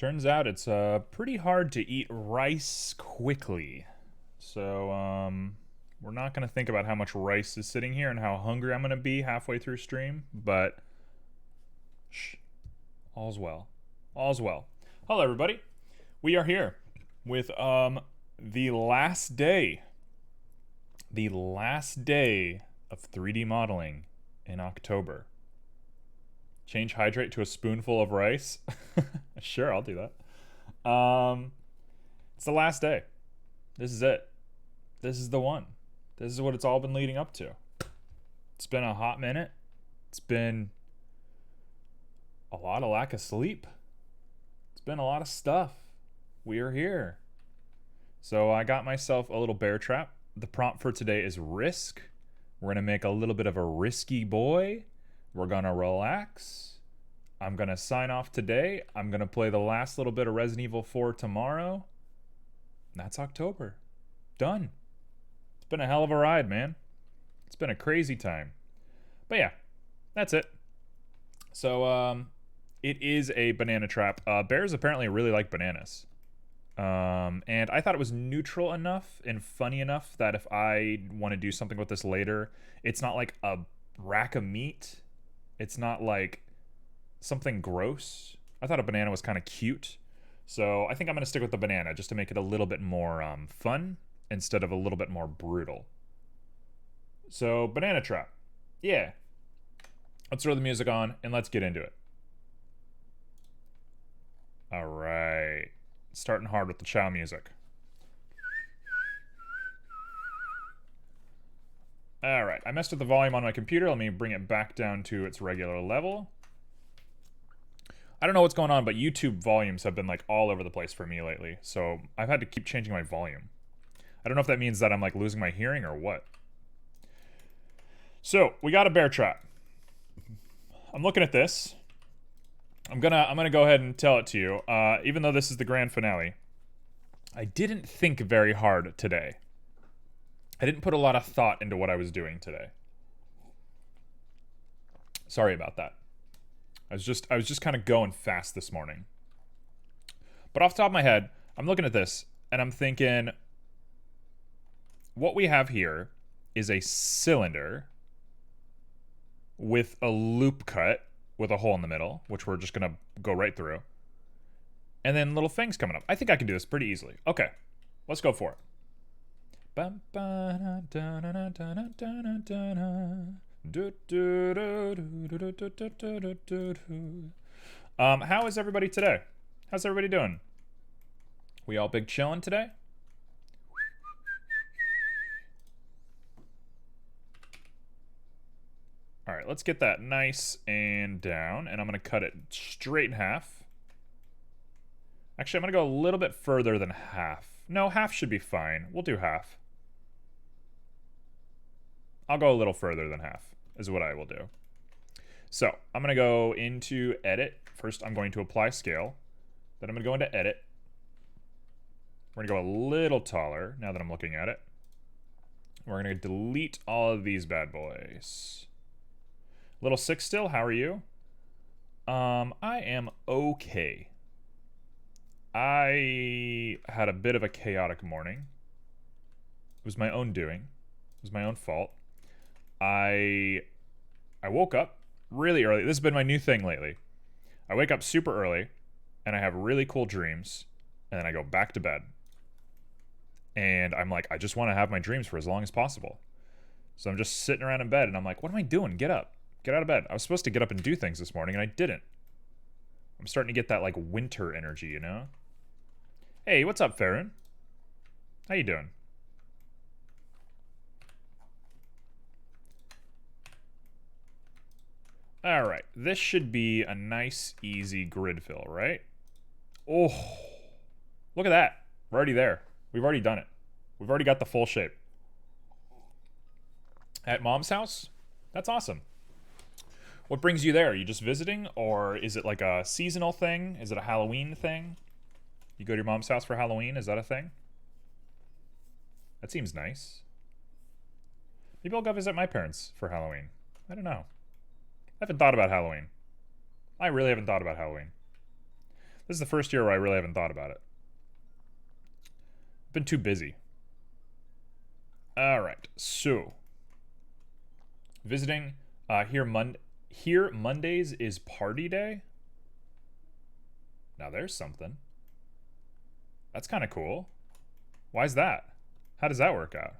Turns out it's pretty hard to eat rice quickly. So, we're not going to think about how much rice is sitting here and how hungry I'm going to be halfway through stream, but shh, all's well. All's well. Hello, everybody. We are here with the last day. The last day of 3D modeling in October. Change hydrate to a spoonful of rice. Sure, I'll do that. It's the last day. This is it. This is the one. This is what it's all been leading up to. It's been a hot minute. It's been a lot of lack of sleep. It's been a lot of stuff. We are here. So I got myself a little bear trap. The prompt for today is risk. We're going to make a little bit of a risky boy. We're going to relax. I'm going to sign off today. I'm going to play the last little bit of Resident Evil 4 tomorrow. And that's October. Done. It's been a hell of a ride, man. It's been a crazy time. But yeah, that's it. So, it is a banana trap. Bears apparently really like bananas. And I thought it was neutral enough and funny enough that if I want to do something with this later, it's not like a rack of meat. It's not like something gross. I thought a banana was kind of cute. So I think I'm going to stick with the banana just to make it a little bit more fun instead of a little bit more brutal. So banana trap. Yeah. Let's throw the music on and let's get into it. All right. Starting hard with the chow music. Alright, I messed with the volume on my computer. Let me bring it back down to its regular level. I don't know what's going on, but YouTube volumes have been like all over the place for me lately. So I've had to keep changing my volume. I don't know if that means that I'm like losing my hearing or what. So, we got a bear trap. I'm looking at this. I'm gonna go ahead and tell it to you. Even though this is the grand finale, I didn't think very hard today. I didn't put a lot of thought into what I was doing today. Sorry about that. I was just kind of going fast this morning. But off the top of my head, I'm looking at this and I'm thinking, what we have here is a cylinder with a loop cut with a hole in the middle, which we're just gonna go right through. And then little things coming up. I think I can do this pretty easily. Okay, let's go for it. How is everybody today? How's everybody doing? We all big chillin' today? All right, let's get that nice and down, and I'm gonna cut it straight in half. Actually, I'm gonna go a little bit further than half. No, half should be fine. We'll do half. I'll go a little further than half, is what I will do. So, I'm gonna go into edit. First, I'm going to apply scale. Then I'm gonna go into edit. We're gonna go a little taller, now that I'm looking at it. We're gonna delete all of these bad boys. Little Six still, how are you? I am okay. I had a bit of a chaotic morning. It was my own doing. It was my own fault. I woke up really early. This has been my new thing lately. I wake up super early, and I have really cool dreams, and then I go back to bed. And I'm like, I just want to have my dreams for as long as possible. So I'm just sitting around in bed, and I'm like, what am I doing? Get up. Get out of bed. I was supposed to get up and do things this morning, and I didn't. I'm starting to get that, like, winter energy, you know? Hey, what's up, Farron? How you doing? Alright, this should be a nice, easy grid fill, right? Oh, look at that. We're already there. We've already done it. We've already got the full shape. At Mom's house? That's awesome. What brings you there? Are you just visiting, or is it like a seasonal thing? Is it a Halloween thing? You go to your mom's house for Halloween? Is that a thing? That seems nice. Maybe I'll go visit my parents for Halloween. I don't know. I haven't thought about Halloween. I really haven't thought about Halloween. This is the first year where I really haven't thought about it. Been too busy. All right, so visiting here Mondays is party day. Now there's something. That's kind of cool. Why is that? How does that work out?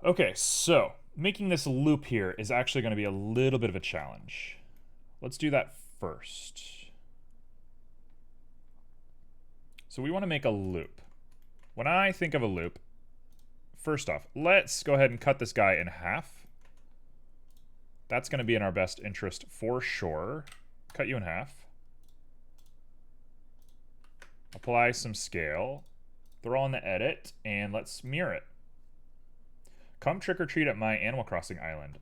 Okay, so making this loop here is actually going to be a little bit of a challenge. Let's do that first. So we want to make a loop. When I think of a loop, first off, let's go ahead and cut this guy in half. That's going to be in our best interest for sure. Cut you in half. Apply some scale. Throw on the edit, and let's mirror it. Come trick or treat at my Animal Crossing island.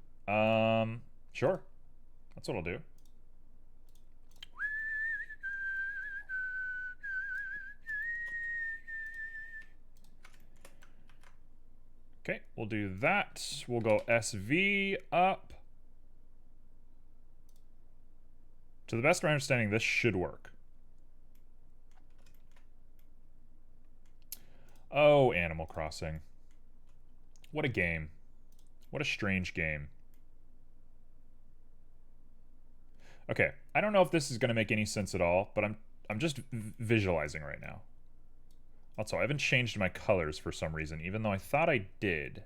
Sure. That's what I'll do. Okay, we'll do that. We'll go SV up. To the best of my understanding, this should work. Oh, Animal Crossing. What a game. What a strange game. Okay, I don't know if this is going to make any sense at all, but I'm just visualizing right now. Also, I haven't changed my colors for some reason, even though I thought I did.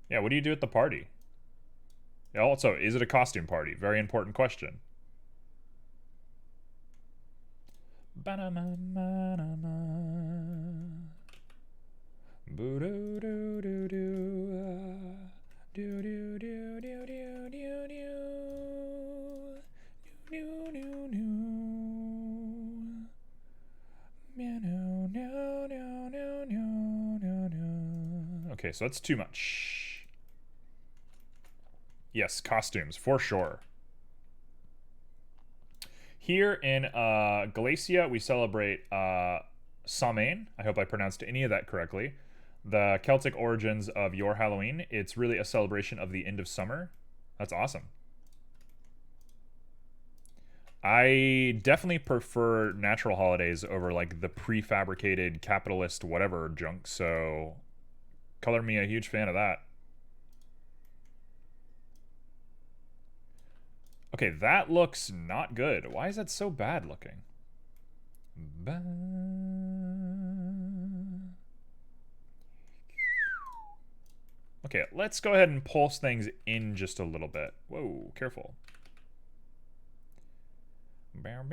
Yeah, what do you do at the party? Yeah, also, is it a costume party? Very important question. Okay, so that's too much. Yes, costumes, for sure. Here in Galicia, we celebrate Samhain. I hope I pronounced any of that correctly. The Celtic origins of your Halloween. It's really a celebration of the end of summer. That's awesome. I definitely prefer natural holidays over like the prefabricated capitalist whatever junk, so color me a huge fan of that. Okay, that looks not good. Why is that so bad looking? Okay, let's go ahead and pulse things in just a little bit. Whoa, careful. I'm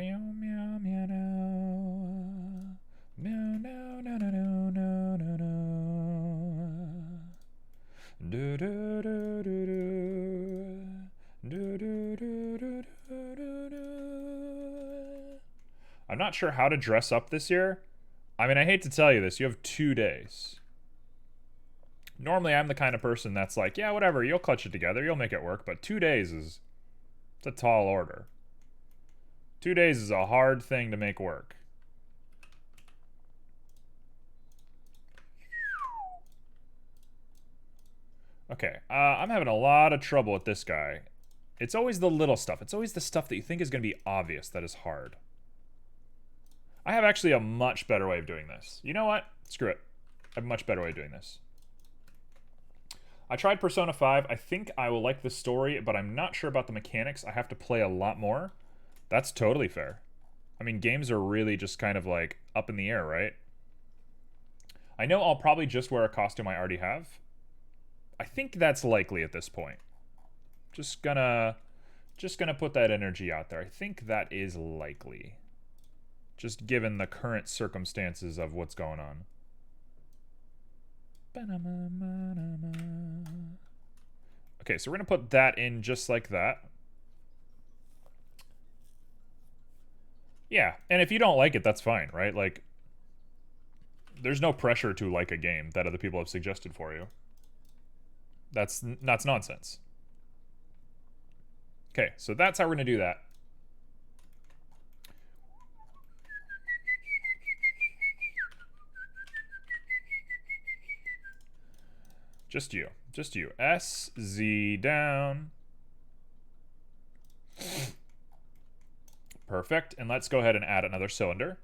not sure how to dress up this year. I mean, I hate to tell you this. You have 2 days. Normally, I'm the kind of person that's like, yeah, whatever, you'll clutch it together, you'll make it work, but 2 days is... it's a tall order. 2 days is a hard thing to make work. Okay, I'm having a lot of trouble with this guy. It's always the little stuff. It's always the stuff that you think is going to be obvious that is hard. I have actually a much better way of doing this. You know what? Screw it. I have a much better way of doing this. I tried Persona 5. I think I will like the story, but I'm not sure about the mechanics. I have to play a lot more. That's totally fair. I mean, games are really just kind of like up in the air, right? I know I'll probably just wear a costume I already have. I think that's likely at this point. Just gonna put that energy out there. I think that is likely. Just given the current circumstances of what's going on. Okay, so we're going to put that in just like that. Yeah, and if you don't like it, that's fine, right? Like, there's no pressure to like a game that other people have suggested for you. That's nonsense. Okay, so that's how we're going to do that. Just you. Just you. S, Z down. Perfect. And let's go ahead and add another cylinder.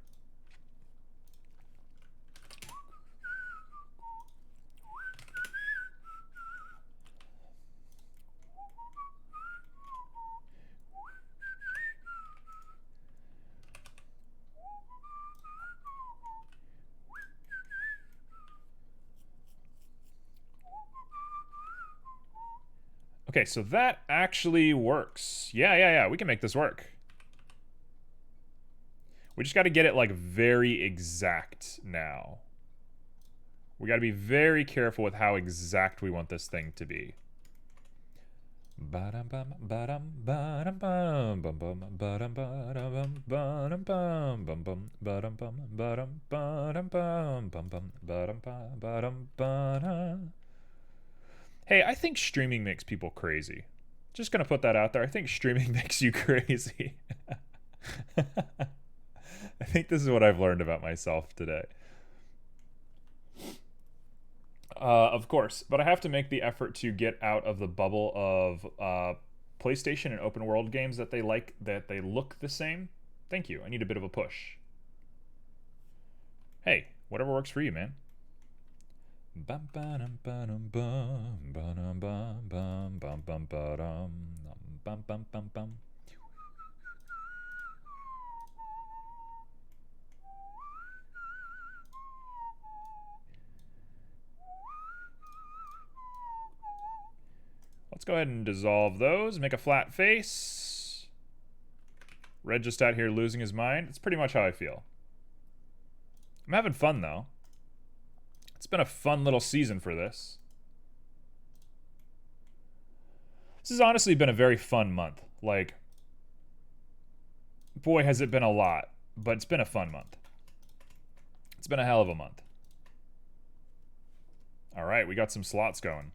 Okay, so that actually works. Yeah, we can make this work. We just got to get it, like, very exact now. We got to be very careful with how exact we want this thing to be. Hey, I think streaming makes people crazy. Just gonna put that out there. I think streaming makes you crazy. I think this is what I've learned about myself today. Of course, but I have to make the effort to get out of the bubble of PlayStation and open world games that they look the same. Thank you. I need a bit of a push. Hey, whatever works for you, man. Let's go ahead and dissolve those, make a flat face. Red just out here losing his mind. It's pretty much how I feel. I'm having fun, though. It's been a fun little season for this. This has honestly been a very fun month. Like, boy, has it been a lot, but it's been a fun month. It's been a hell of a month. All right, we got some slots going.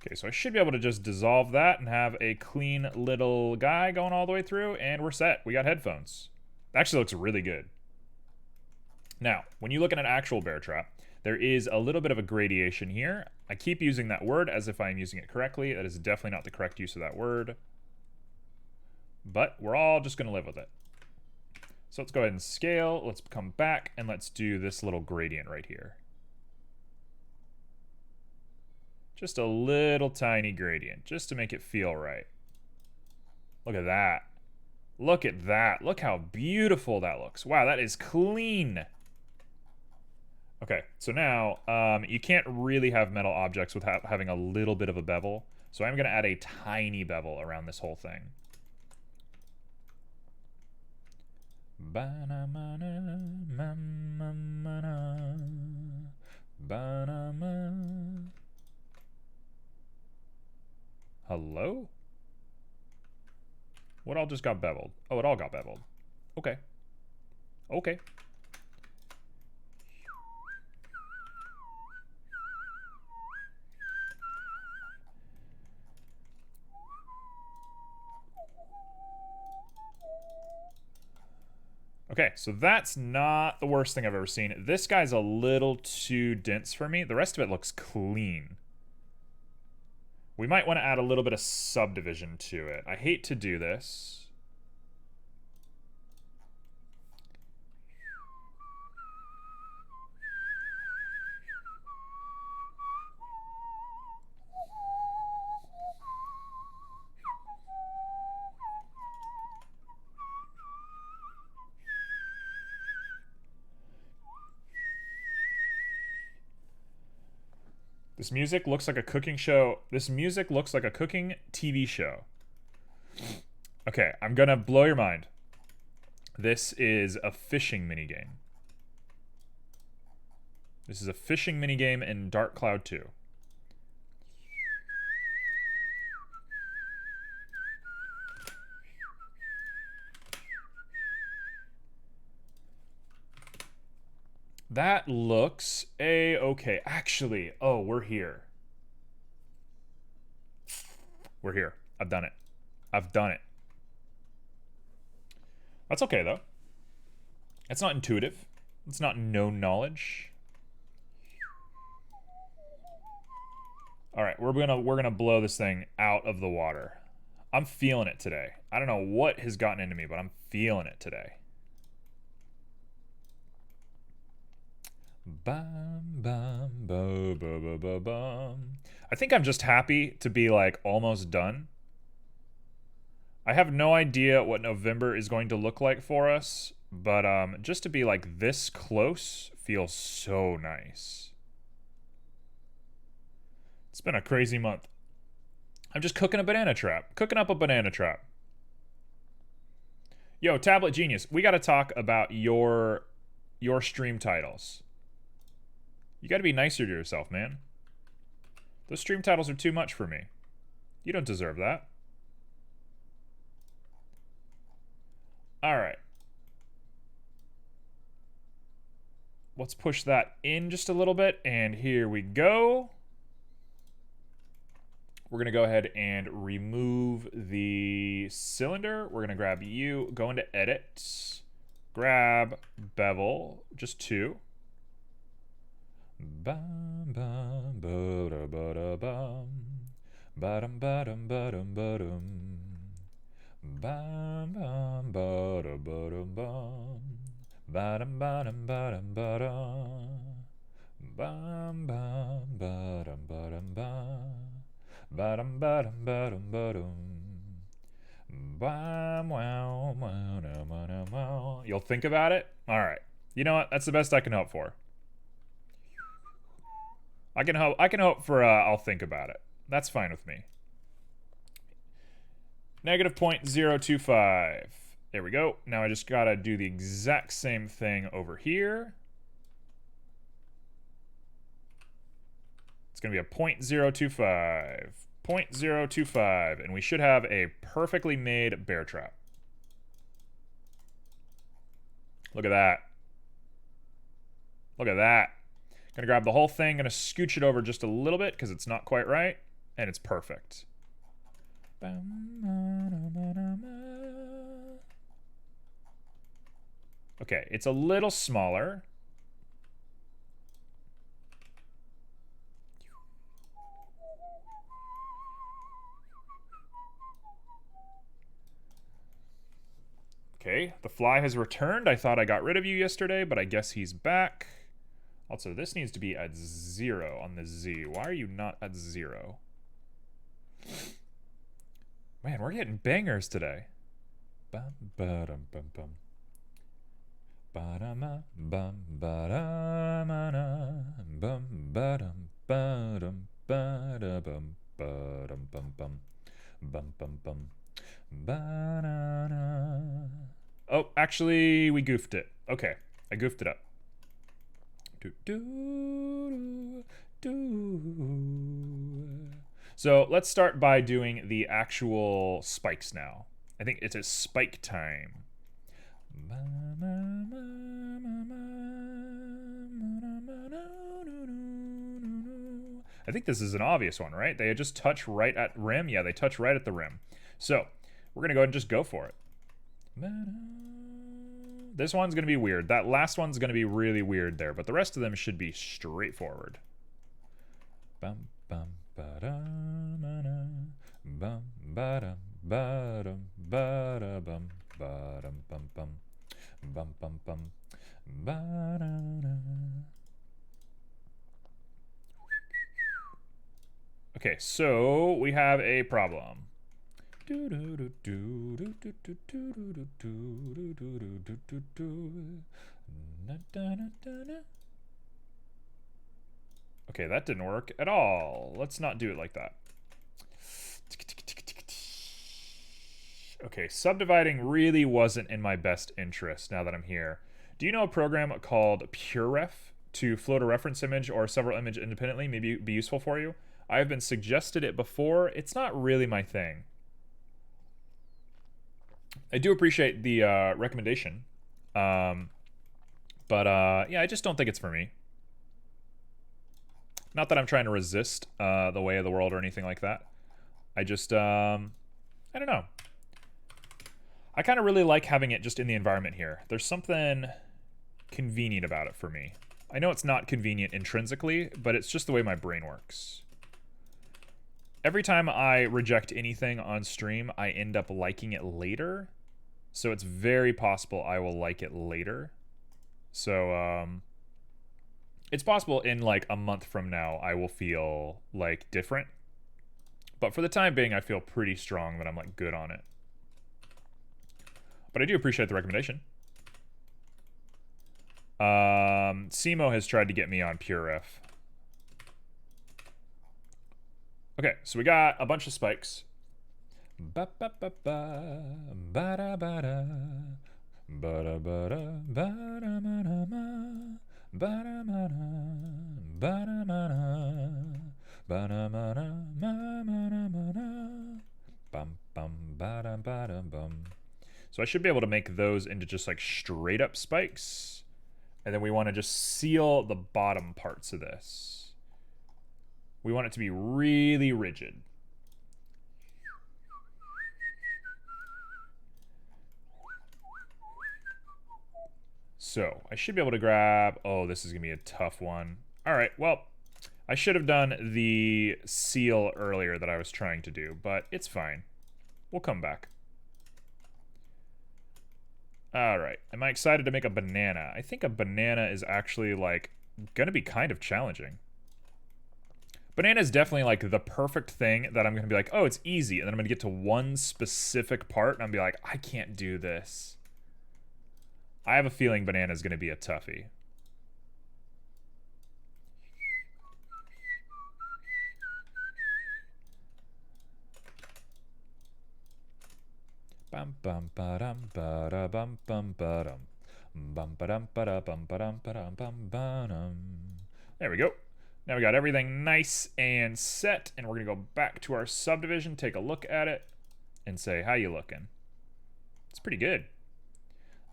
Okay, so I should be able to just dissolve that and have a clean little guy going all the way through, and we're set. We got headphones. Actually looks really good. Now, when you look at an actual Beartrap, there is a little bit of a gradation here. I keep using that word as if I'm using it correctly. That is definitely not the correct use of that word. But we're all just going to live with it. So let's go ahead and scale. Let's come back, and let's do this little gradient right here. Just a little tiny gradient, just to make it feel right. Look at that. Look at that. Look how beautiful that looks. Wow, that is clean. Okay, so now you can't really have metal objects without having a little bit of a bevel. So I'm going to add a tiny bevel around this whole thing. Hello? What all just got beveled? Oh, it all got beveled. Okay. Okay. Okay, so that's not the worst thing I've ever seen. This guy's a little too dense for me. The rest of it looks clean. We might want to add a little bit of subdivision to it. I hate to do this. This music looks like a cooking show. This music looks like a cooking TV show. Okay, I'm gonna blow your mind. This is a fishing minigame. This is a fishing minigame in Dark Cloud 2. That looks a-okay. Actually, oh, we're here. We're here. I've done it. I've done it. That's okay, though. It's not intuitive. It's not known knowledge. All right, we're gonna blow this thing out of the water. I'm feeling it today. I don't know what has gotten into me, but I'm feeling it today. Bum, bum, bo, bo, bo, bo, bum. I think I'm just happy to be like almost done. I have no idea what November is going to look like for us, but just to be like this close feels so nice. It's been a crazy month. I'm just cooking a banana trap. Cooking up a banana trap. Yo, Tablet Genius, we got to talk about your stream titles. You got to be nicer to yourself, man. Those stream titles are too much for me. You don't deserve that. All right. Let's push that in just a little bit, and here we go. We're going to go ahead and remove the cylinder. We're going to grab you, go into Edit, grab Bevel, just 2. Bum, bum, ba-da, ba-da, bum. Ba-dum, ba-dum, ba-dum, ba-dum. Bum, bum, ba-da, ba-dum, bum. Ba-dum, ba-dum, ba-dum, ba-dum. Bum, bum, ba-dum, ba-dum, bum. Ba-dum, ba-dum, ba-dum, ba-dum. Bum, wow, wow, wow, wow, wow. You'll think about it? All right. You know what? That's the best I can hope for. I can hope for I'll think about it. That's fine with me. Negative 0.025. There we go. Now I just gotta do the exact same thing over here. It's gonna be a 0.025. 0.025. And we should have a perfectly made bear trap. Look at that. Look at that. Gonna grab the whole thing, gonna scooch it over just a little bit because it's not quite right, and it's perfect. Okay, it's a little smaller. Okay, the fly has returned. I thought I got rid of you yesterday, but I guess he's back. Also, this needs to be at 0 on the Z. Why are you not at 0? Man, we're getting bangers today. Bum, ba-dum, bum, bum. Ba-dum, bum, ba-dum, bum, ba-dum, ba-dum, ba-da-bum, ba-dum, bum, bum, bum, bum, bum, ba-da-da. Oh, actually, we goofed it. Okay, I goofed it up. So let's start by doing the actual spikes now. I think it's a spike time. I think this is an obvious one, right? They just touch right at rim. Yeah, they touch right at the rim. So we're going to go ahead and just go for it. This one's going to be weird. That last one's going to be really weird there, but the rest of them should be straightforward. Bum, bum, ba-dum, bum, ba-dum, ba-dum, ba-da-bum, ba-dum, bum, bum, bum, bum, bum, ba-da-da. Okay, so we have a problem. Okay, that didn't work at all. Let's not do it like that. Okay, subdividing really wasn't in my best interest now that I'm here. Do you know a program called PureRef to float a reference image or several images independently? Maybe be useful for you. I have been suggested it before. It's not really my thing. I do appreciate the recommendation, but But yeah, I just don't think it's for me. Not that I'm trying to resist the way of the world or anything like that. I just, I don't know. I kind of really like having it just in the environment here. There's something convenient about it for me. I know it's not convenient intrinsically, but it's just the way my brain works. Every time I reject anything on stream, I end up liking it later. So it's very possible I will like it later. So, it's possible in like a month from now I will feel like different. But for the time being, I feel pretty strong that I'm like good on it. But I do appreciate the recommendation. Simo has tried to get me on Pure Riff. Okay, so we got a bunch of spikes. Ba ba ba ba ba da ba da ba da ba da ba da ma da ma ba da ma da ba da ma da ba da ma da ma da ma da bum bum ba da ba da bum. So I should be able to make those into just like straight up spikes. And then we want to just seal the bottom parts of this. We want it to be really rigid. So I should be able to grab, oh, this is gonna be a tough one. All right, well, I should have done the seal earlier that I was trying to do, but it's fine. We'll come back. All right, am I excited to make a banana? I think a banana is actually like gonna be kind of challenging. Banana is definitely like the perfect thing that I'm gonna be like, oh, it's easy. And then I'm gonna get to one specific part and I'm gonna be like, I can't do this. I have a feeling banana is gonna be a toughie. Bum bum ba dum ba da bum bum ba dum bum ba dum ba da bum ba dum ba dum bum ba dum. There we go. Now we got everything nice and set, and we're gonna go back to our subdivision, take a look at it, and say, how you looking? It's pretty good.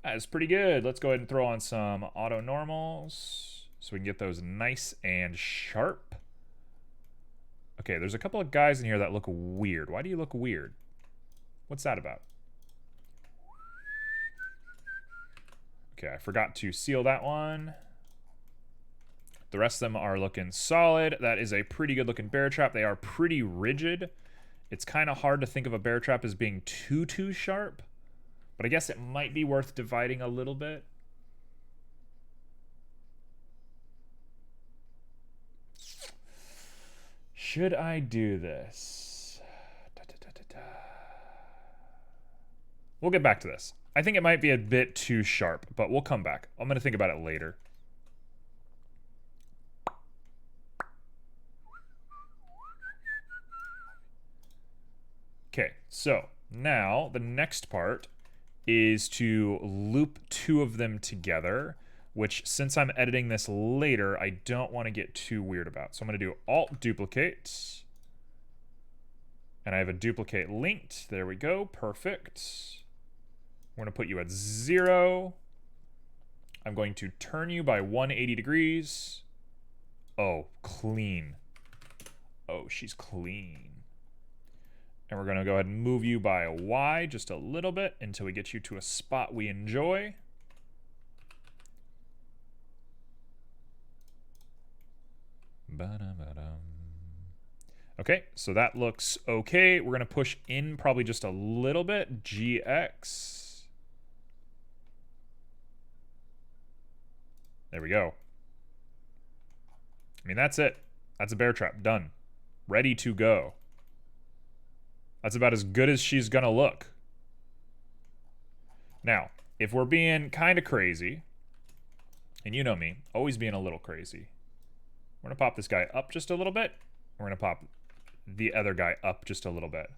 That's pretty good. Let's go ahead and throw on some auto normals so we can get those nice and sharp. Okay, there's a couple of guys in here that look weird. Why do you look weird? What's that about? Okay, I forgot to seal that one. The rest of them are looking solid. That is a pretty good looking Beartrap. They are pretty rigid. It's kind of hard to think of a Beartrap as being too sharp. But I guess it might be worth dividing a little bit. Should I do this? We'll get back to this. I think it might be a bit too sharp, but we'll come back. I'm going to think about it later. Okay, so now the next part is to loop two of them together, which since I'm editing this later, I don't want to get too weird about. So I'm going to do Alt Duplicate. And I have a duplicate linked. There we go. Perfect. I'm going to put you at 0. I'm going to turn you by 180 degrees. Oh, clean. Oh, she's clean. And we're going to go ahead and move you by a Y just a little bit until we get you to a spot we enjoy. Okay, so that looks okay. We're going to push in probably just a little bit. GX. There we go. I mean, that's it. That's a Beartrap. Done. Ready to go. That's about as good as she's gonna look. Now, if we're being kind of crazy, and you know me, always being a little crazy, we're gonna pop this guy up just a little bit. We're gonna pop the other guy up just a little bit.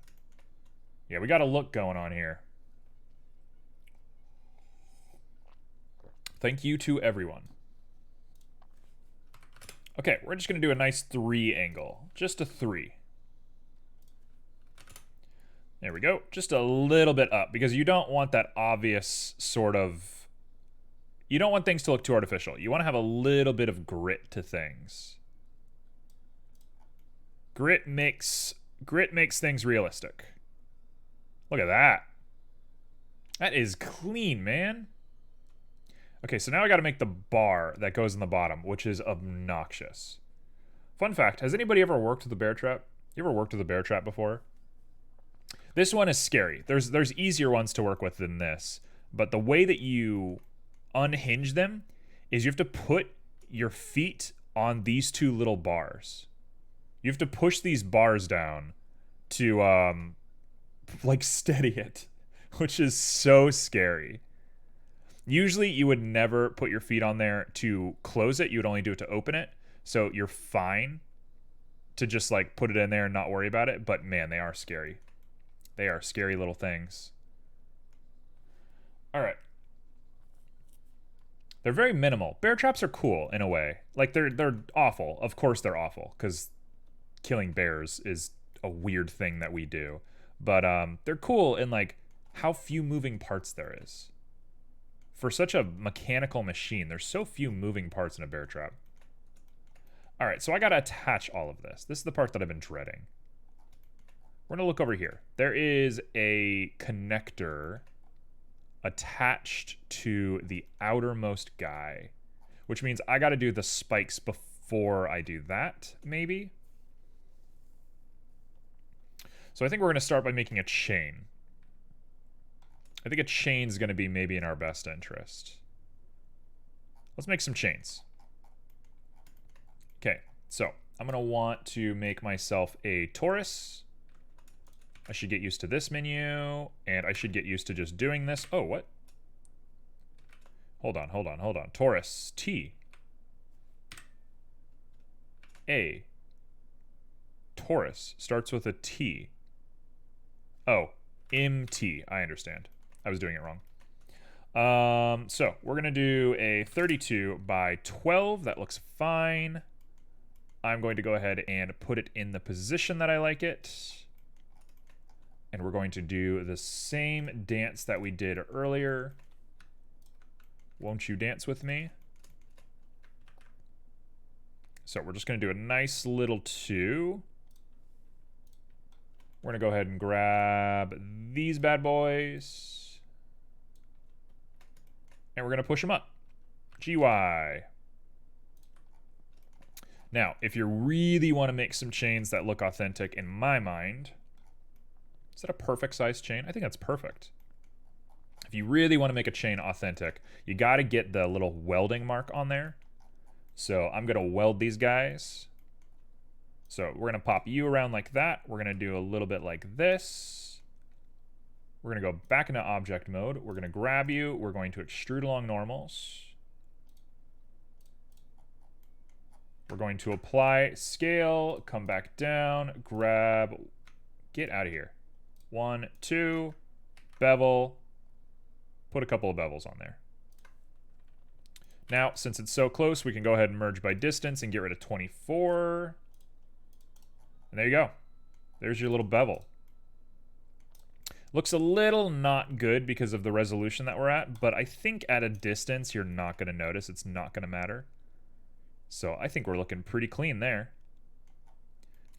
Yeah, we got a look going on here. Thank you to everyone. Okay, we're just gonna do a nice 3 angle. Just a 3. There we go. Just a little bit up, because you don't want that obvious sort of You don't want things to look too artificial. You want to have a little bit of grit to things. Grit makes things realistic. Look at that. That is clean, man. Okay, so now I got to make the bar that goes in the bottom, which is obnoxious. Fun fact, has anybody ever worked with a Beartrap? You ever worked with a Beartrap before? This one is scary. There's easier ones to work with than this, but the way that you unhinge them is you have to put your feet on these two little bars. You have to push these bars down to like steady it, which is so scary. Usually you would never put your feet on there to close it. You would only do it to open it. So you're fine to just like put it in there and not worry about it. But man, they are scary. They are scary little things. All right. They're very minimal. Bear traps are cool in a way. Like they're awful. Of course they're awful because killing bears is a weird thing that we do. But they're cool in like how few moving parts there is. For such a mechanical machine, there's so few moving parts in a bear trap. All right, so I got to attach all of this. This is the part that I've been dreading. We're going to look over here. There is a connector attached to the outermost guy, which means I got to do the spikes before I do that, maybe. So I think we're going to start by making a chain. I think a chain's going to be maybe in our best interest. Let's make some chains. Okay, so I'm going to want to make myself a torus. I should get used to this menu, and I should get used to just doing this. Oh, what? Hold on. Torus, T. A. Torus starts with a T. Oh, MT, I understand. I was doing it wrong. So we're going to do a 32 by 12. That looks fine. I'm going to go ahead and put it in the position that I like it. And we're going to do the same dance that we did earlier. Won't you dance with me? So we're just going to do a nice little 2. We're going to go ahead and grab these bad boys. And we're going to push them up. GY. Now, if you really want to make some chains that look authentic, in my mind, is that a perfect size chain? I think that's perfect. If you really want to make a chain authentic, you got to get the little welding mark on there. So I'm going to weld these guys. So we're going to pop you around like that. We're going to do a little bit like this. We're going to go back into object mode. We're going to grab you. We're going to extrude along normals. We're going to apply scale, come back down, grab, get out of here. 1, 2, bevel, put a couple of bevels on there. Now, since it's so close, we can go ahead and merge by distance and get rid of 24. And there you go. There's your little bevel. Looks a little not good because of the resolution that we're at, but I think at a distance, you're not going to notice. It's not going to matter. So I think we're looking pretty clean there.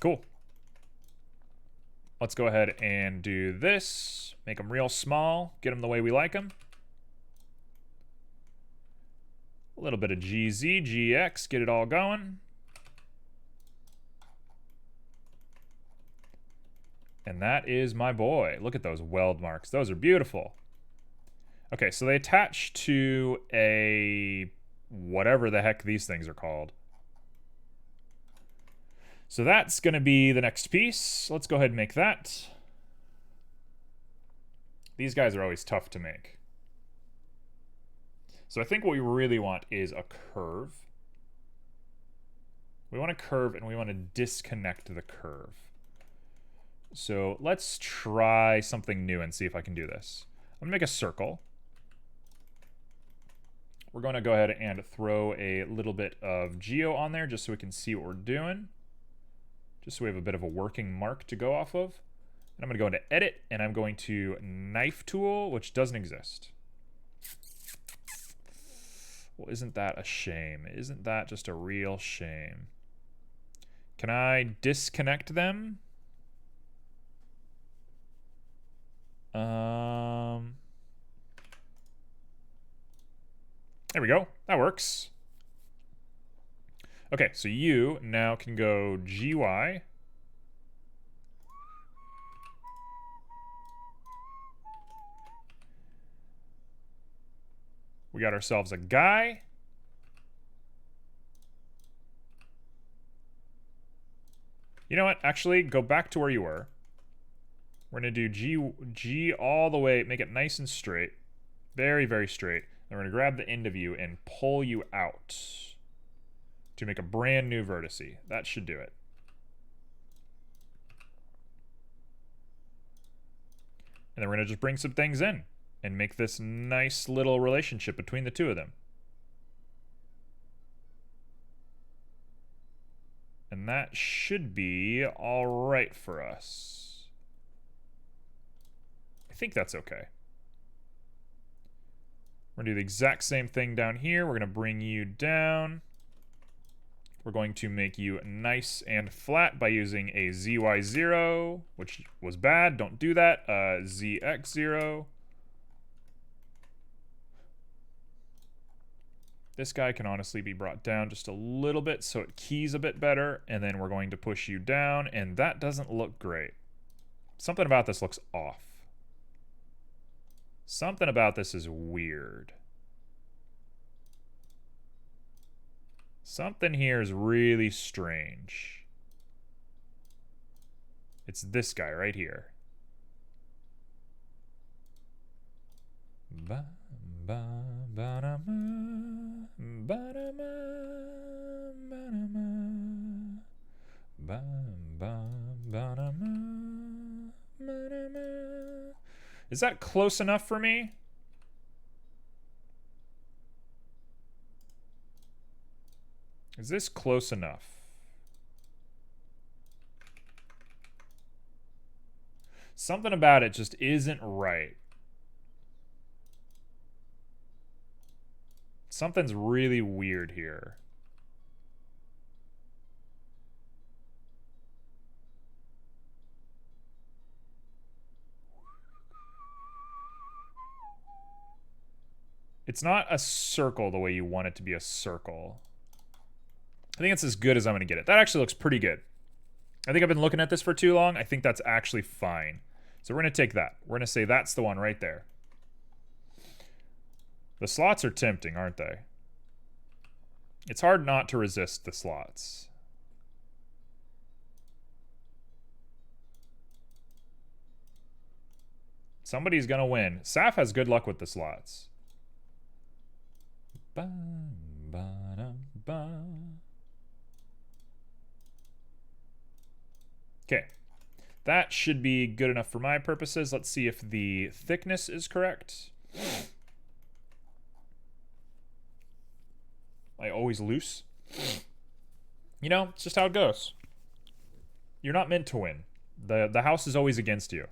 Cool. Let's go ahead and do this. Make them real small. Get them the way we like them. A little bit of GZ, GX. Get it all going. And that is my boy. Look at those weld marks. Those are beautiful. Okay, so they attach to a whatever the heck these things are called. So that's going to be the next piece. Let's go ahead and make that. These guys are always tough to make. So I think what we really want is a curve. We want a curve and we want to disconnect the curve. So let's try something new and see if I can do this. I'm going to make a circle. We're going to go ahead and throw a little bit of geo on there just so we can see what we're doing. Just so we have a bit of a working mark to go off of. And I'm going to go into edit and I'm going to knife tool, which doesn't exist. Well, isn't that a shame? Isn't that just a real shame? Can I disconnect them? There we go. That works. Okay, so you now can go GY. We got ourselves a guy. You know what? Actually, go back to where you were. We're going to do G all the way, make it nice and straight. Very, very straight. Then we're going to grab the end of you and pull you out to make a brand new vertex. That should do it. And then we're going to just bring some things in and make this nice little relationship between the two of them. And that should be all right for us. I think that's okay. We're going to do the exact same thing down here. We're going to bring you down. We're going to make you nice and flat by using a ZY0, which was bad. Don't do that. ZX0. This guy can honestly be brought down just a little bit so it keys a bit better. And then we're going to push you down, and that doesn't look great. Something about this looks off. Something about this is weird. Something here is really strange. It's this guy right here. Ba, ba, ba, da, ma, ba, da, ma, ba, da, ma, ba, ba, ba, da, ma, ba, da, ma. Is that close enough for me? Is this close enough? Something about it just isn't right. Something's really weird here. It's not a circle the way you want it to be a circle. I think it's as good as I'm going to get it. That actually looks pretty good. I think I've been looking at this for too long. I think that's actually fine. So we're going to take that. We're going to say that's the one right there. The slots are tempting, aren't they? It's hard not to resist the slots. Somebody's going to win. Saf has good luck with the slots. Ba, ba, da, ba. Okay. That should be good enough for my purposes. Let's see if the thickness is correct. I always loose. You know, it's just how it goes. You're not meant to win. The house is always against you.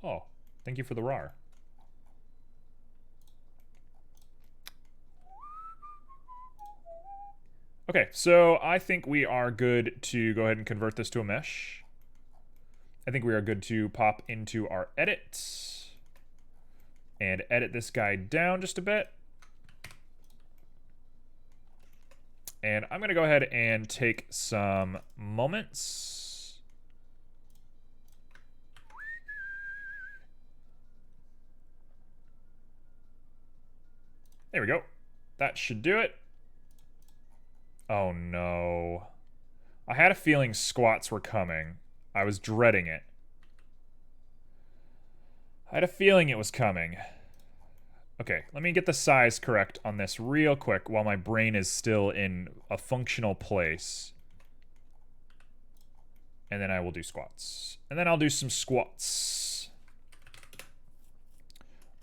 Oh, thank you for the RAR. Okay, so I think we are good to go ahead and convert this to a mesh. I think we are good to pop into our edit and edit this guy down just a bit. And I'm going to go ahead and take some moments. There we go. That should do it. Oh no. I had a feeling squats were coming. I was dreading it. I had a feeling it was coming. Okay, let me get the size correct on this real quick while my brain is still in a functional place. And then I will do squats. And then I'll do some squats.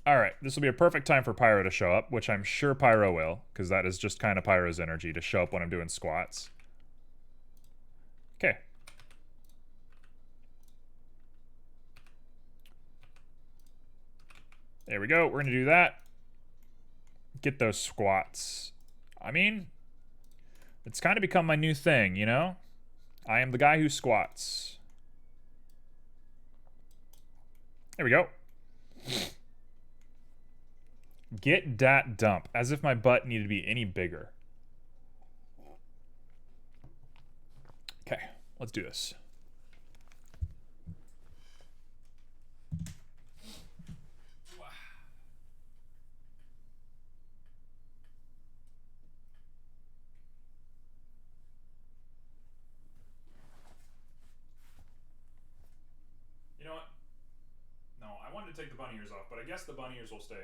Alright, this will be a perfect time for Pyro to show up, which I'm sure Pyro will, because that is just kind of Pyro's energy to show up when I'm doing squats. Okay. There we go, we're going to do that. Get those squats. I mean, it's kind of become my new thing, you know? I am the guy who squats. There we go. Get dat dump. As if my butt needed to be any bigger. Okay, let's do this. You know what? No, I wanted to take the bunny ears off, but I guess the bunny ears will stay on.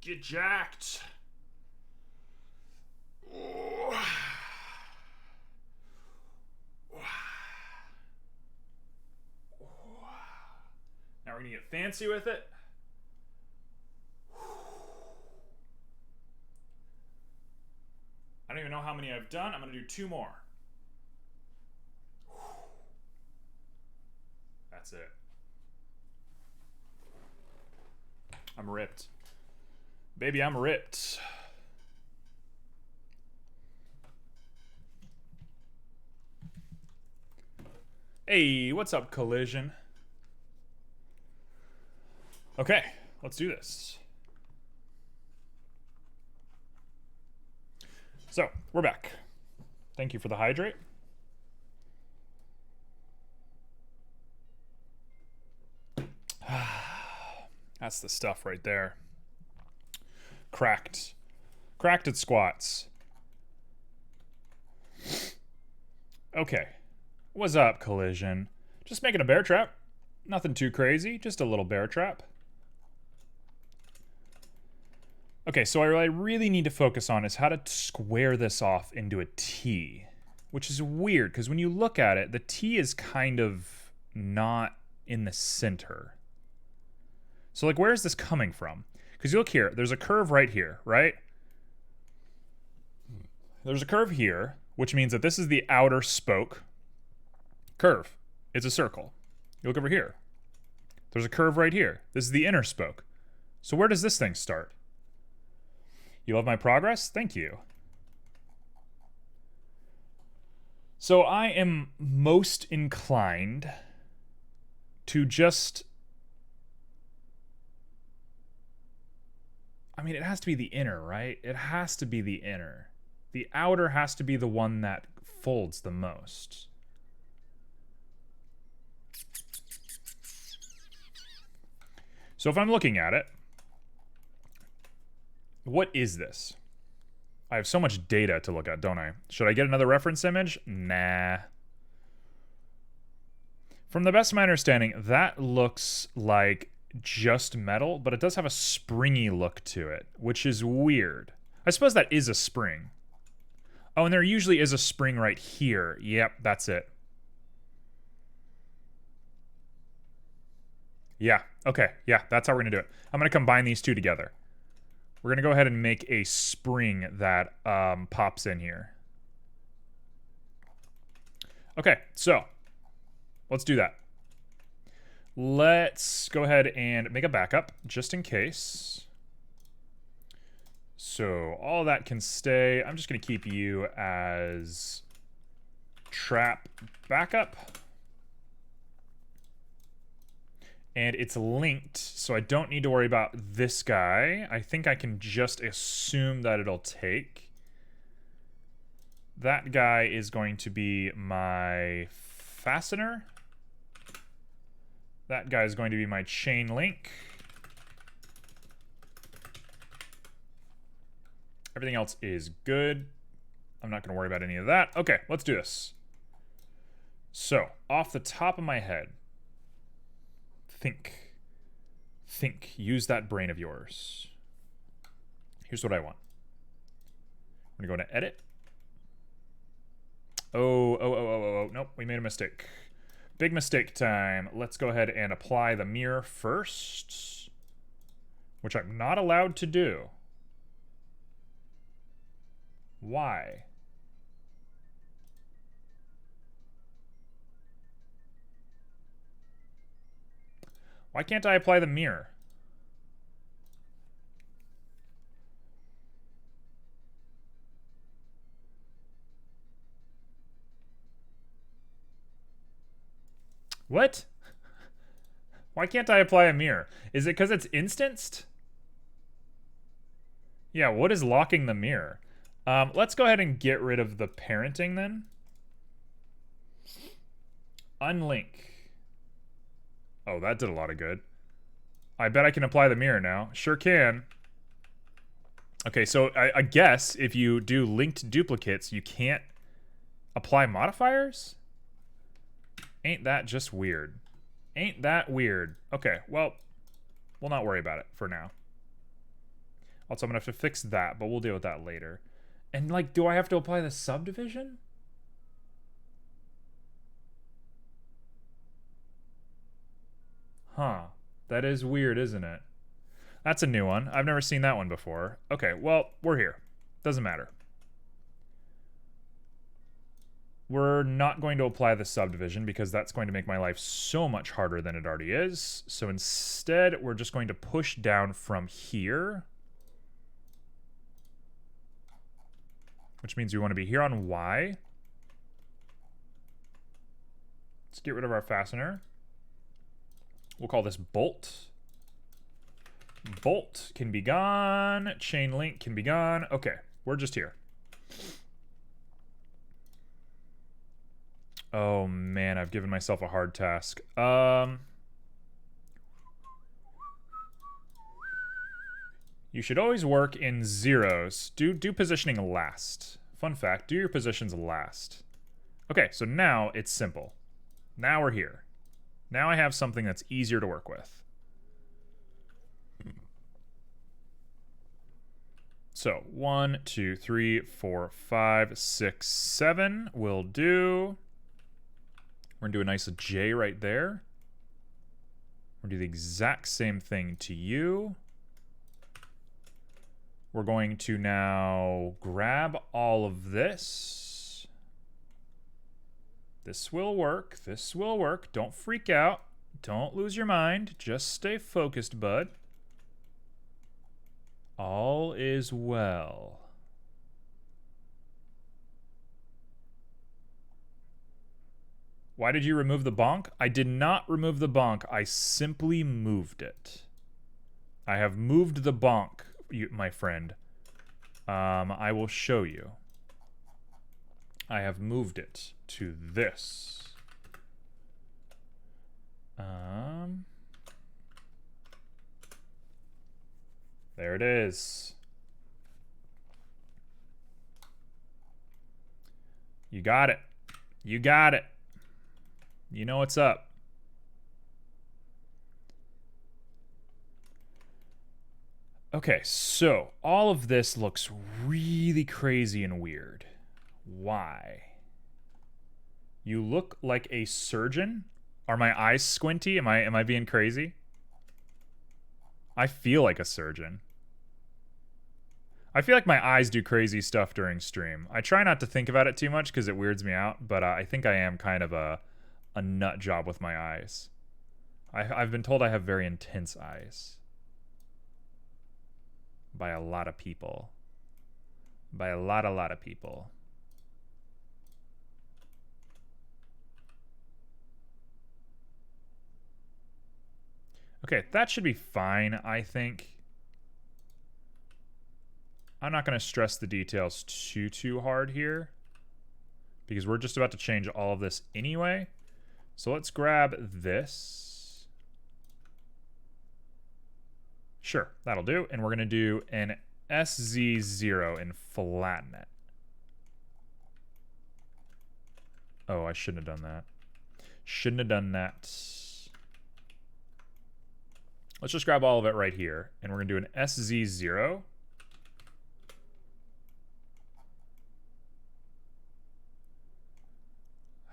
Get jacked. Now we're gonna get fancy with it. I don't even know how many I've done. I'm gonna do 2 more. That's it. I'm ripped. Baby, I'm ripped. Hey, what's up, Collision? Okay, let's do this. So, we're back. Thank you for the hydrate. That's the stuff right there. Cracked at squats. Okay. What's up, Collision? Just making a bear trap. Nothing too crazy, just a little bear trap. Okay, so what I really need to focus on is how to square this off into a T, which is weird, because when you look at it, the T is kind of not in the center. So, like, where is this coming from? Because you look here, there's a curve right here, right? There's a curve here, which means that this is the outer spoke. Curve. It's a circle. You look over here. There's a curve right here. This is the inner spoke. So where does this thing start? You love my progress? Thank you. So I am most inclined to just... I mean, it has to be the inner, right? It has to be the inner. The outer has to be the one that folds the most. So if I'm looking at it, what is this? I have so much data to look at, don't I? Should I get another reference image? Nah. From the best of my understanding, that looks like just metal, but it does have a springy look to it, which is weird. I suppose that is a spring. Oh, and there usually is a spring right here. Yep, that's it. Yeah, okay, yeah, that's how we're gonna do it. I'm gonna combine these two together. We're gonna go ahead and make a spring that pops in here. Okay, so let's do that. Let's go ahead and make a backup just in case. So all that can stay. I'm just gonna keep you as trap backup. And it's linked, so I don't need to worry about this guy. I think I can just assume that it'll take. That guy is going to be my fastener. That guy is going to be my chain link. Everything else is good. I'm not going to worry about any of that. Okay, let's do this. So, off the top of my head, think. Use that brain of yours. Here's what I want. I'm going to go to edit. Oh, nope, we made a mistake. Big mistake time. Let's go ahead and apply the mirror first, which I'm not allowed to do. Why? Why can't I apply the mirror? What? Why can't I apply a mirror? Is it because it's instanced? Yeah, what is locking the mirror? Let's go ahead and get rid of the parenting then. Unlink. Oh, that did a lot of good. I bet I can apply the mirror now. Sure can. Okay, so I guess if you do linked duplicates, you can't apply modifiers? Ain't that just weird? Ain't that weird? Okay, well, we'll not worry about it for now. Also, I'm gonna have to fix that, but we'll deal with that later. And, like, do I have to apply the subdivision? Huh. That is weird, isn't it? That's a new one. I've never seen that one before. Okay, well, we're here. Doesn't matter. We're not going to apply the subdivision because that's going to make my life so much harder than it already is. So instead, we're just going to push down from here. Which means we want to be here on Y. Let's get rid of our fastener. We'll call this bolt. Bolt can be gone. Chain link can be gone. Okay, we're just here. Oh man, I've given myself a hard task. You should always work in zeros. Do positioning last. Fun fact, do your positions last. Okay, so now it's simple. Now we're here. Now I have something that's easier to work with. So 1, 2, 3, 4, 5, 6, 7 will do. We're gonna do a nice J right there. We're gonna do the exact same thing to you. We're going to now grab all of this. This will work. This will work. Don't freak out. Don't lose your mind. Just stay focused, bud. All is well. Why did you remove the bonk? I did not remove the bonk. I simply moved it. I have moved the bonk, my friend. I will show you. I have moved it to this. There it is. You got it. You got it. You know what's up. Okay, so all of this looks really crazy and weird. Why? You look like a surgeon? Are my eyes squinty? Am I being crazy? I feel like a surgeon. I feel like my eyes do crazy stuff during stream. I try not to think about it too much because it weirds me out, but I think I am kind of a nut job with my eyes. I've been told I have very intense eyes. By a lot of people. By a lot of people. Okay, that should be fine, I think. I'm not going to stress the details too hard here, because we're just about to change all of this anyway. So let's grab this. Sure, that'll do. And we're going to do an SZ0 and flatten it. Oh, I shouldn't have done that. Shouldn't have done that. Let's just grab all of it right here. And we're going to do an SZ0.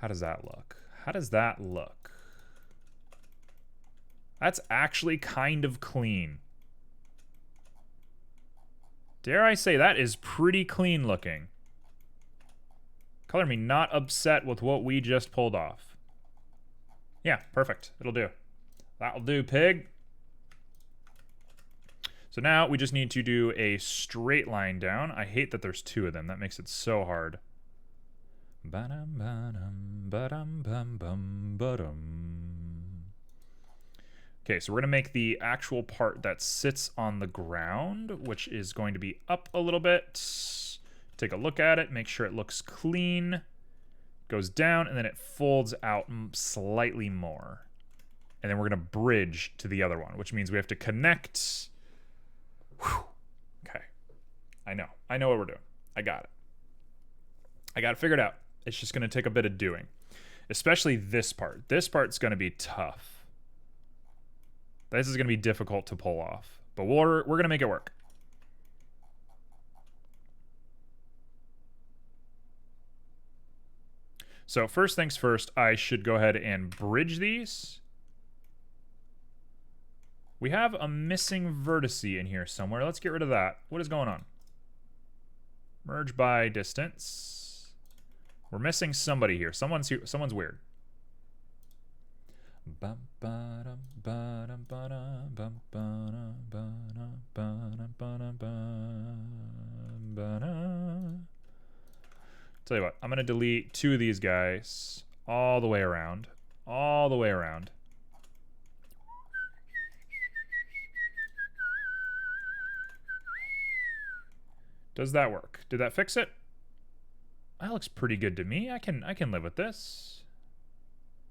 How does that look? How does that look? That's actually kind of clean. Dare I say that is pretty clean looking. Color me not upset with what we just pulled off. Yeah, perfect. It'll do. That'll do, pig. So now we just need to do a straight line down. I hate that there's two of them. That makes it so hard. Okay, so we're going to make the actual part that sits on the ground, which is going to be up a little bit. Take a look at it, make sure it looks clean. Goes down, and then it folds out slightly more. And then we're going to bridge to the other one, which means we have to connect. Whew. Okay. I know what we're doing. I got it. I got it figured out. It's just going to take a bit of doing. Especially this part. This part's going to be tough. This is going to be difficult to pull off. But we're going to make it work. So first things first, I should go ahead and bridge these. We have a missing vertex in here somewhere. Let's get rid of that. What is going on? Merge by distance. We're missing somebody here. Someone's weird. Tell you what, I'm going to delete two of these guys all the way around. All the way around. Does that work? Did that fix it? That looks pretty good to me. I can live with this.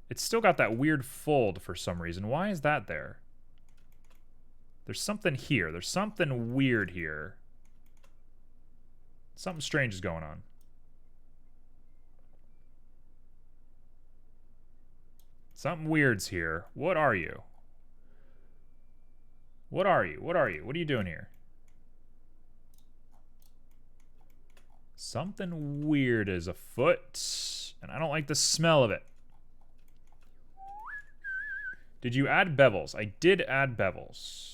It's still got that weird fold for some reason. Why is that there? There's something here. There's something weird here. Something strange is going on. Something weird's here. What are you? What are you? What are you? What are you doing here? Something weird is afoot, and I don't like the smell of it. Did you add bevels? I did add bevels.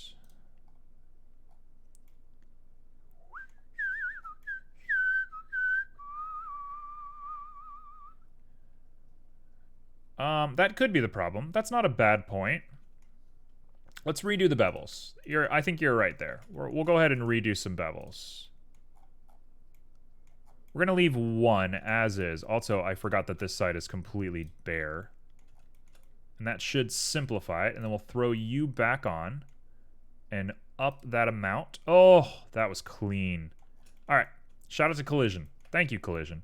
That could be the problem. That's not a bad point. Let's redo the bevels. I think you're right there. We'll go ahead and redo some bevels. We're going to leave one as is. Also, I forgot that this side is completely bare. And that should simplify it. And then we'll throw you back on and up that amount. Oh, that was clean. All right. Shout out to Collision. Thank you, Collision.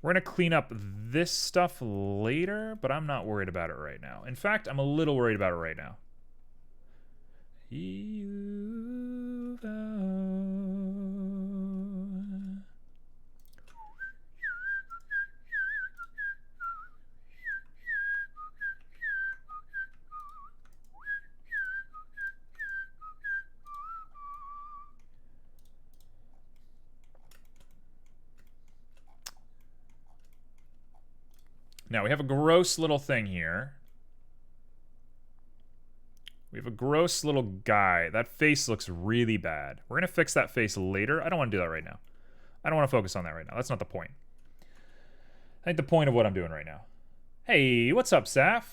We're going to clean up this stuff later, but I'm not worried about it right now. In fact, I'm a little worried about it right now. Now, we have a gross little thing here. We have a gross little guy. That face looks really bad. We're going to fix that face later. I don't want to do that right now. I don't want to focus on that right now. That's not the point. I think the point of what I'm doing right now. Hey, what's up, Saf?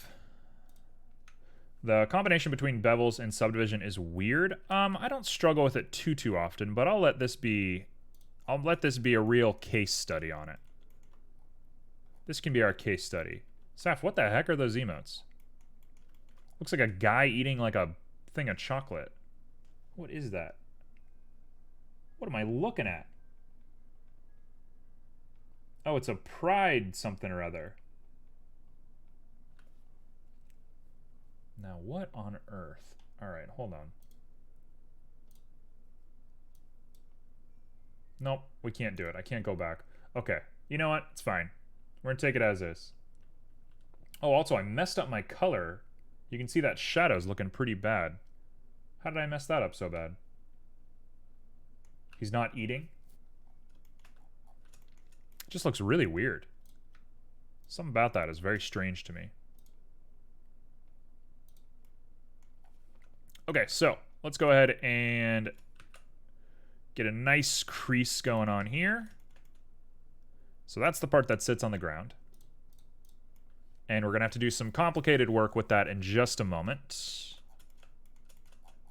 The combination between bevels and subdivision is weird. I don't struggle with it too often, but I'll let this be a real case study on it. This can be our case study. Saf, what the heck are those emotes? Looks like a guy eating like a thing of chocolate. What is that? What am I looking at? Oh, it's a pride something or other. Now, what on earth? All right, hold on. Nope, we can't do it. I can't go back. Okay, you know what? It's fine. We're going to take it as is. Oh, also, I messed up my color. You can see that shadow's looking pretty bad. How did I mess that up so bad? He's not eating? It just looks really weird. Something about that is very strange to me. Okay, so let's go ahead and get a nice crease going on here. So that's the part that sits on the ground. And we're going to have to do some complicated work with that in just a moment.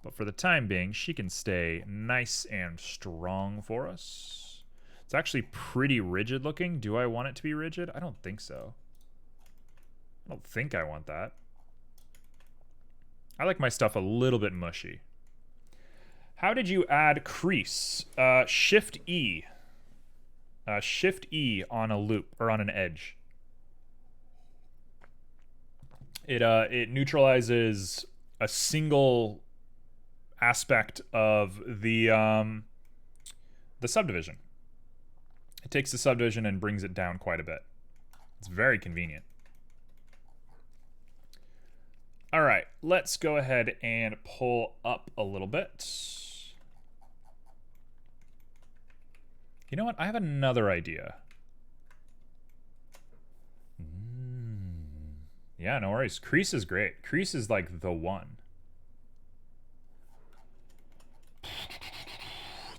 But for the time being, she can stay nice and strong for us. It's actually pretty rigid looking. Do I want it to be rigid? I don't think so. I don't think I want that. I like my stuff a little bit mushy. How did you add crease? Shift E. Shift E on a loop, or on an edge. It neutralizes a single aspect of the subdivision. It takes the subdivision and brings it down quite a bit. It's very convenient. All right, let's go ahead and pull up a little bit. You know what? I have another idea. Yeah, no worries. Crease is great. Crease is like the one.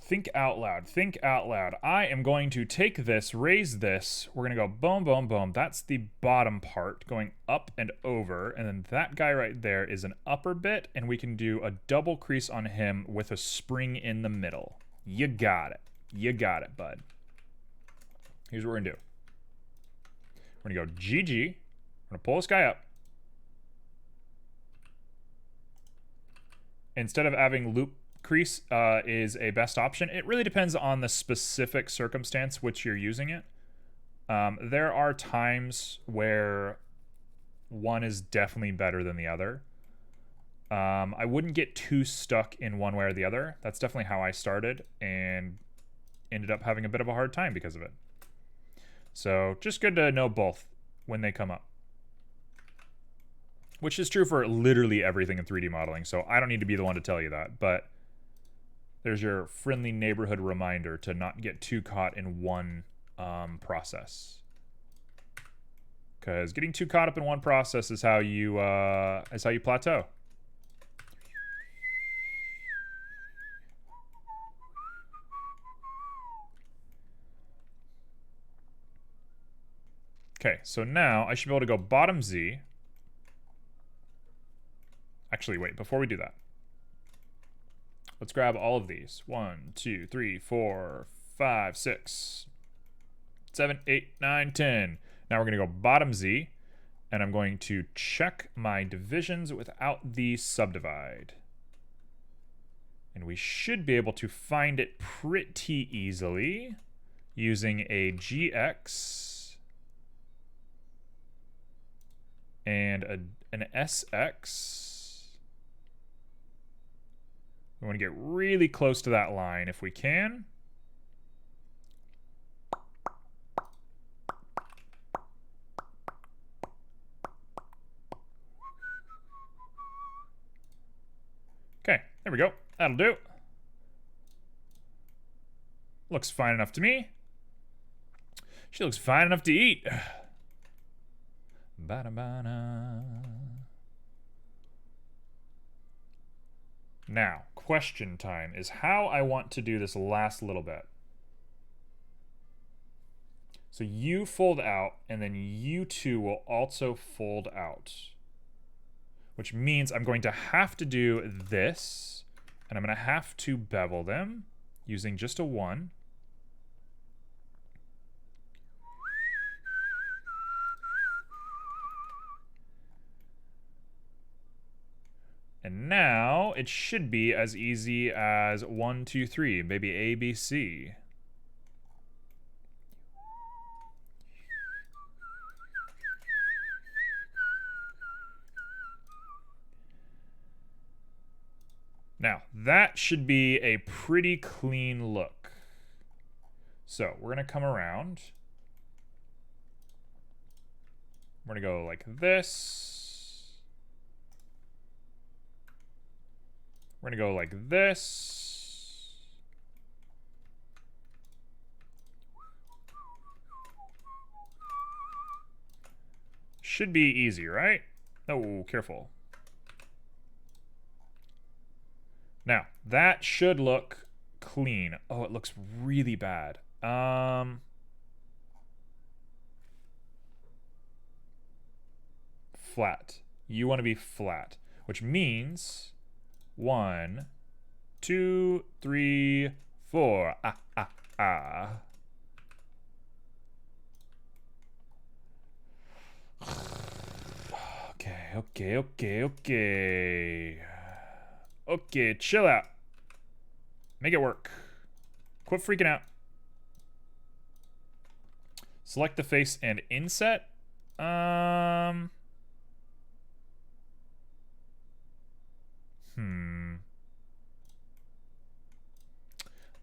Think out loud. Think out loud. I am going to take this, raise this. We're going to go boom, boom, boom. That's the bottom part going up and over. And then that guy right there is an upper bit. And we can do a double crease on him with a spring in the middle. You got it. You got it, bud. Here's what we're going to do. We're going to go GG. We're going to pull this guy up. Instead of having loop crease is a best option. It really depends on the specific circumstance which you're using it. There are times where one is definitely better than the other. I wouldn't get too stuck in one way or the other. That's definitely how I started and ended up having a bit of a hard time because of it. So just good to know both when they come up. Which is true for literally everything in 3D modeling, so I don't need to be the one to tell you that, but there's your friendly neighborhood reminder to not get too caught in one process. Because getting too caught up in one process is how you plateau. Okay, so now I should be able to go bottom Z. Actually, wait, before we do that, let's grab all of these. 1, 2, 3, 4, 5, 6, 7, 8, 9, 10. Now we're going to go bottom Z, and I'm going to check my divisions without the subdivide. And we should be able to find it pretty easily using a GX and an SX. We want to get really close to that line if we can. Okay, there we go. That'll do. Looks fine enough to me. She looks fine enough to eat. Ba-da-ba-da. Now, question time is how I want to do this last little bit. So you fold out, and then you two will also fold out. Which means I'm going to have to do this, and I'm going to have to bevel them using just a 1. And now it should be as easy as 1, 2, 3, maybe A, B, C. Now, that should be a pretty clean look. So, we're going to come around. We're going to go like this. We're going to go like this. Should be easy, right? Oh, careful. Now, that should look clean. Oh, it looks really bad. flat. You want to be flat, which means 1, 2, 3, 4. Ah, ah, ah. Okay. Okay, chill out. Make it work. Quit freaking out. Select the face and inset. I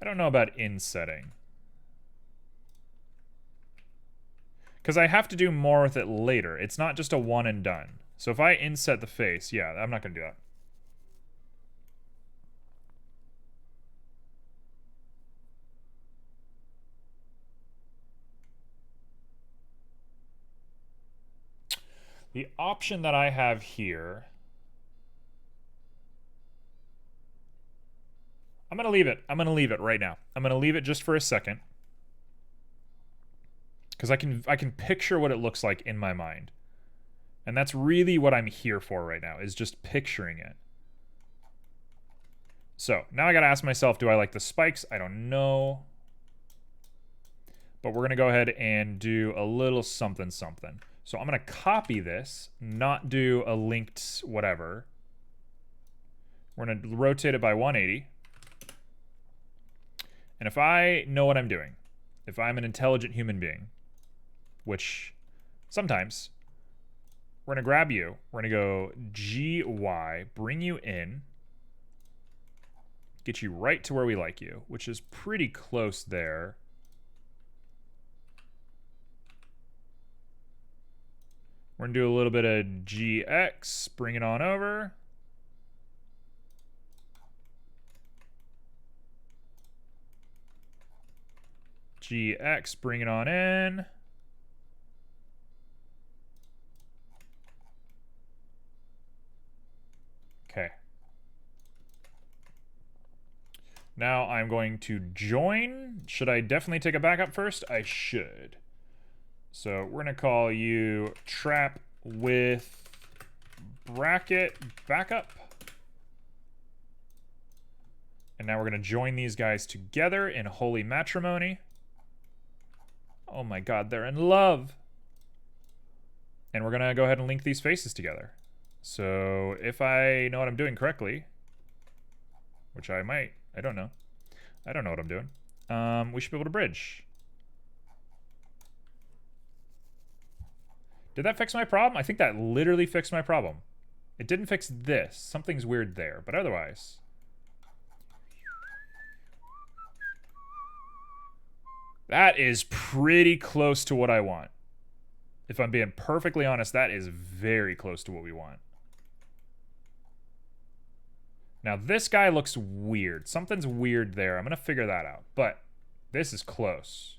don't know about insetting. Because I have to do more with it later. It's not just a one and done. So if I inset the face, yeah, I'm not going to do that. The option that I have here, I'm going to leave it. I'm going to leave it right now. I'm going to leave it just for a second. Because I can picture what it looks like in my mind. And that's really what I'm here for right now, is just picturing it. So, now I gotta ask myself, do I like the spikes? I don't know. But we're gonna go ahead and do a little something something. So I'm gonna copy this, not do a linked whatever. We're gonna rotate it by 180. And if I know what I'm doing, if I'm an intelligent human being, which sometimes, we're gonna grab you, we're gonna go GY, bring you in, get you right to where we like you, which is pretty close there. We're gonna do a little bit of GX, bring it on over. GX, bring it on in. Okay. Now I'm going to join. Should I definitely take a backup first? I should. So we're going to call you trap with bracket backup. And now we're going to join these guys together in holy matrimony. Oh my god, they're in love. And we're going to go ahead and link these faces together. So if I know what I'm doing correctly, which I might, I don't know. I don't know what I'm doing. We should be able to bridge. Did that fix my problem? I think that literally fixed my problem. It didn't fix this. Something's weird there, but otherwise. That is pretty close to what I want. If I'm being perfectly honest, that is very close to what we want. Now, this guy looks weird. Something's weird there. I'm going to figure that out. But this is close.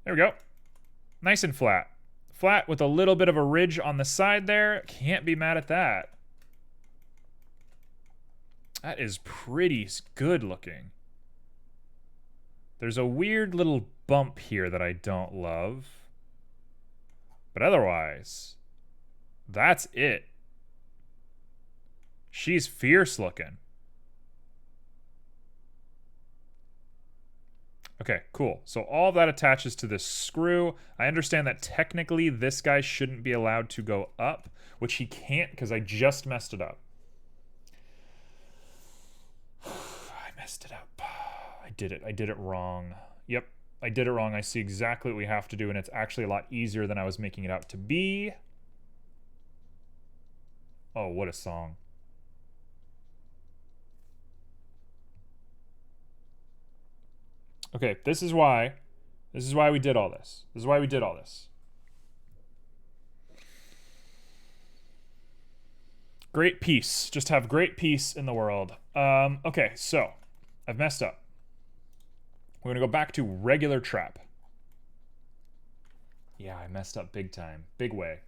There we go. Nice and flat. Flat with a little bit of a ridge on the side there. Can't be mad at that. That is pretty good looking. There's a weird little bump here that I don't love. But otherwise, that's it. She's fierce looking. Okay, cool. So all of that attaches to this screw. I understand that technically this guy shouldn't be allowed to go up, which he can't because I just messed it up. I messed it up. I did it wrong. Yep, I did it wrong. I see exactly what we have to do, and it's actually a lot easier than I was making it out to be. Oh, what a song. Okay, this is why we did all this. This is why we did all this. Great peace. Just have great peace in the world. Okay, so I've messed up. We're gonna go back to regular trap. Yeah, I messed up big time. Big way.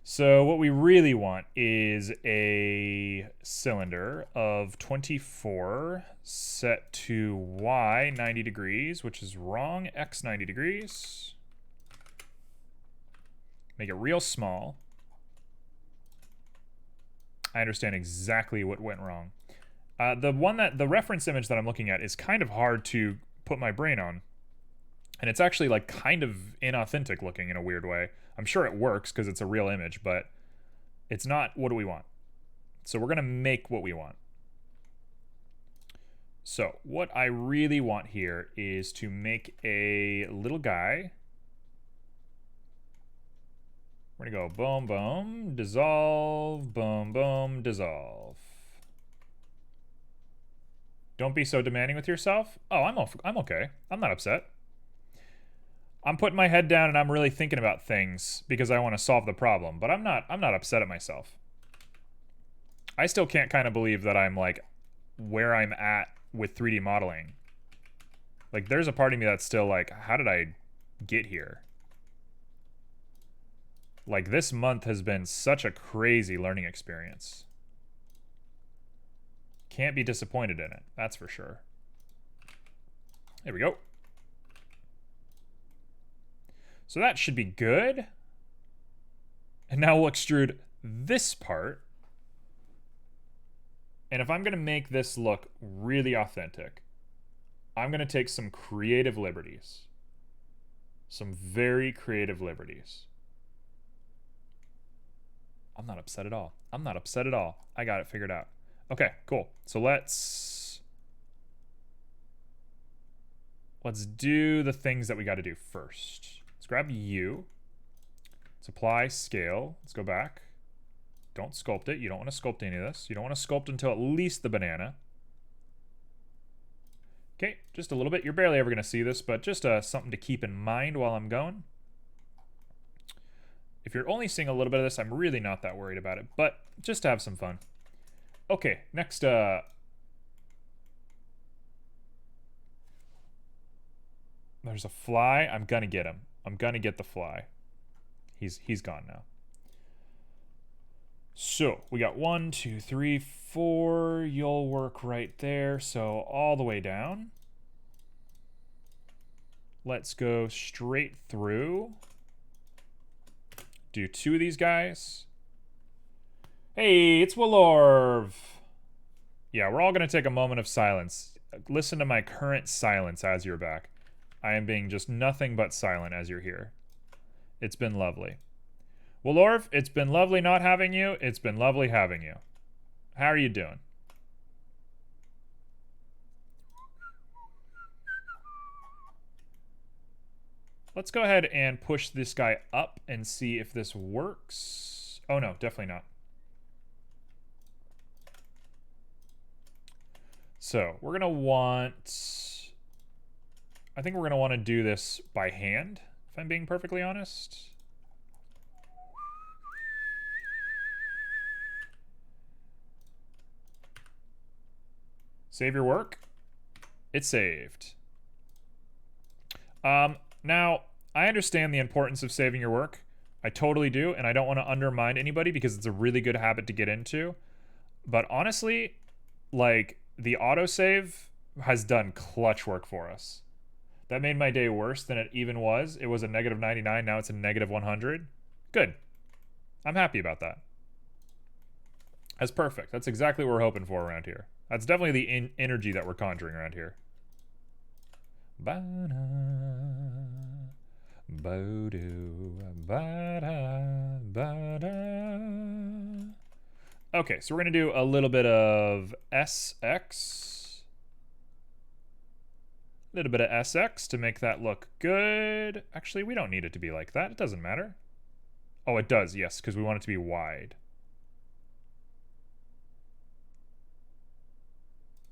So what we really want is a cylinder of 24 set to Y 90 degrees, which is wrong, X 90 degrees. Make it real small. I understand exactly what went wrong. The reference image that I'm looking at is kind of hard to put my brain on. And it's actually like kind of inauthentic looking in a weird way. I'm sure it works because it's a real image, but it's not what do we want. So we're going to make what we want. So what I really want here is to make a little guy. We're going to go boom, boom, dissolve, boom, boom, dissolve. Don't be so demanding with yourself. Oh, I'm okay. I'm not upset. I'm putting my head down and I'm really thinking about things because I want to solve the problem, but I'm not upset at myself. I still can't kind of believe that I'm like where I'm at with 3D modeling. Like there's a part of me that's still like, how did I get here? Like this month has been such a crazy learning experience. Can't be disappointed in it, that's for sure. There we go. So that should be good. And now we'll extrude this part. And if I'm going to make this look really authentic, I'm going to take some creative liberties. Some very creative liberties. I'm not upset at all. I'm not upset at all. I got it figured out. Okay, cool. So let's do the things that we got to do first. Let's grab U. Let's apply scale. Let's go back. Don't sculpt it. You don't want to sculpt any of this. You don't want to sculpt until at least the banana. Okay, just a little bit. You're barely ever going to see this, but just something to keep in mind while I'm going. If you're only seeing a little bit of this, I'm really not that worried about it, but just to have some fun. Okay, next, there's a fly. I'm gonna get him. I'm gonna get the fly. He's gone now. So we got 1, 2, 3, 4. You'll work right there. So all the way down. Let's go straight through. Do 2 of these guys. Hey, it's Willorv. Yeah, we're all gonna take a moment of silence. Listen to my current silence as you're back. I am being just nothing but silent as you're here. It's been lovely. Willorv, it's been lovely not having you. It's been lovely having you. How are you doing? Let's go ahead and push this guy up and see if this works. Oh no, definitely not. So we're gonna want, I think we're gonna want to do this by hand, if I'm being perfectly honest. Save your work. It's saved. Now, I understand the importance of saving your work. I totally do, and I don't want to undermine anybody because it's a really good habit to get into. But honestly, like, the autosave has done clutch work for us. That made my day worse than it even was. It was a negative 99, now it's a negative 100. Good. I'm happy about that. That's perfect. That's exactly what we're hoping for around here. That's definitely the energy that we're conjuring around here. Ba-da, bo-do, ba-da, ba-da. Okay, so we're going to do a little bit of SX. A little bit of SX to make that look good. Actually, we don't need it to be like that. It doesn't matter. Oh, it does, yes, because we want it to be wide.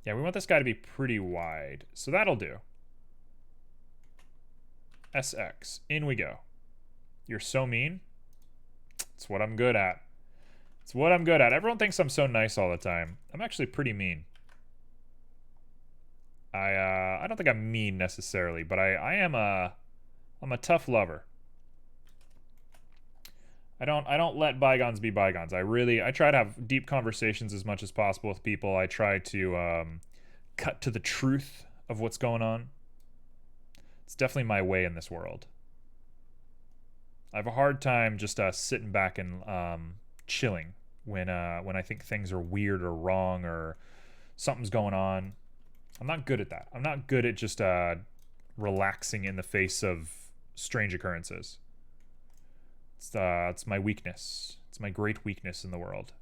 Yeah, we want this guy to be pretty wide. So that'll do. SX. In we go. You're so mean. It's what I'm good at. It's what I'm good at. Everyone thinks I'm so nice all the time. I'm actually pretty mean. I don't think I'm mean necessarily, but I'm a tough lover. I don't let bygones be bygones. I try to have deep conversations as much as possible with people. I try to cut to the truth of what's going on. It's definitely my way in this world. I have a hard time just sitting back and chilling when I think things are weird or wrong or something's going on. I'm not good at that. I'm not good at just relaxing in the face of strange occurrences. It's my weakness. It's my great weakness in the world.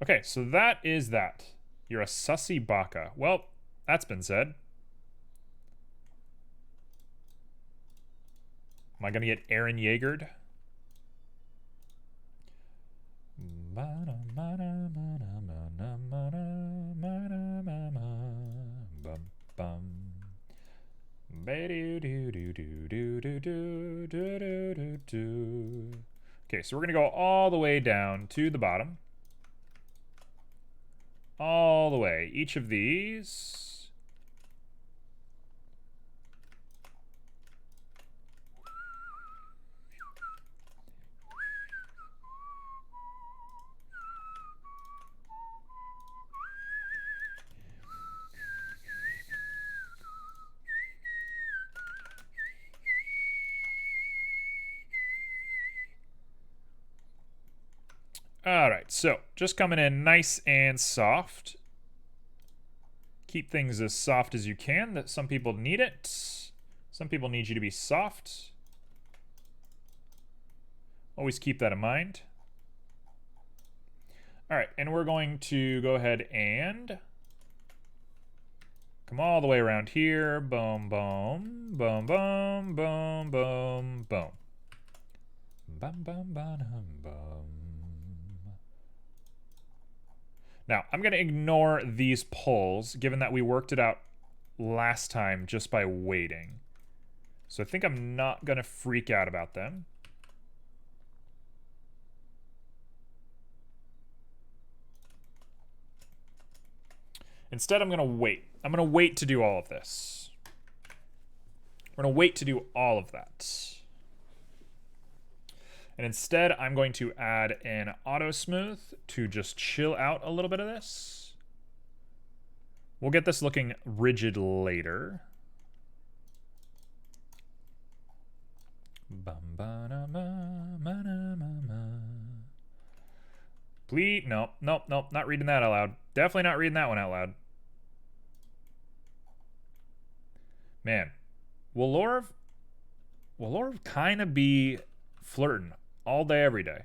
Okay, so that is that. You're a sussy baka. Well, that's been said. Am I gonna get Aaron Yeagered? Okay, so we're gonna go all the way down to the bottom. All the way. Each of these. All right, so just coming in nice and soft. Keep things as soft as you can. That some people need it. Some people need you to be soft. Always keep that in mind. All right, and we're going to go ahead and come all the way around here. Boom, boom, boom, boom, boom, boom, boom. Bum, bum, bum, bum. Now, I'm going to ignore these pulls, given that we worked it out last time just by waiting. So I think I'm not going to freak out about them. Instead, I'm going to wait. I'm going to wait to do all of this. We're going to wait to do all of that. And instead, I'm going to add an auto smooth to just chill out a little bit of this. We'll get this looking rigid later. Please, nope, not reading that out loud. Definitely not reading that one out loud. Man, will Lorv kind of be flirting all day, every day?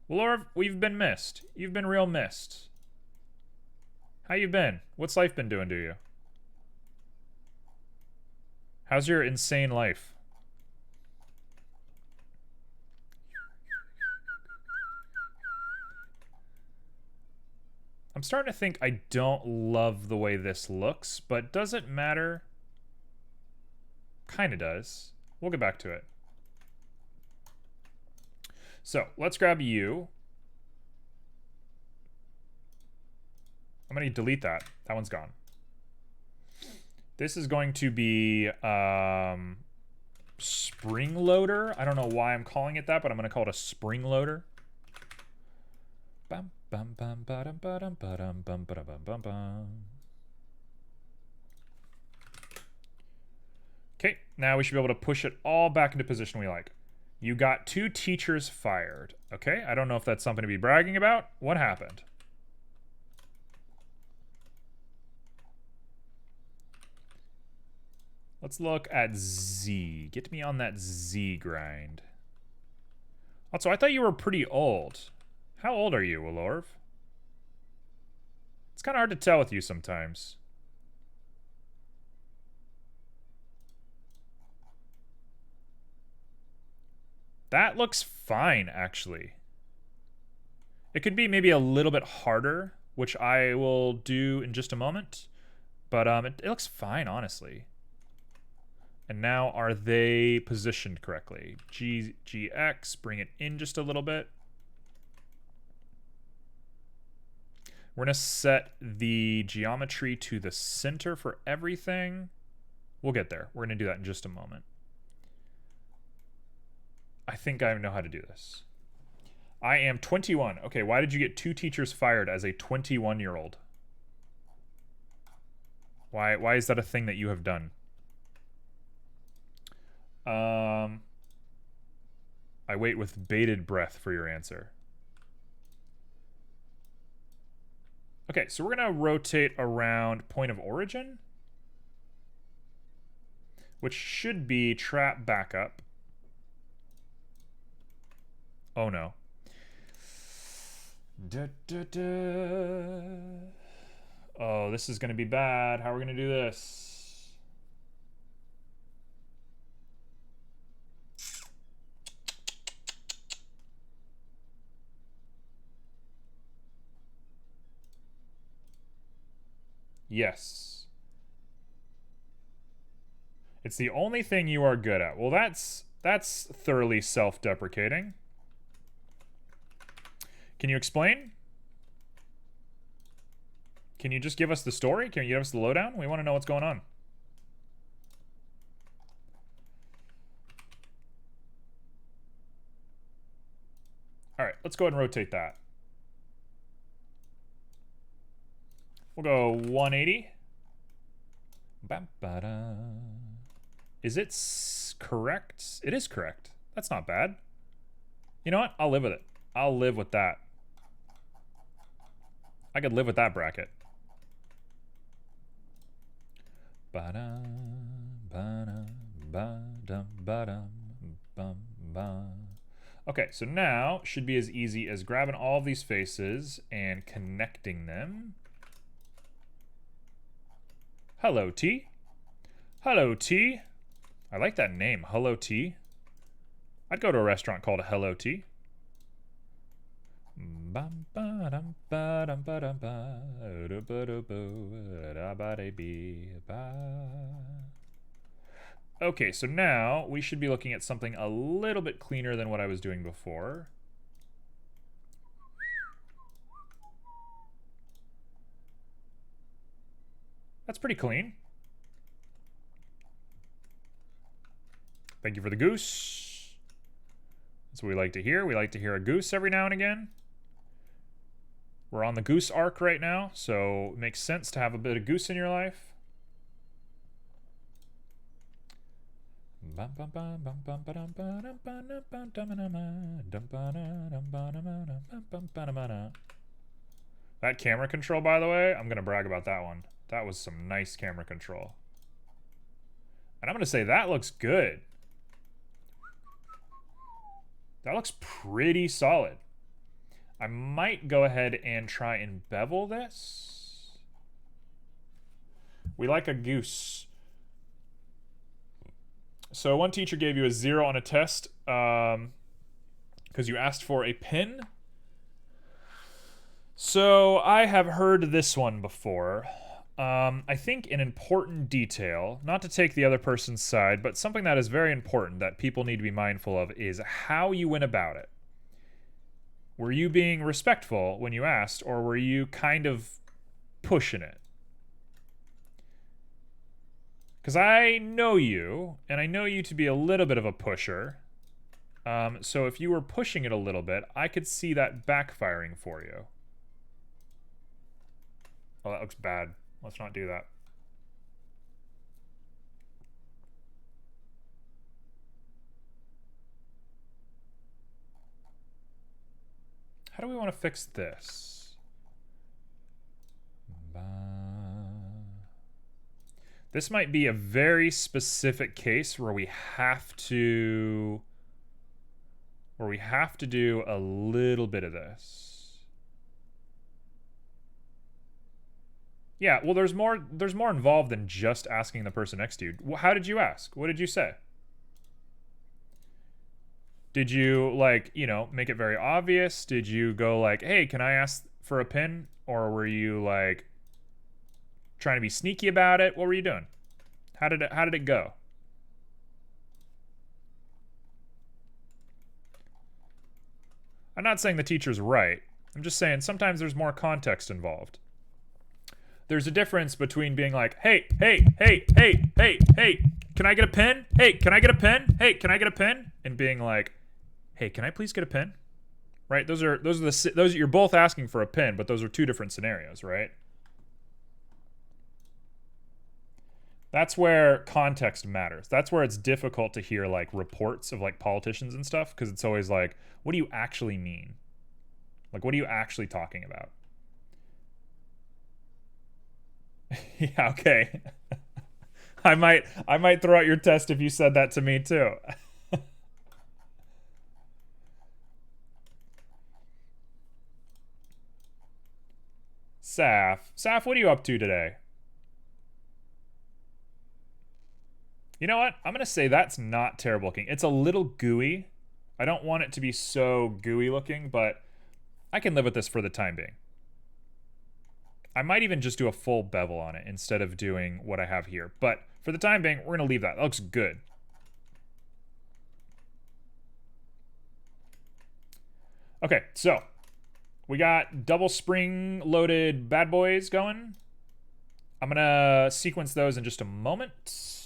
Well, Lorv, we've been missed. You've been real missed. How you been? What's life been doing to you? How's your insane life? I'm starting to think I don't love the way this looks, but does it matter? Kinda does. We'll get back to it. So, let's grab you. I'm going to delete that. That one's gone. This is going to be spring loader. I don't know why I'm calling it that, but I'm going to call it a spring loader. Bum, bum, bum, ba-dum, ba-dum, ba-dum, bum, ba-dum, bum, bum. Okay, now we should be able to push it all back into position we like. You got 2 teachers fired. Okay, I don't know if that's something to be bragging about. What happened? Let's look at Z. Get me on that Z grind. Also, I thought you were pretty old. How old are you, Willorv? It's kind of hard to tell with you sometimes. That looks fine, actually. It could be maybe a little bit harder, which I will do in just a moment. But it looks fine, honestly. And now, are they positioned correctly? GX, bring it in just a little bit. We're going to set the geometry to the center for everything. We'll get there. We're going to do that in just a moment. I think I know how to do this. I am 21. Okay, why did you get 2 teachers fired as a 21-year-old? Why is that a thing that you have done? I wait with bated breath for your answer. Okay, so we're going to rotate around point of origin, which should be trap backup. Oh no. Oh, this is going to be bad. How are we going to do this? Yes. It's the only thing you are good at. Well, that's thoroughly self-deprecating. Can you explain? Can you just give us the story? Can you give us the lowdown? We want to know what's going on. All right, let's go ahead and rotate that. We'll go 180. Is it correct? It is correct. That's not bad. You know what? I'll live with it. I'll live with that. I could live with that bracket. Okay, so now should be as easy as grabbing all of these faces and connecting them. Hello, T. Hello, T. I like that name, Hello, T. I'd go to a restaurant called Hello, T. Okay, so now we should be looking at something a little bit cleaner than what I was doing before. That's pretty clean. Thank you for the goose. That's what we like to hear. We like to hear a goose every now and again. We're on the goose arc right now, so it makes sense to have a bit of goose in your life. That camera control, by the way, I'm going to brag about that one. That was some nice camera control. And I'm going to say that looks good. That looks pretty solid. I might go ahead and try and bevel this. We like a goose. So one teacher gave you a 0 on a test because you asked for a pin. So I have heard this one before. I think an important detail, not to take the other person's side, but something that is very important that people need to be mindful of is how you went about it. Were you being respectful when you asked, or were you kind of pushing it? Because I know you, and I know you to be a little bit of a pusher. So if you were pushing it a little bit, I could see that backfiring for you. Oh, that looks bad. Let's not do that. How do we want to fix this? This might be a very specific case where we have to do a little bit of this. Yeah, well, there's more involved than just asking the person next to you. How did you ask? What did you say? Did you, like, you know, make it very obvious? Did you go like, hey, can I ask for a pin? Or were you, like, trying to be sneaky about it? What were you doing? How did it go? I'm not saying the teacher's right. I'm just saying sometimes there's more context involved. There's a difference between being like, hey, hey, hey, hey, hey, hey, can I get a pen? Hey, can I get a pen? Hey, can I get a pen? And being like, Hey, can I please get a pin? Right? Those are you're both asking for a pin, but those are two different scenarios, right? That's where context matters. That's where it's difficult to hear like reports of like politicians and stuff because it's always like, what do you actually mean? Like, what are you actually talking about? Yeah, okay. I might throw out your test if you said that to me too. Saf, what are you up to today? You know what? I'm gonna say that's not terrible looking. It's a little gooey. I don't want it to be so gooey looking, but I can live with this for the time being. I might even just do a full bevel on it instead of doing what I have here. But for the time being, we're gonna leave that. That looks good. Okay, so we got double spring loaded bad boys going. I'm gonna sequence those in just a moment.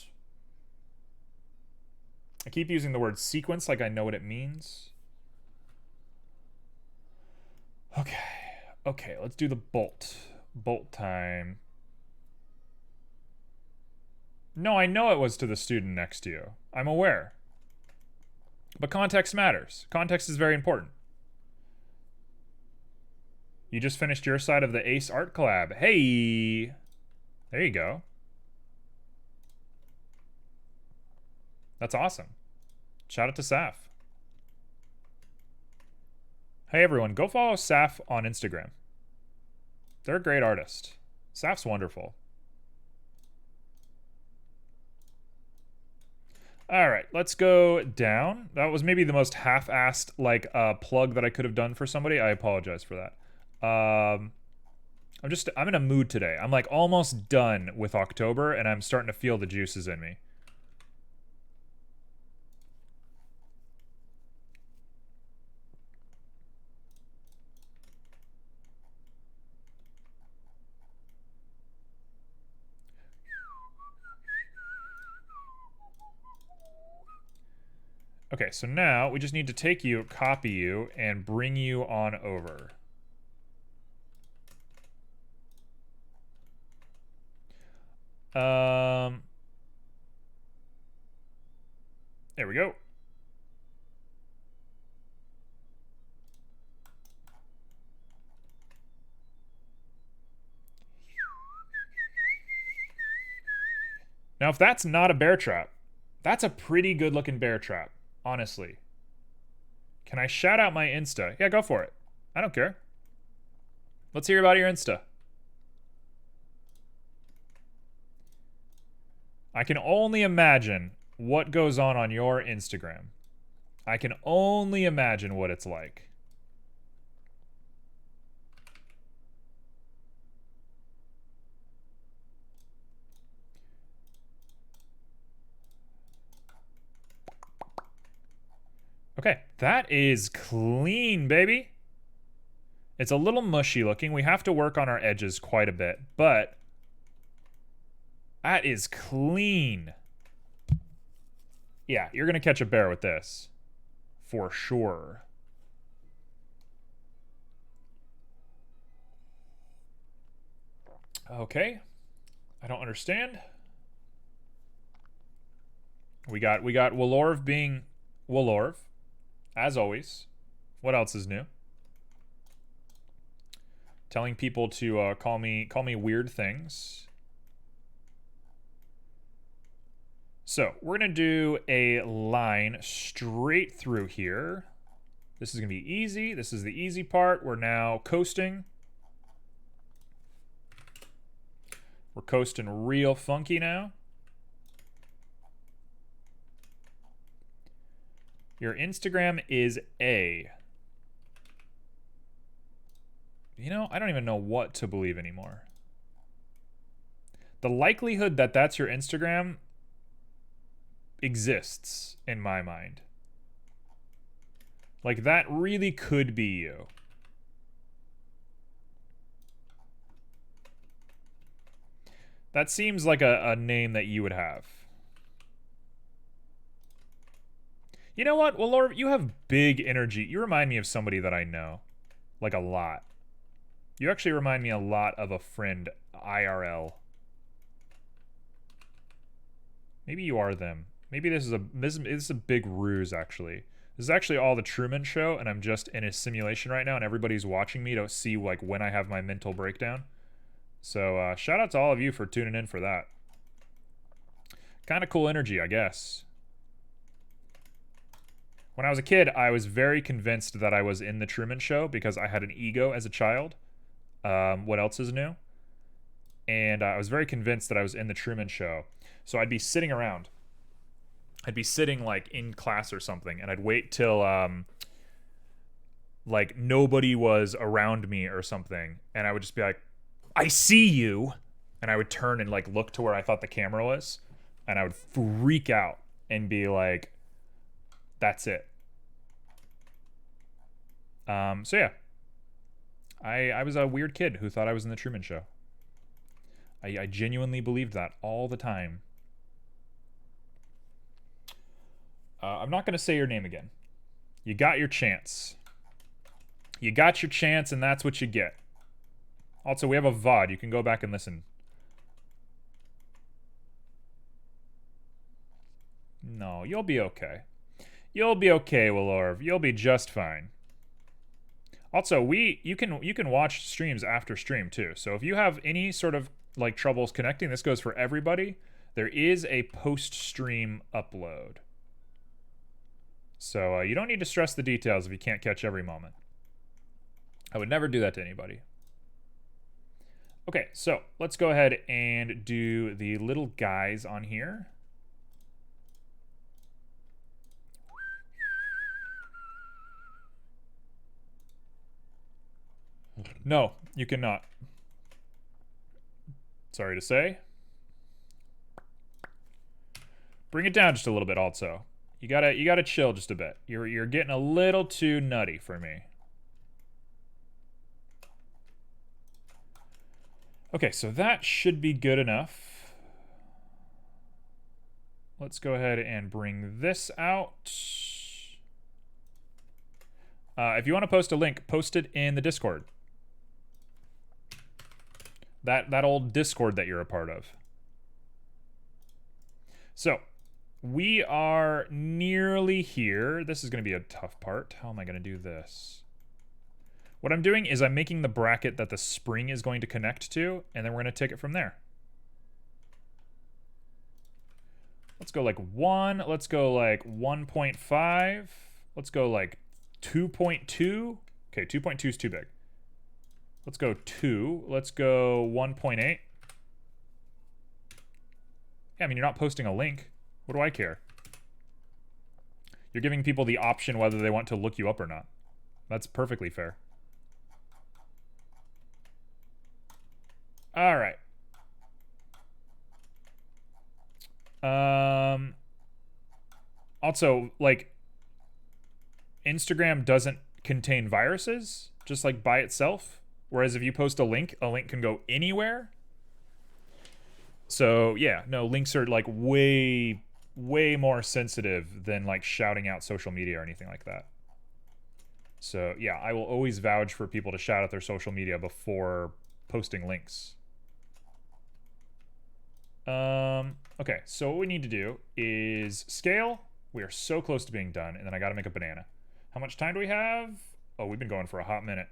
I keep using the word sequence like I know what it means. Okay, let's do the bolt. Bolt time. No, I know it was to the student next to you. I'm aware. But context matters. Context is very important. You just finished your side of the Ace Art Collab. Hey! There you go. That's awesome. Shout out to Saf. Hey everyone, go follow Saf on Instagram. They're a great artist. Saf's wonderful. All right, let's go down. That was maybe the most half-assed like plug that I could have done for somebody. I apologize for that. I'm in a mood today. I'm like almost done with October and I'm starting to feel the juices in me. Okay, so now we just need to take you, copy you, and bring you on over. There we go. Now, if that's not a bear trap, that's a pretty good looking bear trap, honestly. Can I shout out my Insta? Yeah, go for it. I don't care. Let's hear about your Insta. I can only imagine what goes on your Instagram. I can only imagine what it's like. Okay, that is clean, baby. It's a little mushy looking. We have to work on our edges quite a bit, but that is clean. Yeah, you're gonna catch a bear with this. For sure. Okay. I don't understand. We got Walorv being Walorv, as always. What else is new? Telling people to call me weird things. So we're gonna do a line straight through here. This is gonna be easy. This is the easy part. We're now coasting. We're coasting real funky now. Your Instagram is A. You know, I don't even know what to believe anymore. The likelihood that that's your Instagram exists in my mind. Like, that really could be you. That seems like a name that you would have. You know what? Well, Laura, you have big energy. You remind me of somebody that I know. Like, a lot. You actually remind me a lot of a friend, IRL. Maybe you are them. Maybe this is a big ruse, actually. This is actually all the Truman Show, and I'm just in a simulation right now, and everybody's watching me to see, like, when I have my mental breakdown. So, shout out to all of you for tuning in for that. Kind of cool energy, I guess. When I was a kid, I was very convinced that I was in the Truman Show because I had an ego as a child. What else is new? And I was very convinced that I was in the Truman Show. So I'd be sitting around. I'd be sitting, like, in class or something, and I'd wait till, like, nobody was around me or something, and I would just be like, I see you! And I would turn and, like, look to where I thought the camera was, and I would freak out and be like, that's it. So yeah. I was a weird kid who thought I was in the Truman Show. I genuinely believed that all the time. I'm not going to say your name again. You got your chance. You got your chance, and that's what you get. Also, we have a VOD. You can go back and listen. No, you'll be okay. You'll be okay, Willorv. You'll be just fine. Also, you can watch streams after stream too. So if you have any sort of like troubles connecting, this goes for everybody. There is a post-stream upload. So you don't need to stress the details if you can't catch every moment. I would never do that to anybody. Okay, so let's go ahead and do the little guys on here. No, you cannot. Sorry to say. Bring it down just a little bit also. You gotta chill just a bit. You're getting a little too nutty for me. Okay, so that should be good enough. Let's go ahead and bring this out. If you want to post a link, post it in the Discord. That old Discord that you're a part of. So, we are nearly here. This is going to be a tough part. How am I going to do this? What I'm doing is I'm making the bracket that the spring is going to connect to, and then we're going to take it from there. Let's go like 1. Let's go like 1.5. Let's go like 2.2. Okay, 2.2 is too big. Let's go 2. Let's go 1.8. Yeah, I mean, you're not posting a link. What do I care? You're giving people the option whether they want to look you up or not. That's perfectly fair. All right. Also, like, Instagram doesn't contain viruses, just like by itself. Whereas if you post a link can go anywhere. So yeah, no, links are like way more sensitive than like shouting out social media or anything like that. So yeah, I will always vouch for people to shout out their social media before posting links. Okay, so what we need to do is scale. We are so close to being done, and then I gotta make a banana. How much time do we have? Oh, we've been going for a hot minute.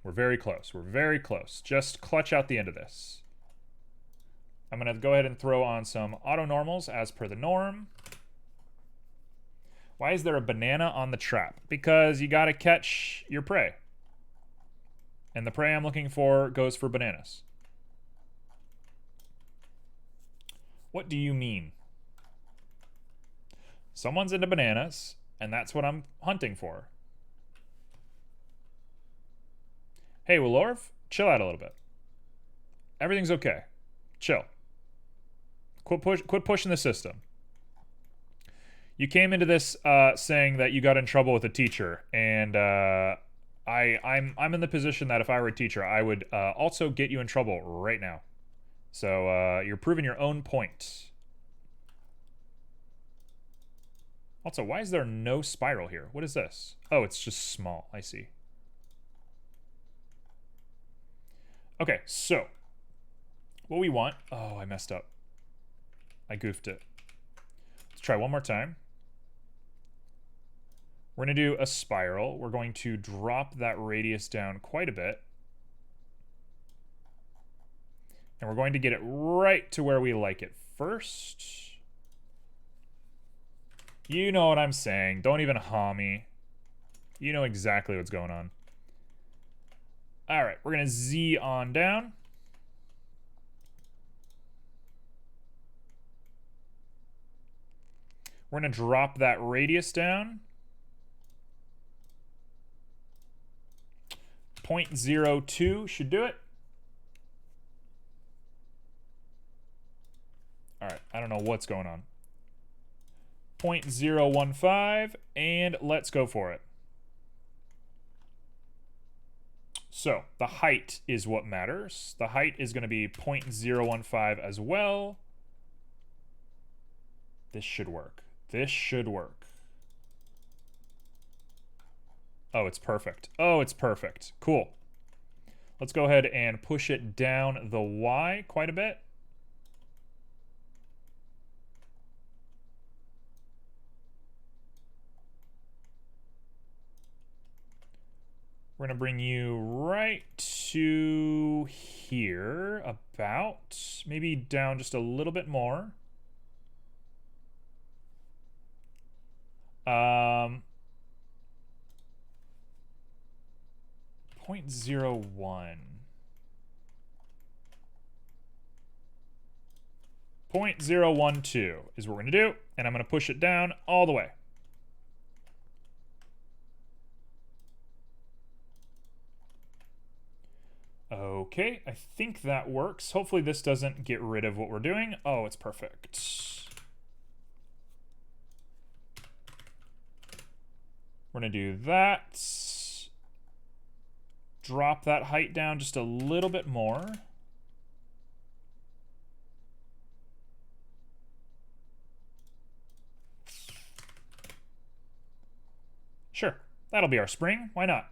We're very close. We're very close. Just clutch out the end of this. I'm going to go ahead and throw on some auto normals as per the norm. Why is there a banana on the trap? Because you got to catch your prey. And the prey I'm looking for goes for bananas. What do you mean? Someone's into bananas, and that's what I'm hunting for. Hey, Willorv, chill out a little bit. Everything's okay. Chill. Quit pushing the system. You came into this saying that you got in trouble with a teacher, and I'm in the position that if I were a teacher, I would also get you in trouble right now. So you're proving your own point. Also, why is there no spiral here? What is this? Oh, it's just small. I see. Okay, so what we want... Oh, I messed up. I goofed it. Let's try one more time. We're going to do a spiral. We're going to drop that radius down quite a bit. And we're going to get it right to where we like it first. You know what I'm saying. Don't even haw me. You know exactly what's going on. All right, we're going to Z on down. We're going to drop that radius down. 0.02 should do it. All right, I don't know what's going on. 0.015, and let's go for it. So the height is what matters. The height is going to be 0.015 as well. This should work. This should work. Oh, it's perfect. Oh, it's perfect. Cool. Let's go ahead and push it down the Y quite a bit. We're going to bring you right to here, about. Maybe down just a little bit more. 0.01. 0.012 is what we're going to do, and I'm going to push it down all the way. Okay, I think that works. Hopefully this doesn't get rid of what we're doing. Oh, it's perfect. We're going to do that. Drop that height down just a little bit more. Sure, that'll be our spring. Why not?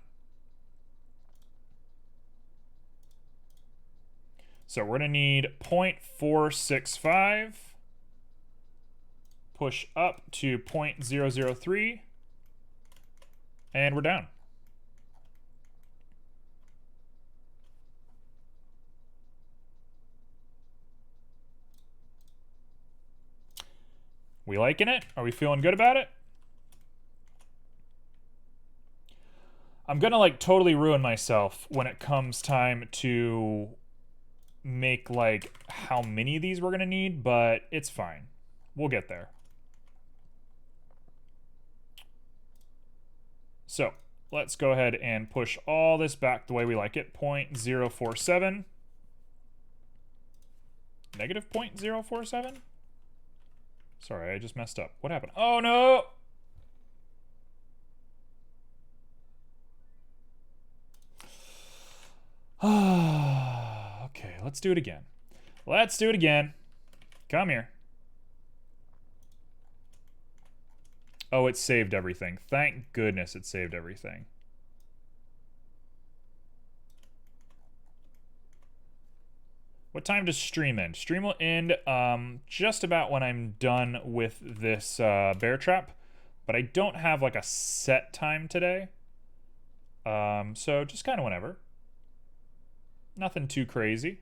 So we're going to need 0.465. Push up to 0.003. And we're down. We liking it? Are we feeling good about it? I'm gonna like totally ruin myself when it comes time to make like how many of these we're gonna need, but it's fine. We'll get there. So let's go ahead and push all this back the way we like it. 0.047. Negative 0.047? Sorry, I just messed up. What happened? Oh no! Okay, let's do it again. Let's do it again. Come here. Oh, it saved everything. Thank goodness it saved everything. What time does stream end? Stream will end just about when I'm done with this Beartrap, but I don't have like a set time today. So just kind of whenever. Nothing too crazy.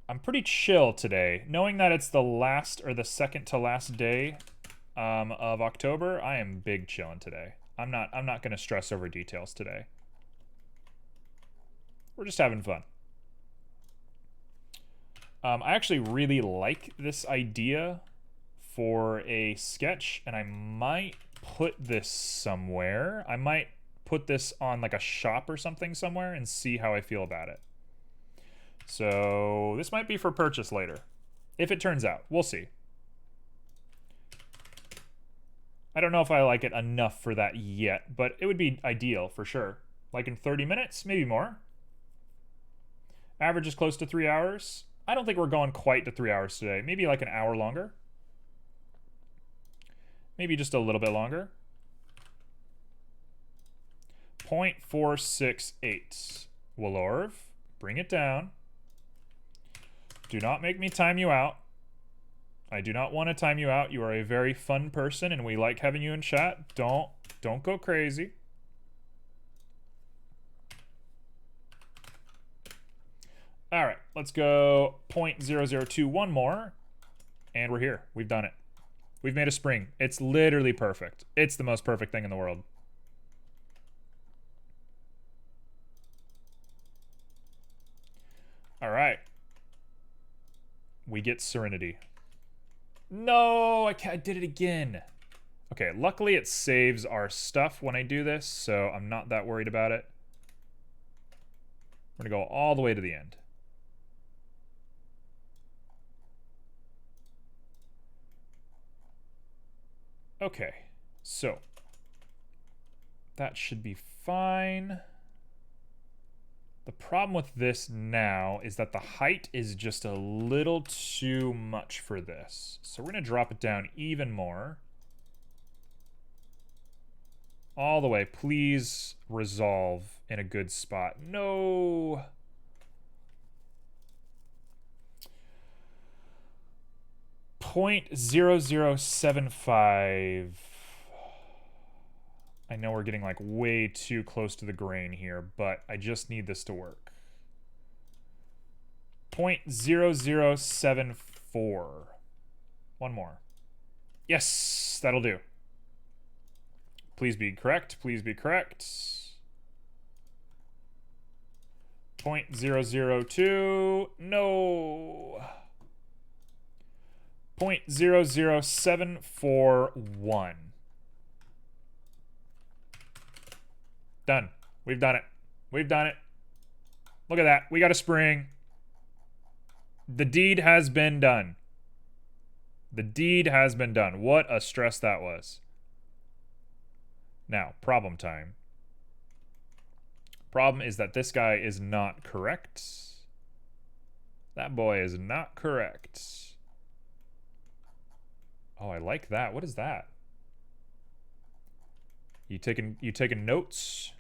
I'm pretty chill today. Knowing that it's the last or the second to last day of October, I am big chilling today. I'm not going to stress over details today. We're just having fun. I actually really like this idea for a sketch, and I might put this somewhere. I might put this on like a shop or something somewhere and see how I feel about it. So this might be for purchase later. If it turns out, we'll see. I don't know if I like it enough for that yet, but it would be ideal for sure. Like in 30 minutes, maybe more. Average is close to 3 hours. I don't think we're going quite to 3 hours today. Maybe like an hour longer. Maybe just a little bit longer. 0.468. Walorv, bring it down. Do not make me time you out. I do not want to time you out. You are a very fun person, and we like having you in chat. Don't go crazy. All right, let's go 0.002, one more, and we're here. We've done it. We've made a spring. It's literally perfect. It's the most perfect thing in the world. All right. We get Serenity. No, I did it again. Okay, luckily it saves our stuff when I do this, so I'm not that worried about it. We're gonna go all the way to the end. Okay, so that should be fine. The problem with this now is that the height is just a little too much for this. So we're going to drop it down even more. All the way. Please resolve in a good spot. No. .0075. I know we're getting like way too close to the grain here, but I just need this to work. 0.0074. One more. Yes, that'll do. Please be correct. Please be correct. 0.002. No. 0.00741. Done. We've done it. We've done it. Look at that. We got a spring. The deed has been done. The deed has been done. What a stress that was. Now, problem time. Problem is that this guy is not correct. That boy is not correct. Oh, I like that. What is that? You taking notes?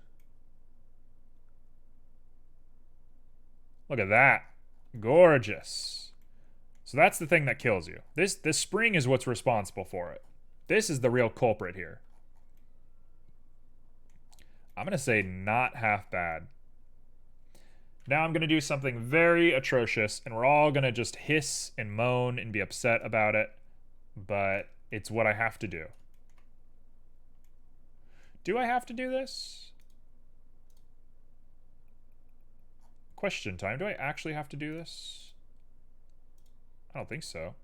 Look at that. Gorgeous. So that's the thing that kills you. This spring is what's responsible for it. This is the real culprit here. I'm going to say not half bad. Now I'm going to do something very atrocious, and we're all going to just hiss and moan and be upset about it, but it's what I have to do. Do I have to do this? Question time. Do I actually have to do this? I don't think so.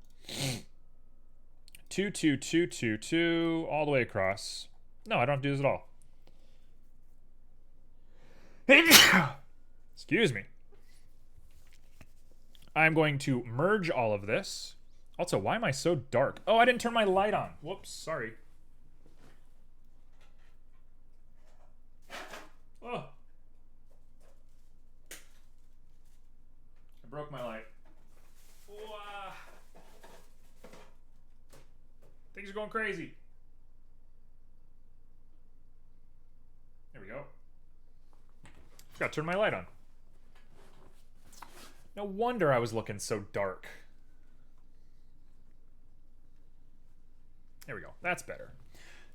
2, 2, 2, 2, 2, all the way across. No, I don't do this at all. Excuse me. I'm going to merge all of this. Also, why am I so dark? Oh, I didn't turn my light on. Whoops, sorry. Oh. I broke my light. Things are going crazy. There we go. Gotta turn my light on. No wonder I was looking so dark. There we go. That's better.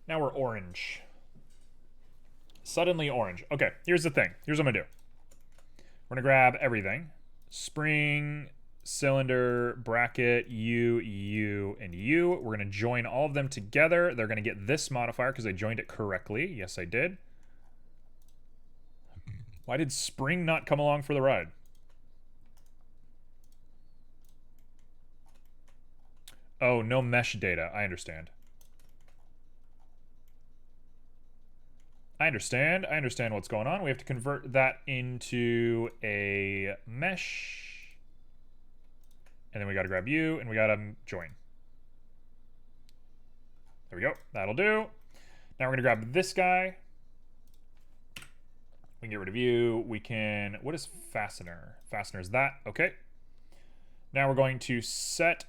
Now we're orange. Suddenly orange. Okay, here's the thing. Here's what I'm gonna do. We're gonna grab everything. Spring, cylinder, bracket, U, and U. We're gonna join all of them together. They're gonna get this modifier because I joined it correctly. Yes, I did. Why did spring not come along for the ride? Oh, no mesh data. I understand. I understand what's going on. We have to convert that into a mesh. And then we gotta grab you, and we gotta join. There we go. That'll do. Now we're gonna grab this guy. We can get rid of you. We can... What is fastener? Fastener is that. Okay. Now we're going to set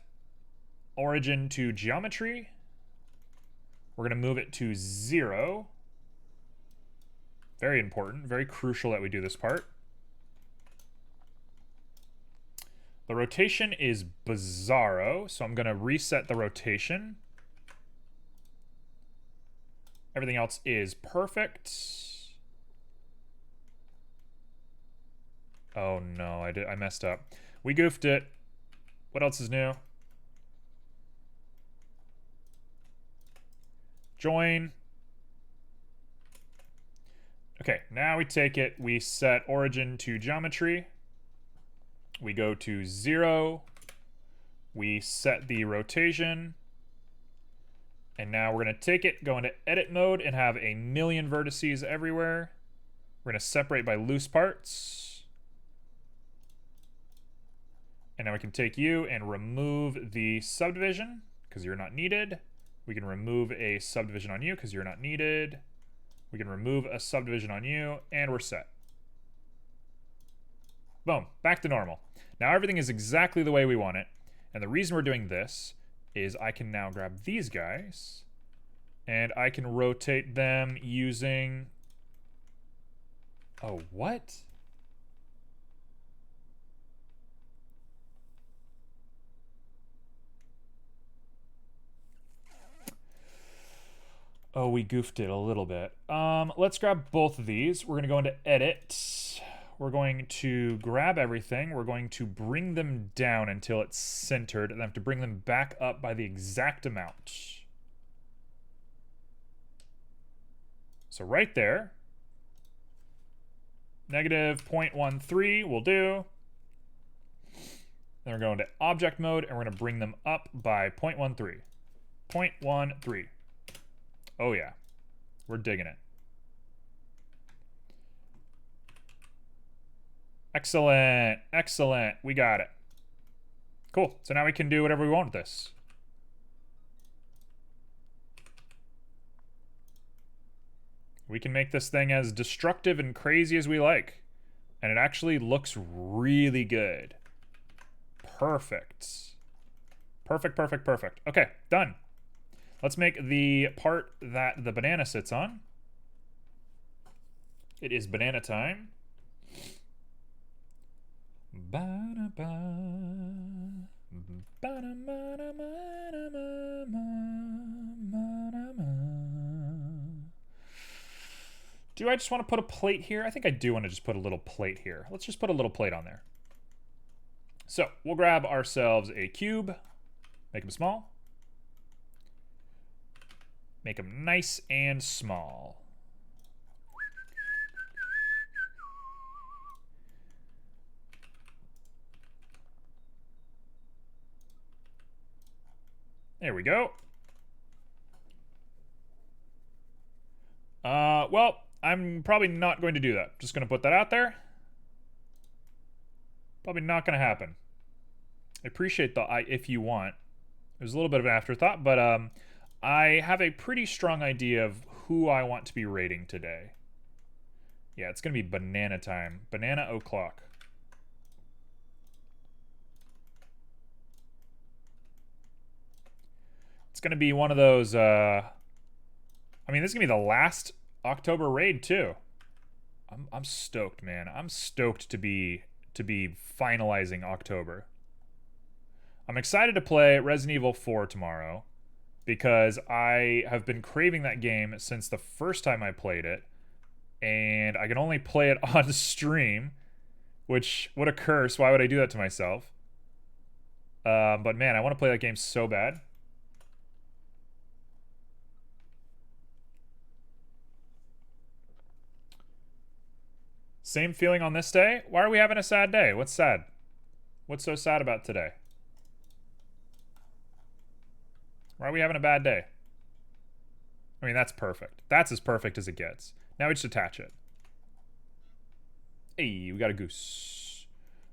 origin to geometry. We're going to move it to 0. Very important, very crucial that we do this part. The rotation is bizarro, so I'm going to reset the rotation. Everything else is perfect. Oh no, I messed up. We goofed it. What else is new? Join. Okay, now we take it, we set origin to geometry. We go to 0. We set the rotation. And now we're going to take it, go into edit mode, and have a million vertices everywhere. We're going to separate by loose parts. And now we can take you and remove the subdivision, because you're not needed. We can remove a subdivision on you, because you're not needed. We can remove a subdivision on you, and we're set. Boom, back to normal. Now everything is exactly the way we want it. And the reason we're doing this is I can now grab these guys and I can rotate them using... Oh, what? Oh, we goofed it a little bit. Let's grab both of these. We're gonna go into edit. We're going to grab everything. We're going to bring them down until it's centered, and then have to bring them back up by the exact amount. So right there. Negative 0.13 will do. Then we're going to object mode, and we're going to bring them up by 0.13. 0.13. Oh yeah. We're digging it. Excellent. Excellent. We got it. Cool. So now we can do whatever we want with this. We can make this thing as destructive and crazy as we like. And it actually looks really good. Perfect. Perfect, perfect, perfect. Okay, done. Let's make the part that the banana sits on. It is banana time. Do I just want to put a plate here? I think I do want to just put a little plate here. Let's just put a little plate on there. So we'll grab ourselves a cube, make them small, make them nice and small. There we go. Well, I'm probably not going to do that. Just going to put that out there. Probably not going to happen. I appreciate the if you want. It was a little bit of an afterthought, but I have a pretty strong idea of who I want to be rating today. Yeah, it's going to be banana time. Banana o'clock. It's going to be one of those, I mean, this is going to be the last October raid, too. I'm stoked, man. I'm stoked to be finalizing October. I'm excited to play Resident Evil 4 tomorrow because I have been craving that game since the first time I played it, and I can only play it on stream, which, what a curse. Why would I do that to myself? But man, I want to play that game so bad. Same feeling on this day? Why are we having a sad day? What's sad? What's so sad about today? Why are we having a bad day? I mean, that's perfect. That's as perfect as it gets. Now we just attach it. Hey, we got a goose.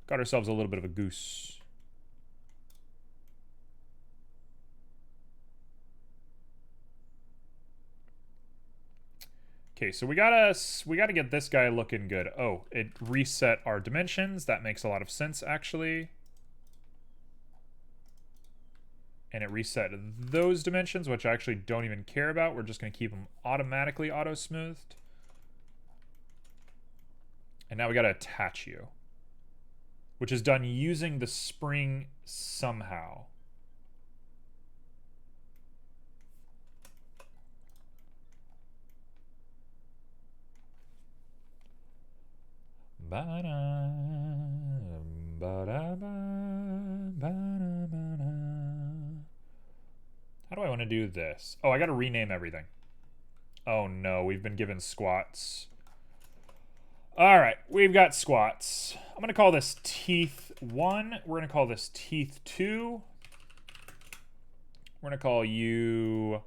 Got ourselves a little bit of a goose. Okay, so we gotta get this guy looking good. Oh, it reset our dimensions. That makes a lot of sense, actually. and it reset those dimensions, which I actually don't even care about. We're just going to keep them automatically auto-smoothed. And now we got to attach you, which is done using the spring somehow. How do I want to do this? Oh, I got to rename everything. Oh no, we've been given squats. All right, we've got squats. I'm going to call this teeth 1. We're going to call this teeth 2. We're going to call you,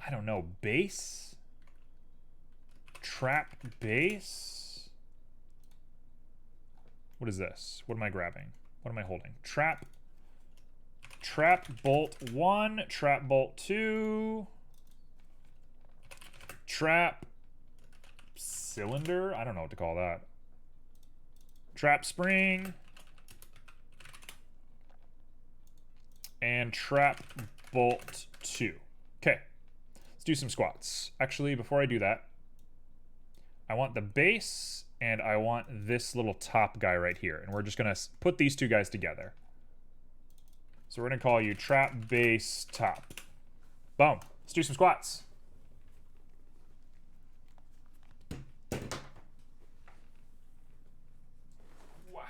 I don't know, base? Trap base? What is this? What am I grabbing? What am I holding? Trap bolt 1, trap bolt 2, trap cylinder? I don't know what to call that. Trap spring. And trap bolt 2. Okay, let's do some squats. Actually, before I do that, I want the base and I want this little top guy right here. And we're just going to put these two guys together. So we're going to call you trap base top. Boom. Let's do some squats. Wow.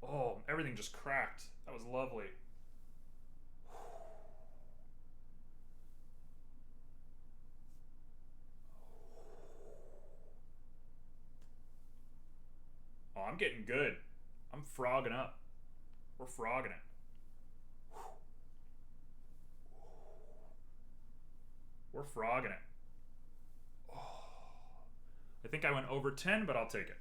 Oh, everything just cracked. That was lovely. Oh, I'm getting good. I'm frogging up. We're frogging it. We're frogging it. Oh. I think I went over 10, but I'll take it.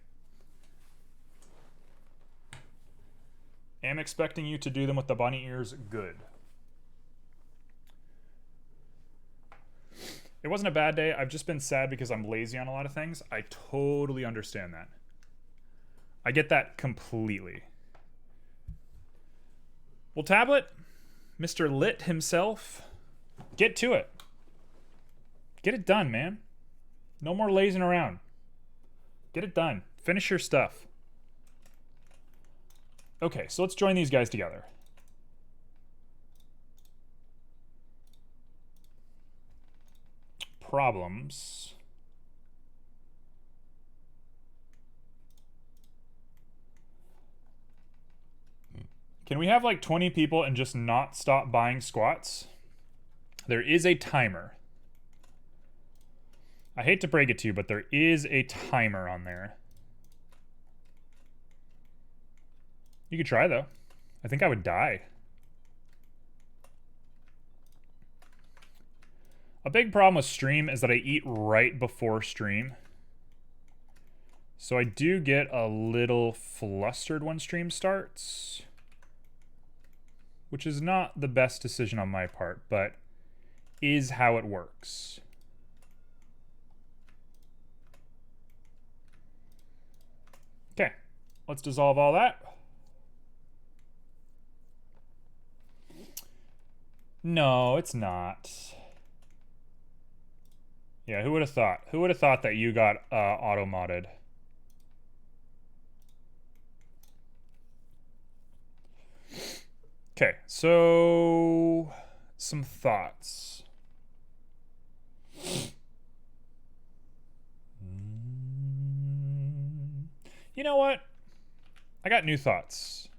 Am expecting you to do them with the bunny ears. Good. It wasn't a bad day. I've just been sad because I'm lazy on a lot of things. I totally understand that. I get that completely. Well, Tablet, Mr. Lit himself, get to it. Get it done, man. No more lazing around. Get it done. Finish your stuff. Okay, so let's join these guys together. Problems. Can we have like 20 people and just not stop buying squats? There is a timer. I hate to break it to you, but there is a timer on there. You could try, though. I think I would die. A big problem with stream is that I eat right before stream. So I do get a little flustered when stream starts, which is not the best decision on my part, but is how it works. Okay, let's dissolve all that. No, it's not. Yeah, who would have thought? Who would have thought that you got auto-modded? Okay, so some thoughts. You know what? I got new thoughts.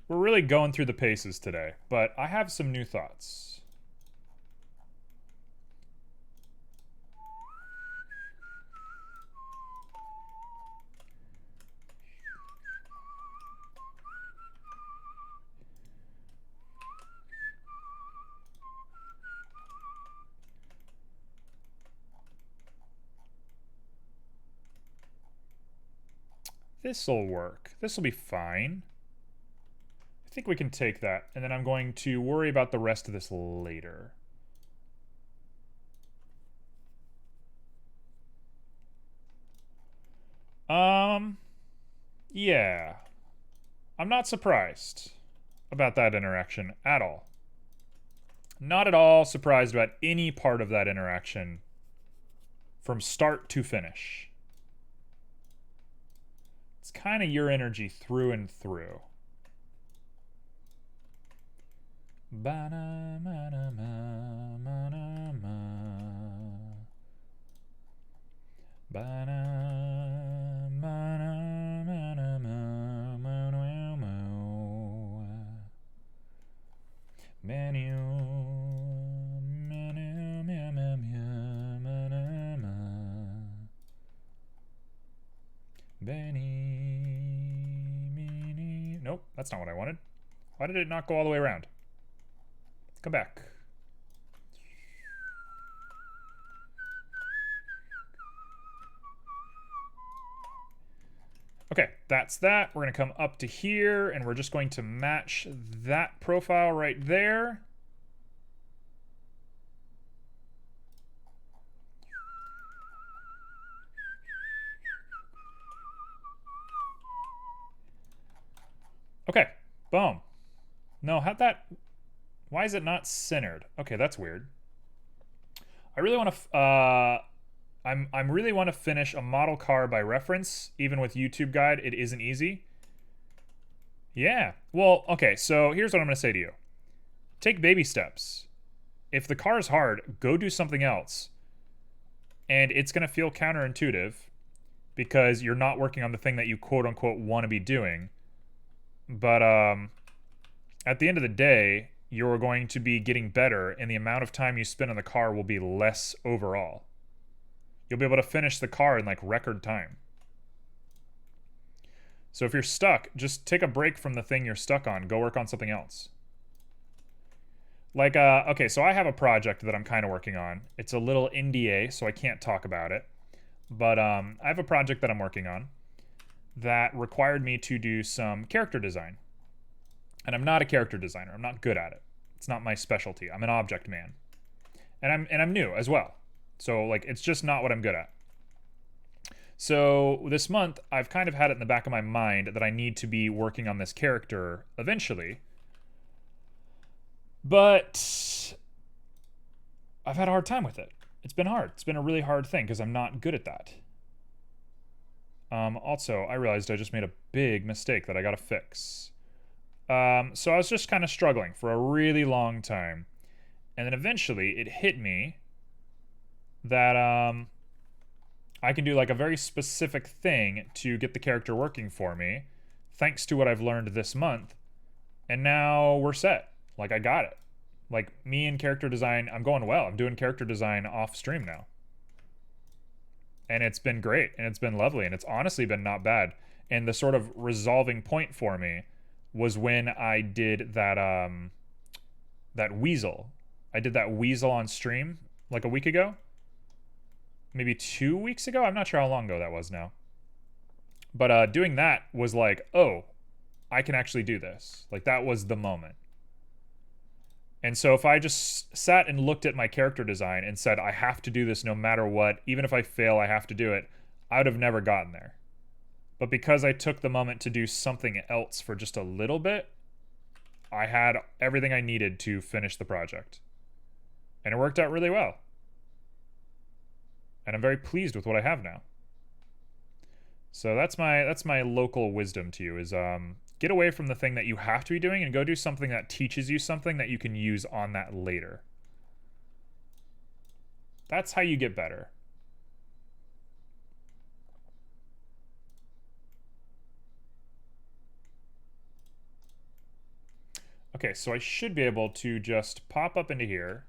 We're really going through the paces today, but I have some new thoughts. This'll work. This'll be fine. think we can take that, and then I'm going to worry about the rest of this later. Yeah. I'm not surprised about that interaction at all. Not at all surprised about any part of that interaction from start to finish. It's kind of your energy through and through. Nope, that's not what I wanted. Why did it not go all the way around? Come back. Okay, that's that. We're going to come up to here, and we're just going to match that profile right there. Okay, boom. No, how'd that... Why is it not centered? Okay, that's weird. I really want to... I'm really want to finish a model car by reference. Even with YouTube guide, it isn't easy. Yeah. Well, okay, so here's what I'm going to say to you. Take baby steps. If the car is hard, go do something else. And it's going to feel counterintuitive because you're not working on the thing that you quote-unquote want to be doing. But at the end of the day, you're going to be getting better, and the amount of time you spend on the car will be less overall. You'll be able to finish the car in like record time. So if you're stuck, just take a break from the thing you're stuck on. Go work on something else. Like, okay, so I have a project that I'm kind of working on. It's a little NDA, so I can't talk about it. But I have a project that I'm working on that required me to do some character design. And I'm not a character designer. I'm not good at it. It's not my specialty. I'm an object man. And I'm new as well. So, like, it's just not what I'm good at. So, this month, I've kind of had it in the back of my mind that I need to be working on this character eventually. But I've had a hard time with it. It's been hard. It's been a really hard thing because I'm not good at that. Also, I realized I just made a big mistake that I gotta fix. So I was just kind of struggling for a really long time. And then eventually, it hit me that I can do like a very specific thing to get the character working for me, thanks to what I've learned this month. And now we're set. Like, I got it. Like, me and character design, I'm going well. I'm doing character design off stream now. And it's been great, and it's been lovely, and it's honestly been not bad. And the sort of resolving point for me was when I did that that weasel. I did that weasel on stream like a week ago. Maybe 2 weeks ago? I'm not sure how long ago that was now. But doing that was like, oh, I can actually do this. Like, that was the moment. And so if I just sat and looked at my character design and said, I have to do this no matter what, even if I fail, I have to do it, I would have never gotten there. But because I took the moment to do something else for just a little bit, I had everything I needed to finish the project. And it worked out really well. And I'm very pleased with what I have now. So that's my local wisdom to you is get away from the thing that you have to be doing and go do something that teaches you something that you can use on that later. That's how you get better. Okay, so I should be able to just pop up into here.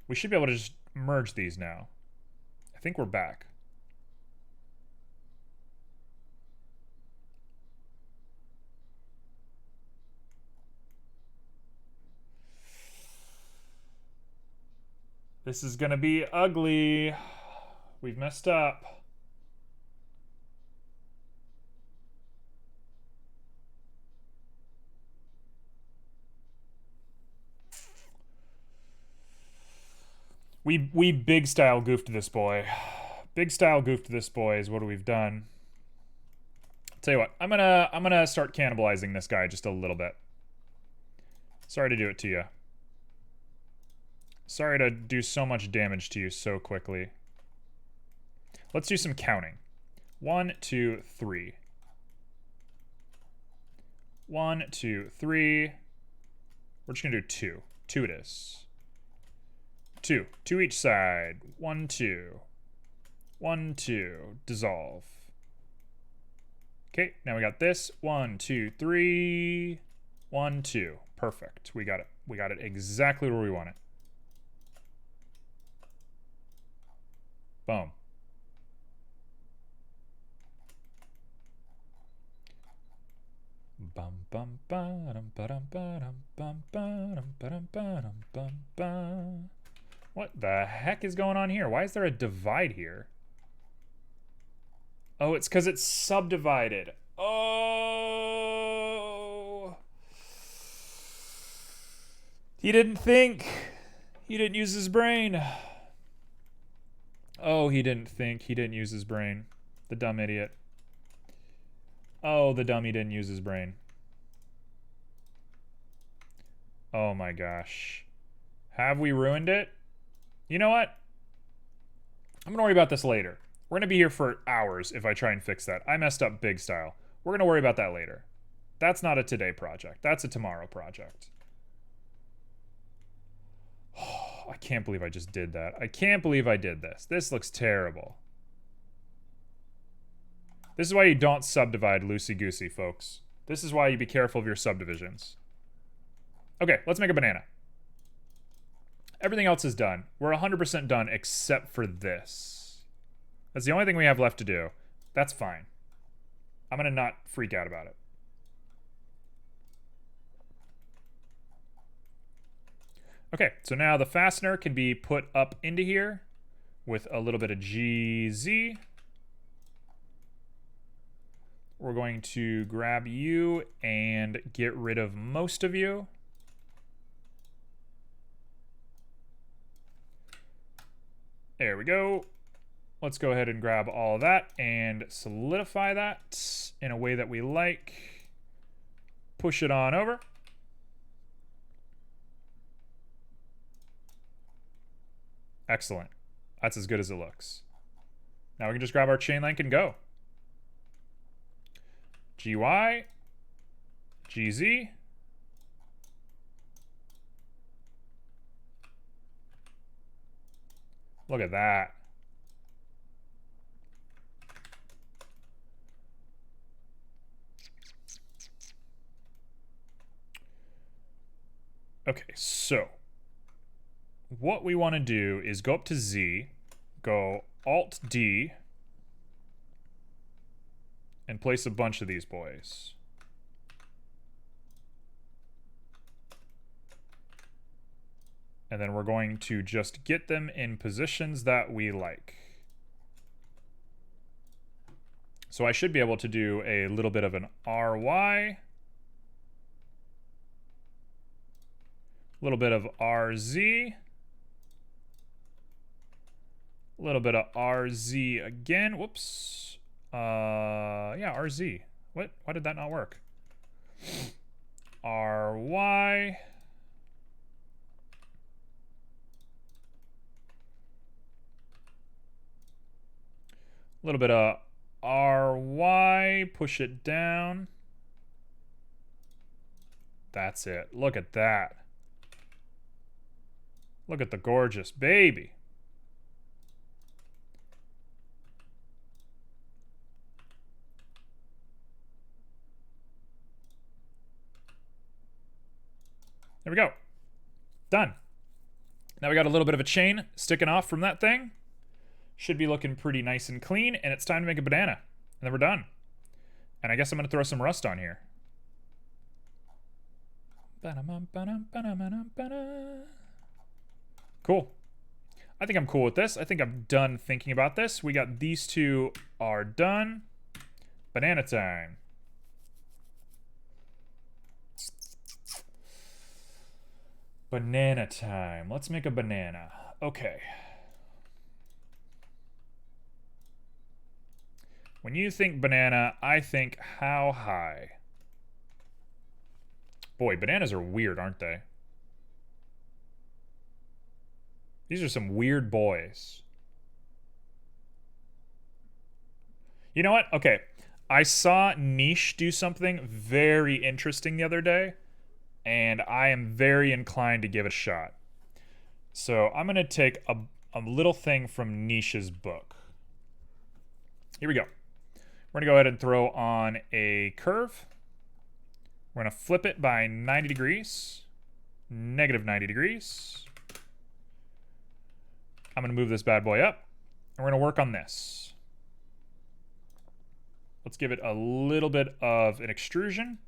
We should be able to just merge these now. I think we're back. This is gonna be ugly. We've messed up. We big style goofed this boy. Big style goofed this boy is what we've done. Tell you what, I'm gonna start cannibalizing this guy just a little bit. Sorry to do it to you. Sorry to do so much damage to you so quickly. Let's do some counting. 1, 2, 3. 1, 2, 3. We're just gonna do 2. 2 it is. 2. 2 each side. 1, 2. 1, 2. Dissolve. Okay, now we got this. 1, 2, 3. 1, 2. Perfect. We got it. We got it exactly where we want it. Boom. Bum bum ba-dum ba-dum ba-dum bum ba-dum ba-dum ba-dum bum ba. What the heck is going on here? Why is there a divide here? Oh, it's because it's subdivided. Oh. He didn't think. He didn't use his brain. Oh, he didn't think. He didn't use his brain. The dumb idiot. Oh, the dummy didn't use his brain. Oh my gosh. Have we ruined it? You know what? I'm gonna worry about this later. We're gonna be here for hours if I try and fix that. I messed up big style. We're gonna worry about that later. That's not a today project. That's a tomorrow project. I can't believe I just did that. I can't believe I did this. This looks terrible. This is why you don't subdivide loosey-goosey, folks. This is why you be careful of your subdivisions. Okay, let's make a banana. Everything else is done. We're 100% done except for this. That's the only thing we have left to do. That's fine. I'm gonna not freak out about it. Okay, so now the fastener can be put up into here with a little bit of GZ. We're going to grab you and get rid of most of you. There we go. Let's go ahead and grab all of that and solidify that in a way that we like. Push it on over. Excellent. That's as good as it looks. Now we can just grab our chain link and go. GY, GZ. Look at that. Okay, so what we want to do is go up to Z, go Alt-D, and place a bunch of these boys. And then we're going to just get them in positions that we like. So I should be able to do a little bit of an RY. A little bit of RZ. A little bit of RZ again. Whoops. Yeah, RZ. What? Why did that not work? RY. A little bit of RY. Push it down. That's it. Look at that. Look at the gorgeous baby. There we go. Done. Now we got a little bit of a chain sticking off from that thing. Should be looking pretty nice and clean, and it's time to make a banana. And then we're done. And I guess I'm going to throw some rust on here. Cool. I think I'm cool with this. I think I'm done thinking about this. We got these two are done. Banana time. Banana time. Let's make a banana. Okay. When you think banana, I think how high? Boy, bananas are weird, aren't they? These are some weird boys. You know what? Okay. I saw Niche do something very interesting the other day, and I am very inclined to give it a shot. So I'm going to take a little thing from Niche's book. Here we go. We're going to go ahead and throw on a curve. We're going to flip it by 90 degrees, negative 90 degrees. I'm going to move this bad boy up, and we're going to work on this. Let's give it a little bit of an extrusion.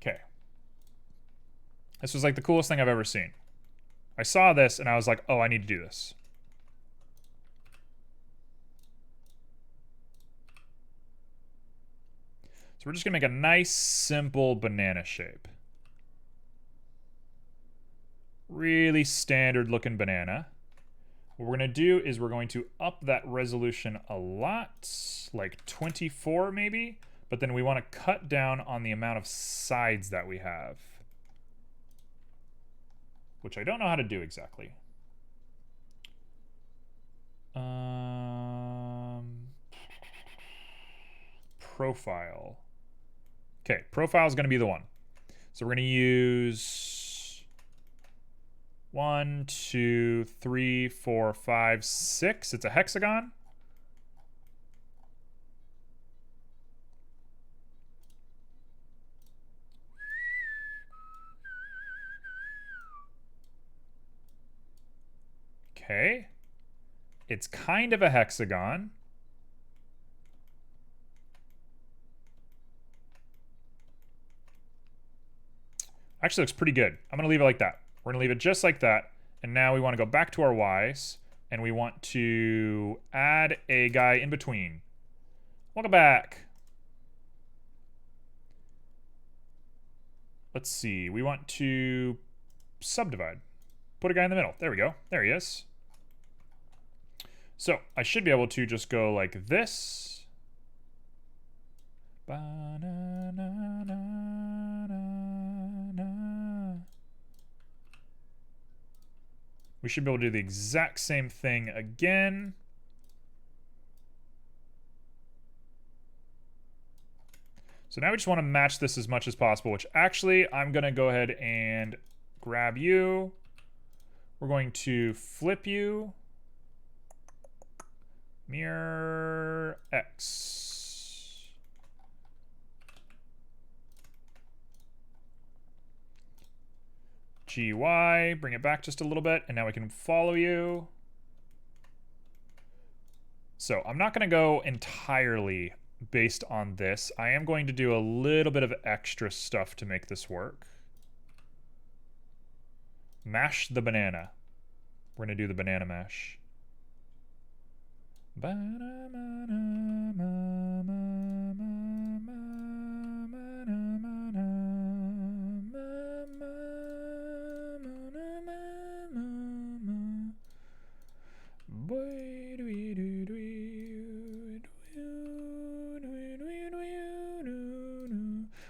Okay. This was like the coolest thing I've ever seen. I saw this and I was like, oh, I need to do this. So we're just gonna make a nice, simple banana shape. Really standard looking banana. What we're gonna do is we're going to up that resolution a lot, like 24 maybe, but then we wanna cut down on the amount of sides that we have, which I don't know how to do exactly. Profile. Okay, profile is gonna be the one. So we're gonna use 1, 2, 3, 4, 5, 6. It's a hexagon. Okay. It's kind of a hexagon. Actually looks pretty good. I'm gonna leave it like that. We're gonna leave it just like that. And now we wanna go back to our Y's and we want to add a guy in between. Welcome back. Let's see, we want to subdivide. Put a guy in the middle. There we go. There he is. So I should be able to just go like this. We should be able to do the exact same thing again. So now we just want to match this as much as possible, which actually I'm going to go ahead and grab you. We're going to flip you. Mirror X. GY, bring it back just a little bit, and now we can follow you. So I'm not going to go entirely based on this. I am going to do a little bit of extra stuff to make this work. Mash the banana. We're going to do the banana mash.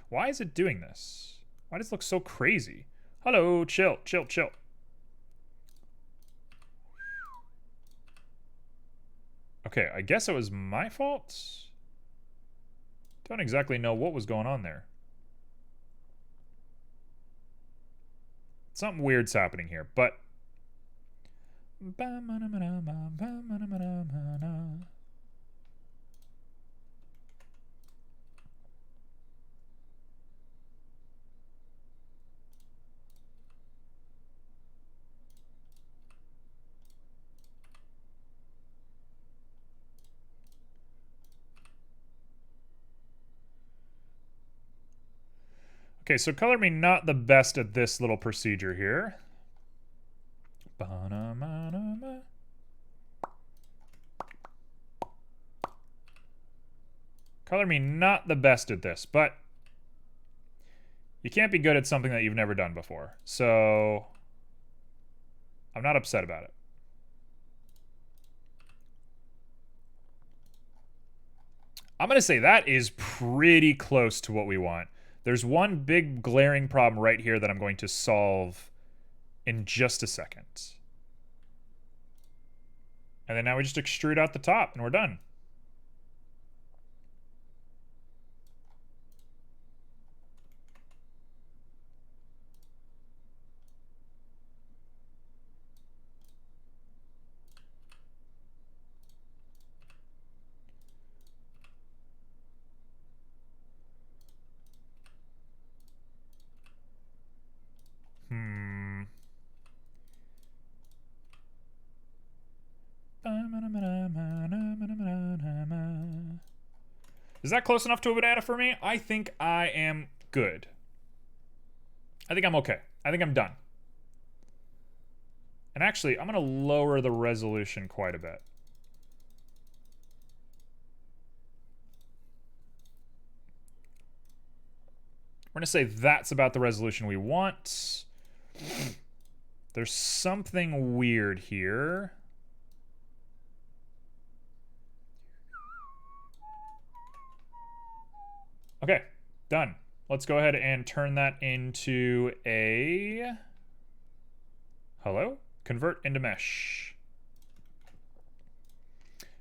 Why is it doing this? Why does it look so crazy? Hello, chill, chill, chill. Okay, I guess it was my fault. Don't exactly know what was going on there. Something weird's happening here, but... Okay, so color me not the best at this little procedure here. Color me not the best at this, but you can't be good at something that you've never done before. So I'm not upset about it. I'm going to say that is pretty close to what we want. There's one big glaring problem right here that I'm going to solve in just a second. And then now we just extrude out the top and we're done. Is that close enough to a banana for me? I think I am good. I think I'm okay. I think I'm done. And actually, I'm going to lower the resolution quite a bit. We're going to say that's about the resolution we want. There's something weird here. Okay, done. Let's go ahead and turn that into a... Hello? Convert into mesh.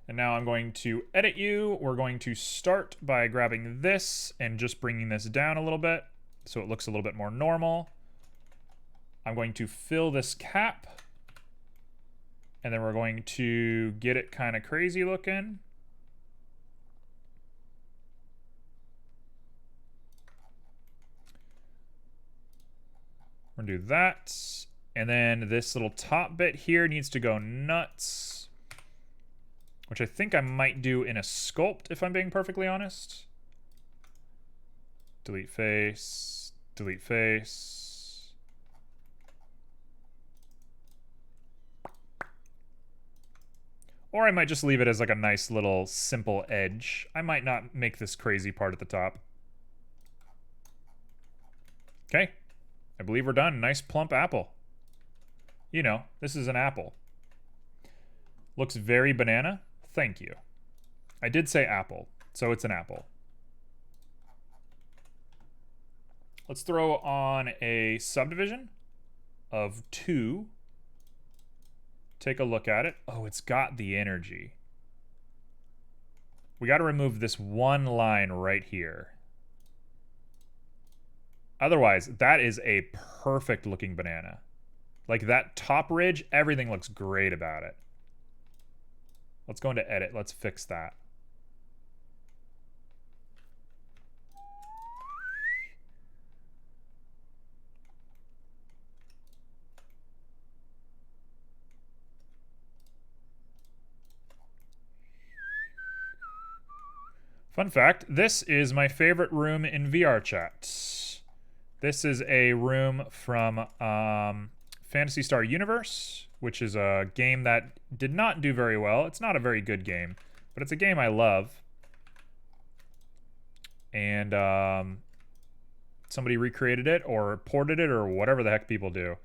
And now I'm going to edit you. We're going to start by grabbing this and just bringing this down a little bit so it looks a little bit more normal. I'm going to fill this cap. And then we're going to get it kind of crazy looking. We're gonna do that. And then this little top bit here needs to go nuts. Which I think I might do in a sculpt, if I'm being perfectly honest. Delete face. Delete face. Or I might just leave it as like a nice little simple edge. I might not make this crazy part at the top. Okay. I believe we're done. Nice plump apple. You know, this is an apple. Looks very banana. Thank you. I did say apple, so it's an apple. Let's throw on a subdivision of 2. Take a look at it. Oh, it's got the energy. We got to remove this one line right here. Otherwise, that is a perfect looking banana. Like that top ridge, everything looks great about it. Let's go into edit. Let's fix that. Fun fact, this is my favorite room in VR chat. This is a room from Phantasy Star Universe, which is a game that did not do very well. It's not a very good game, but it's a game I love. And somebody recreated it or ported it or whatever the heck people do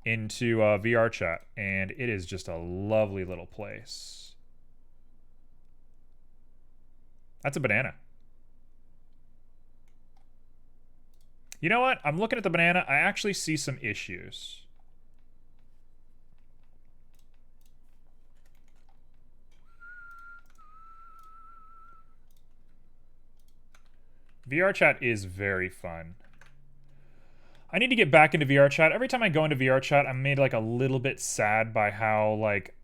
into VR chat. And it is just a lovely little place. That's a banana. You know what? I'm looking at the banana. I actually see some issues. VR chat is very fun. I need to get back into VR chat. Every time I go into VR chat, I'm made like a little bit sad by how like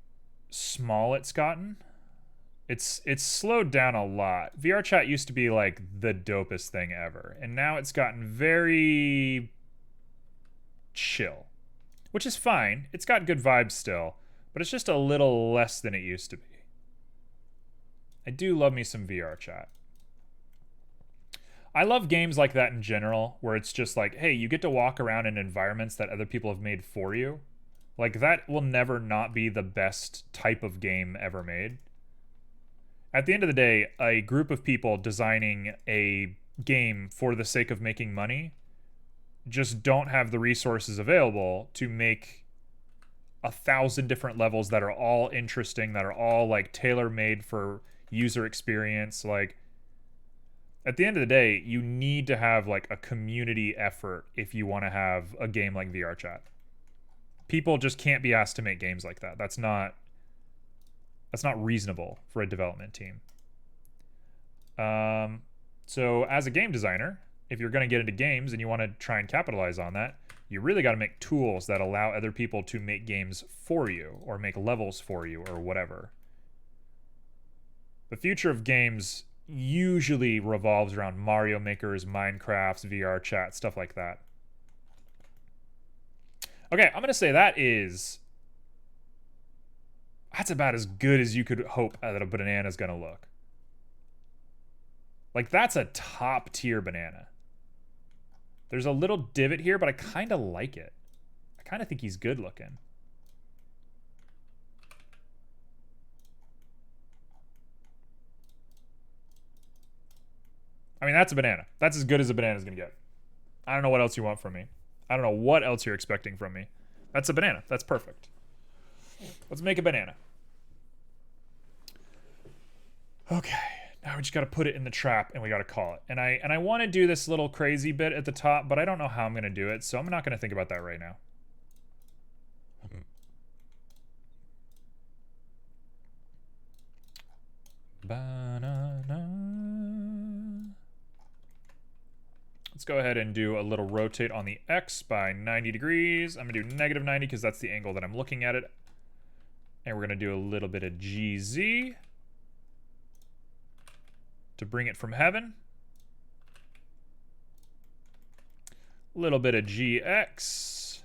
small it's gotten. It's slowed down a lot. VR chat used to be like the dopest thing ever, and now it's gotten very chill, which is fine. It's got good vibes still, but it's just a little less than it used to be. I do love me some VR chat. I love games like that in general, where it's just like, hey, you get to walk around in environments that other people have made for you. Like, that will never not be the best type of game ever made. At the end of the day, a group of people designing a game for the sake of making money just don't have the resources available to make 1,000 different levels that are all interesting, that are all like tailor-made for user experience. Like, at the end of the day, you need to have like a community effort if you want to have a game like VR Chat. People just can't be asked to make games like that. That's not reasonable for a development team. So as a game designer, if you're going to get into games and you want to try and capitalize on that, you really got to make tools that allow other people to make games for you or make levels for you or whatever. The future of games usually revolves around Mario Makers, Minecrafts, VR Chat, stuff like that. Okay, I'm going to say that's about as good as you could hope that a banana is going to look. Like, that's a top tier banana. There's a little divot here, but I kind of like it. I kind of think he's good looking. I mean, that's a banana. That's as good as a banana's gonna get. I don't know what else you want from me. I don't know what else you're expecting from me. That's a banana. That's perfect. Let's make a banana. Okay. Now we just got to put it in the trap and we got to call it. And I want to do this little crazy bit at the top, but I don't know how I'm going to do it, so I'm not going to think about that right now. Banana. Let's go ahead and do a little rotate on the X by 90 degrees. I'm going to do negative 90 because that's the angle that I'm looking at it. And we're going to do a little bit of GZ to bring it from heaven. A little bit of GX.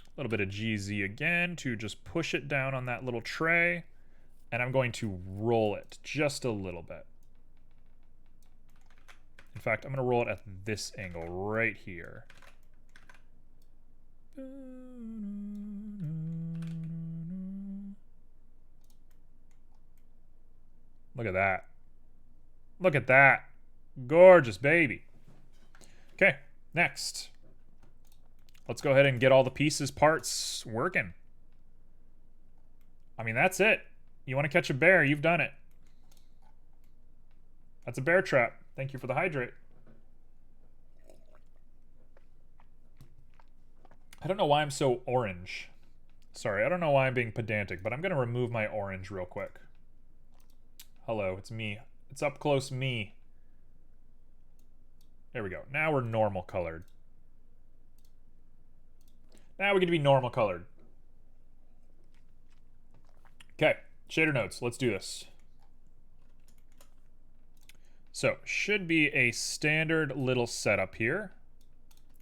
A little bit of GZ again to just push it down on that little tray. And I'm going to roll it just a little bit. In fact, I'm going to roll it at this angle right here. Look at that. Look at that. Gorgeous, baby. Okay, next. Let's go ahead and get all the pieces, parts working. I mean, that's it. You want to catch a bear, you've done it. That's a bear trap. Thank you for the hydrate. I don't know why I'm so orange. Sorry, I don't know why I'm being pedantic, but I'm going to remove my orange real quick. Hello, it's me. It's up close me. There we go. Now we're normal colored. Now we get to be normal colored. Okay, shader nodes. Let's do this. So, should be a standard little setup here.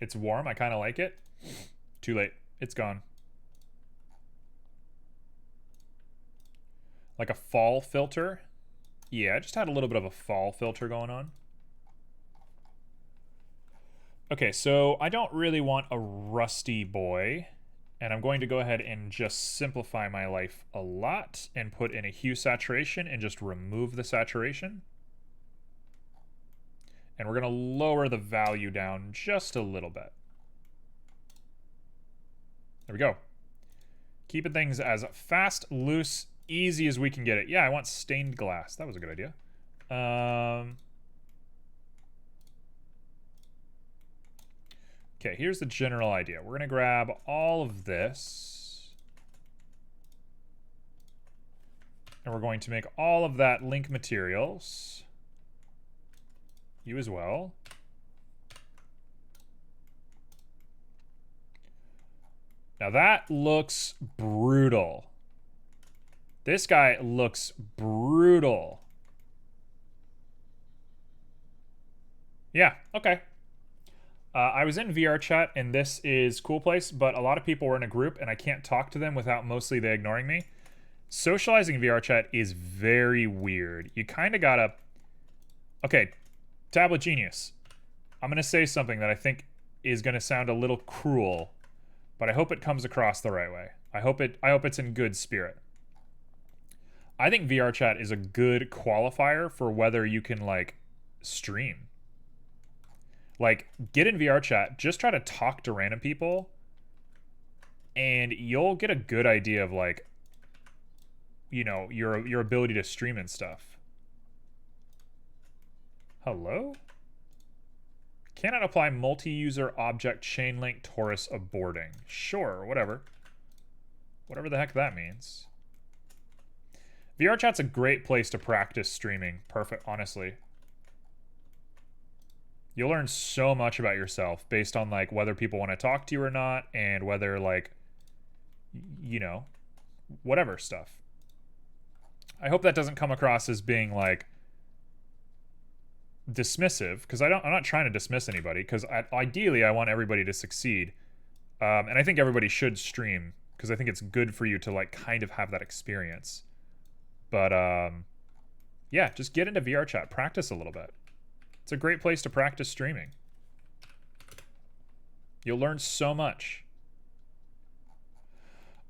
It's warm. I kind of like it. Too late. It's gone. Like a fall filter. Yeah, I just had a little bit of a fall filter going on. Okay, so I don't really want a rusty boy. And I'm going to go ahead and just simplify my life a lot and put in a hue saturation and just remove the saturation. And we're going to lower the value down just a little bit. There we go. Keeping things as fast, loose, easy as we can get it. Yeah, I want stained glass. That was a good idea. Okay, here's the general idea. We're going to grab all of this. And we're going to make all of that link materials. You as well. Now that looks brutal. This guy looks brutal. Yeah, okay. I was in VR chat, and this is Cool Place, but a lot of people were in a group, and I can't talk to them without mostly they ignoring me. Socializing VR chat is very weird. You kind of gotta... Okay, Tablet Genius. I'm going to say something that I think is going to sound a little cruel, but I hope it comes across the right way. I hope it's in good spirit. I think VR chat is a good qualifier for whether you can, like, stream. Like, get in VR chat, just try to talk to random people, and you'll get a good idea of like, you know, your ability to stream and stuff. Hello? Cannot apply multi-user object chain link torus aborting. Sure, whatever. Whatever the heck that means. VR chat's a great place to practice streaming. Perfect, honestly. You'll learn so much about yourself based on like whether people want to talk to you or not, and whether like, you know, whatever stuff. I hope that doesn't come across as being like dismissive, because I'm not trying to dismiss anybody, because ideally I want everybody to succeed, and I think everybody should stream because I think it's good for you to like kind of have that experience. But yeah, just get into VR chat, practice a little bit. It's a great place to practice streaming. You'll learn so much.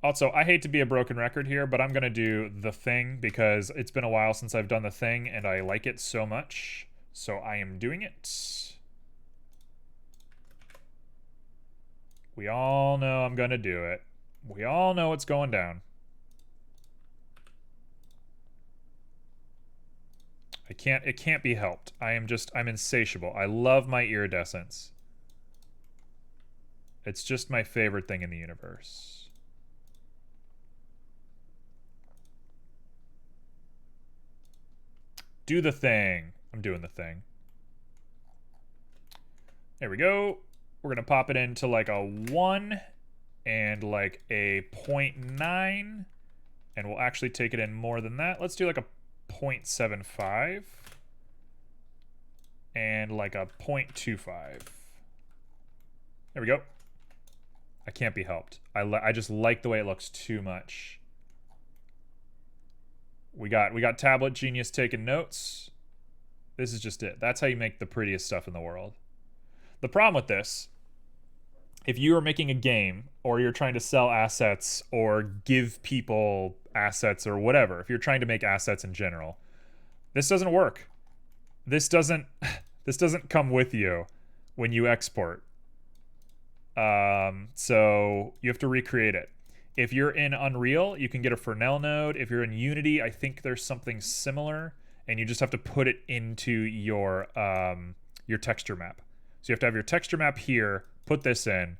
Also, I hate to be a broken record here, but I'm going to do The Thing because it's been a while since I've done The Thing and I like it so much. So I am doing it. We all know I'm going to do it. We all know what's going down. It can't be helped. I'm insatiable. I love my iridescence. It's just my favorite thing in the universe. Do the thing. I'm doing the thing. There we go. We're going to pop it into like a 1 and like a 0.9. And we'll actually take it in more than that. Let's do like a 0.75 and like a 0.25. There we go. I can't be helped. I just like the way it looks too much. We got Tablet Genius taking notes. This is just it. That's how you make the prettiest stuff in the world. The problem with this, if you are making a game or you're trying to sell assets or give people assets or whatever, if you're trying to make assets in general, this doesn't work. This doesn't come with you when you export. So you have to recreate it. If you're in Unreal, you can get a Fresnel node. If you're in Unity, I think there's something similar, and you just have to put it into your texture map. So you have to have your texture map here, put this in,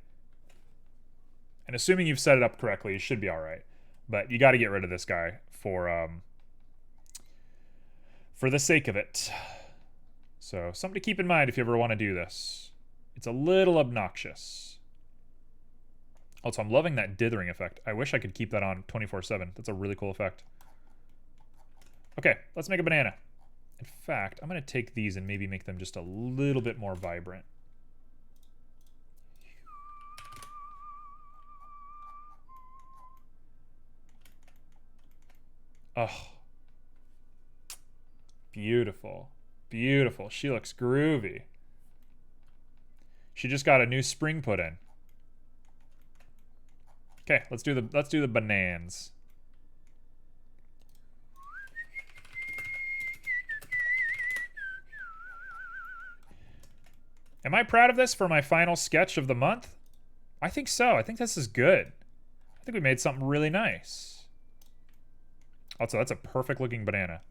and assuming you've set it up correctly, you should be all right. But you got to get rid of this guy for the sake of it. So something to keep in mind if you ever want to do this. It's a little obnoxious. Also, I'm loving that dithering effect. I wish I could keep that on 24/7. That's a really cool effect. Okay, let's make a banana. In fact, I'm going to take these and maybe make them just a little bit more vibrant. Oh. Beautiful. Beautiful. She looks groovy. She just got a new spring put in. Okay, let's do the bananas. Am I proud of this for my final sketch of the month? I think so. I think this is good. I think we made something really nice. Also, that's a perfect looking banana.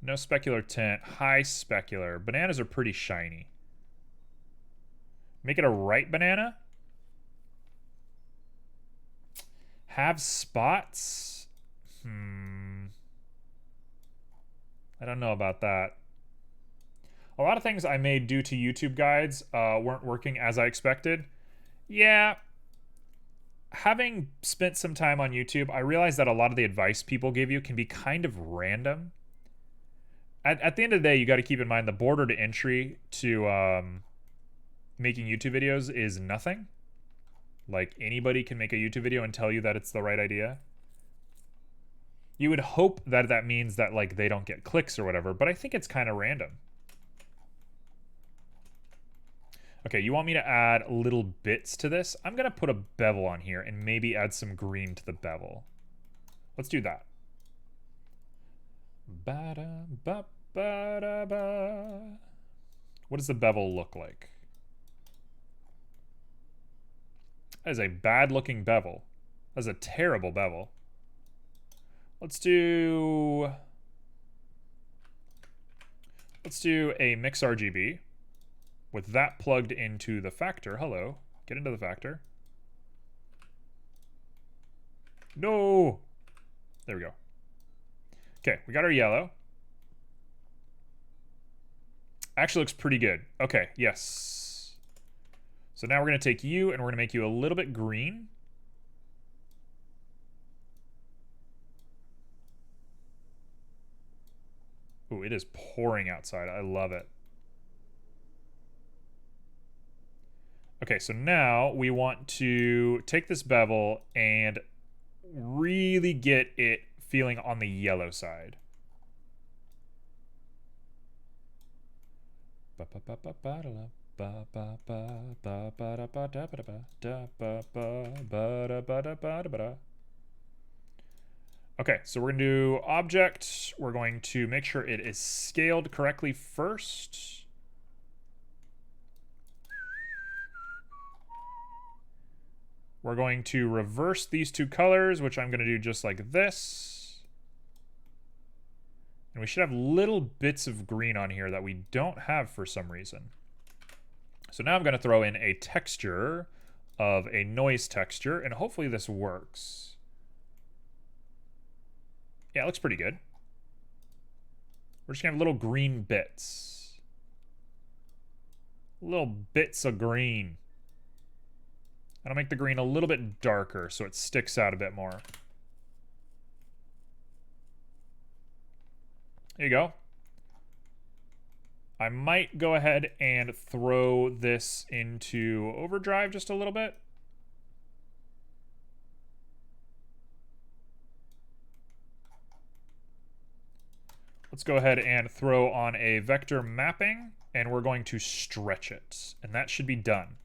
No specular tint, high specular. Bananas are pretty shiny. Make it a ripe banana. Have spots? I don't know about that. A lot of things I made due to YouTube guides weren't working as I expected. Yeah. Having spent some time on YouTube, I realized that a lot of the advice people give you can be kind of random. At the end of the day, you got to keep in mind the border to entry to making YouTube videos is nothing. Like, anybody can make a YouTube video and tell you that it's the right idea. You would hope that that means that, like, they don't get clicks or whatever, but I think it's kind of random. Okay, you want me to add little bits to this? I'm going to put a bevel on here and maybe add some green to the bevel. Let's do that. Ba-da-ba-ba-da-ba. What does the bevel look like? That is a bad looking bevel. That's a terrible bevel. Let's do a mix RGB with that plugged into the factor. Hello. Get into the factor. No. There we go. Okay, we got our yellow. Actually looks pretty good. Okay, yes. So now we're going to take you and we're going to make you a little bit green. Ooh, it is pouring outside. I love it. Okay, so now we want to take this bevel and really get it feeling on the yellow side. Okay, so we're going to do object. We're going to make sure it is scaled correctly first. We're going to reverse these two colors, which I'm going to do just like this. And we should have little bits of green on here that we don't have for some reason. So now I'm going to throw in a texture of a noise texture, and hopefully this works. Yeah, it looks pretty good. We're just going to have little green bits. Little bits of green. And I'll make the green a little bit darker so it sticks out a bit more. There you go. I might go ahead and throw this into overdrive just a little bit. Let's go ahead and throw on a vector mapping, and we're going to stretch it. And that should be done.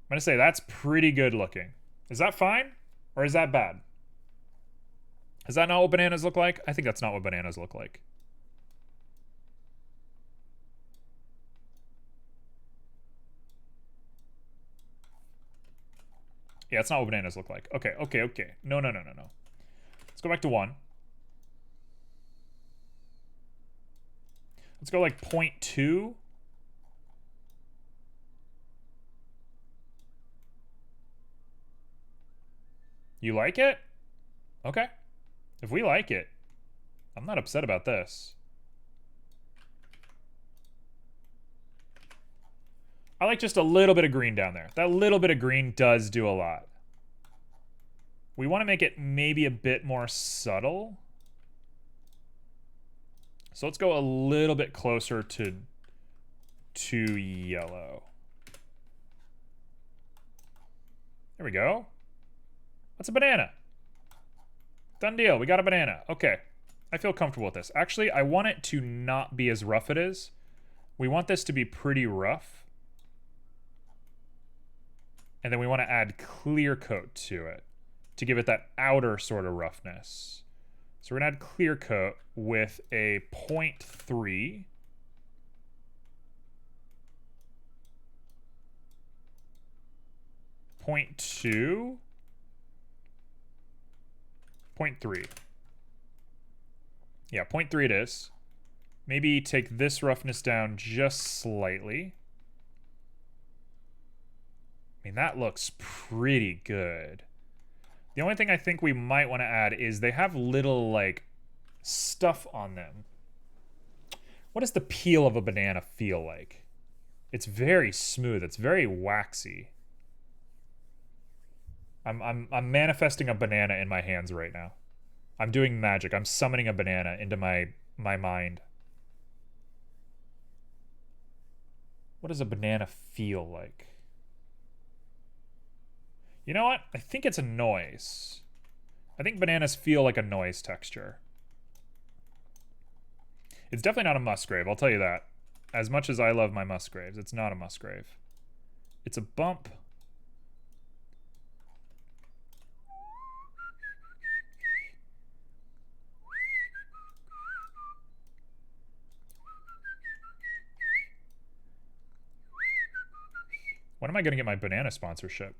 I'm going to say that's pretty good looking. Is that fine? Or is that bad? Is that not what bananas look like? I think that's not what bananas look like. Yeah, it's not what bananas look like. Okay, okay, okay. No. Let's go back to 1. Let's go like 0.2. You like it? Okay. If we like it, I'm not upset about this. I like just a little bit of green down there. That little bit of green does do a lot. We want to make it maybe a bit more subtle. So let's go a little bit closer to yellow. There we go. That's a banana. Done deal. We got a banana. Okay. I feel comfortable with this. Actually, I want it to not be as rough it is. We want this to be pretty rough. And then we want to add clear coat to it to give it that outer sort of roughness. So we're going to add clear coat with a 0.3. 0.2. 0.3. Yeah, 0.3 it is. Maybe take this roughness down just slightly. I mean, that looks pretty good. The only thing I think we might want to add is they have little, like, stuff on them. What does the peel of a banana feel like? It's very smooth. It's very waxy. I'm manifesting a banana in my hands right now. I'm doing magic. I'm summoning a banana into my mind. What does a banana feel like? You know what? I think it's a noise. I think bananas feel like a noise texture. It's definitely not a musgrave, I'll tell you that. As much as I love my musgraves, it's not a musgrave. It's a bump. When am I going to get my banana sponsorship?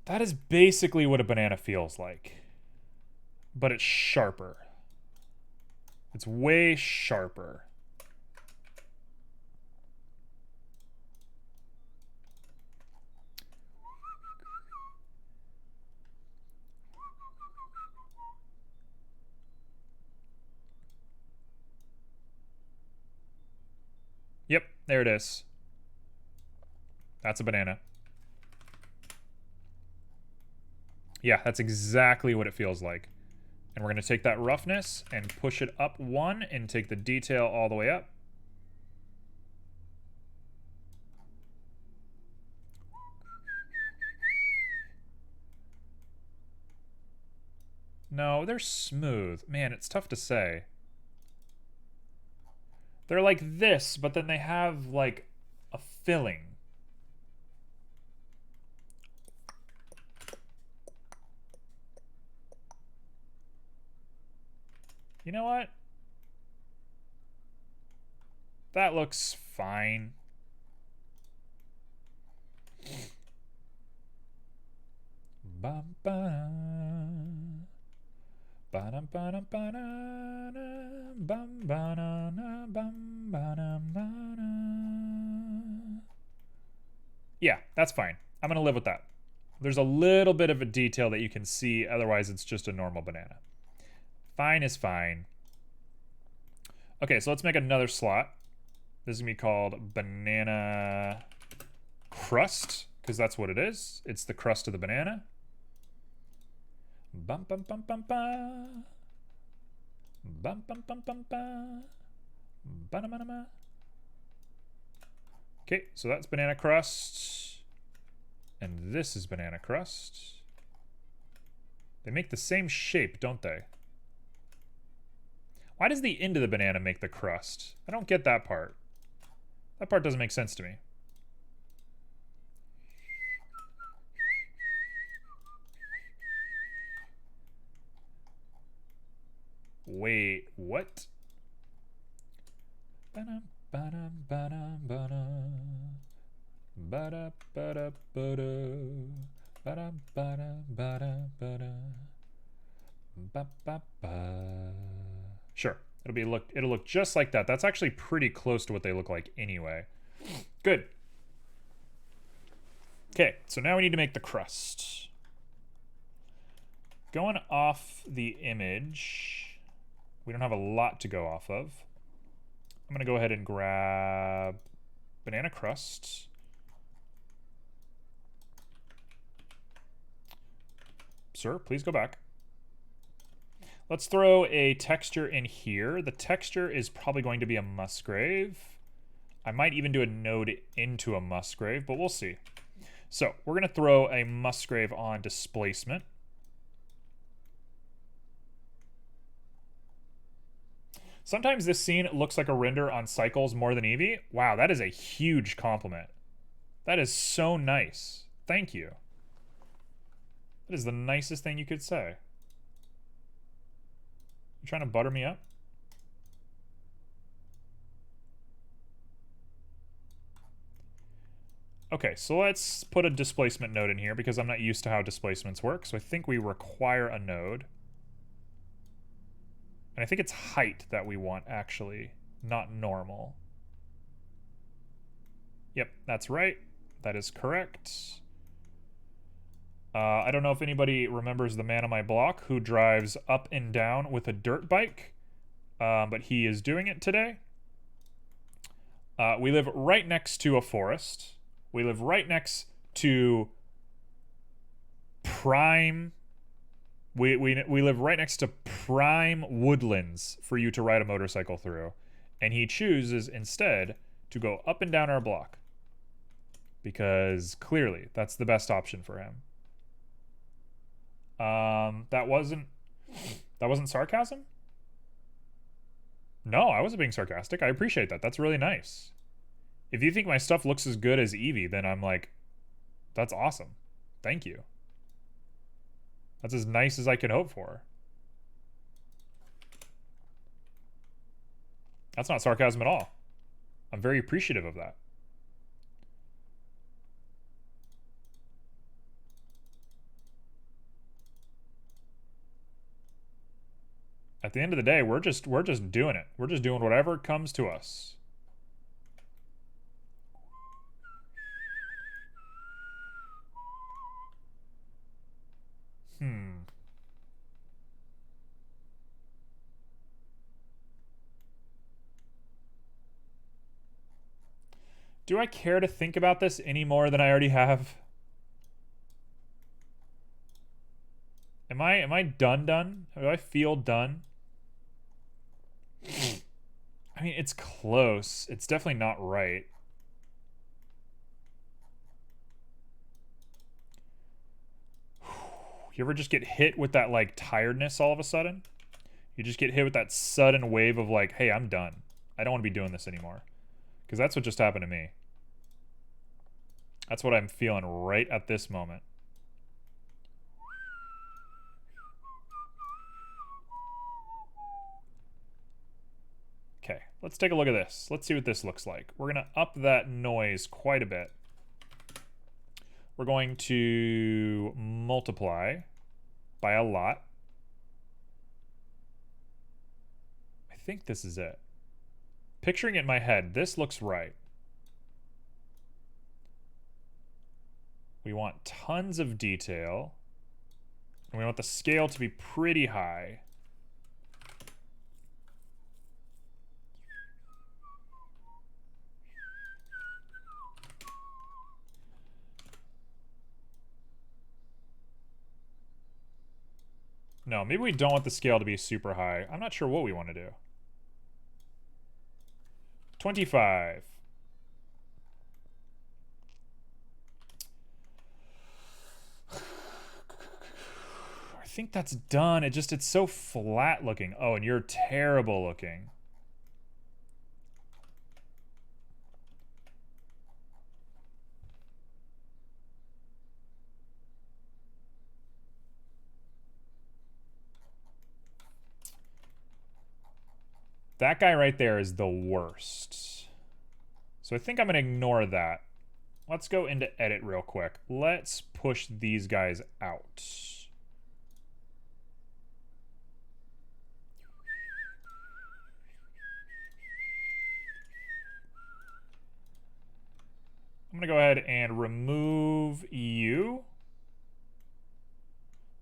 That is basically what a banana feels like. But it's sharper. It's way sharper. Yep, there it is. That's a banana. Yeah, that's exactly what it feels like. And we're going to take that roughness and push it up 1 and take the detail all the way up. No, they're smooth. Man, it's tough to say. They're like this, but then they have like a filling. You know what? That looks fine. Bum bum. Ba-dum ba-dum ba-dum bum ba-dum bum ba-dum ba-dum. Yeah, that's fine. I'm gonna live with that. There's a little bit of a detail that you can see, otherwise it's just a normal banana. Fine is fine. Okay, so let's make another slot. This is gonna be called Banana Crust, because that's what it is. It's the crust of the banana. Bum bum bum bum bum. Bum bum bum bum bum. Ba-da-ba-da-ba. Okay, so that's banana crust. And this is banana crust. They make the same shape, don't they? Why does the end of the banana make the crust? I don't get that part. That part doesn't make sense to me. Wait, what? Ba-dum, ba-dum, ba-dum, ba-dum. Ba-da, ba-da, ba-da. Ba-dum, ba-dum, ba-dum, ba-da. Ba-ba-ba. Sure, it'll look just like that. That's actually pretty close to what they look like anyway. Good. Okay, so now we need to make the crust. Going off the image, we don't have a lot to go off of. I'm gonna go ahead and grab banana crust. Sir, please go back. Let's throw a texture in here. The texture is probably going to be a Musgrave. I might even do a node into a Musgrave, but we'll see. So we're going to throw a Musgrave on displacement. Sometimes this scene looks like a render on cycles more than Eevee. Wow, that is a huge compliment. That is so nice. Thank you. That is the nicest thing you could say. You trying to butter me up? Okay, so let's put a displacement node in here because I'm not used to how displacements work. So I think we require a node. And I think it's height that we want, actually, not normal. Yep, that's right. That is correct. I don't know if anybody remembers the man on my block who drives up and down with a dirt bike, but he is doing it today. We live right next to a forest. We live right next to prime... We live right next to prime woodlands for you to ride a motorcycle through. And he chooses, instead, to go up and down our block. because clearly that's the best option for him. That wasn't sarcasm? No, I wasn't being sarcastic. I appreciate that. That's really nice. If you think my stuff looks as good as Eevee, then I'm like, that's awesome. Thank you. That's as nice as I could hope for. That's not sarcasm at all. I'm very appreciative of that. At the end of the day, we're just doing it. We're just doing whatever comes to us. Do I care to think about this any more than I already have? Am I done? Do I feel done? I mean, it's close. It's definitely not right. You ever just get hit with that, like, tiredness all of a sudden? You just get hit with that sudden wave of, like, hey, I'm done. I don't want to be doing this anymore. Because that's what just happened to me. That's what I'm feeling right at this moment. Okay, let's take a look at this. Let's see what this looks like. We're going to up that noise quite a bit. We're going to multiply by a lot. I think this is it. Picturing it in my head, this looks right. We want tons of detail. And we want the scale to be pretty high. No, maybe we don't want the scale to be super high. I'm not sure what we want to do. 25. I think that's done. It's so flat looking. Oh, and you're terrible looking. That guy right there is the worst. So I think I'm going to ignore that. Let's go into edit real quick. Let's push these guys out. I'm going to go ahead and remove you.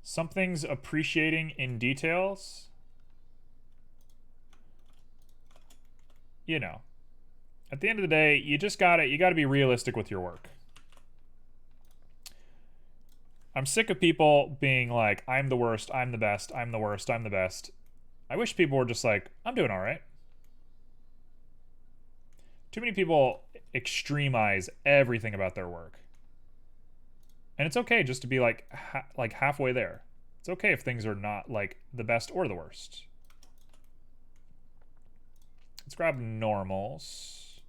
Something's appreciating in details. You know, at the end of the day, you gotta be realistic with your work. I'm sick of people being like, I'm the worst, I'm the best, I'm the worst, I'm the best. I wish people were just like, I'm doing all right. Too many people extremize everything about their work. And it's okay just to be like halfway there. It's okay if things are not like the best or the worst. Let's grab normals.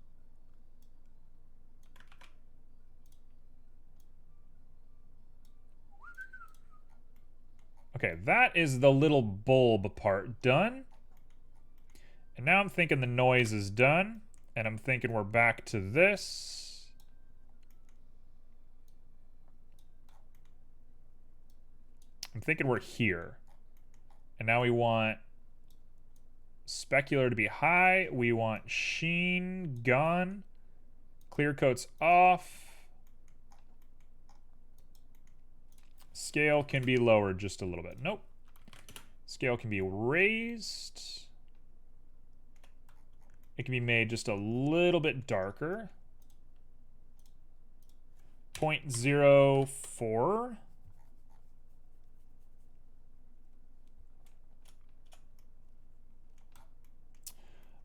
Okay, that is the little bulb part done. And now I'm thinking the noise is done. And I'm thinking we're back to this. I'm thinking we're here. And now we want specular to be high. We want sheen gone. Clear coats off. Scale can be lowered just a little bit. Nope. Scale can be raised. It can be made just a little bit darker. 0.04.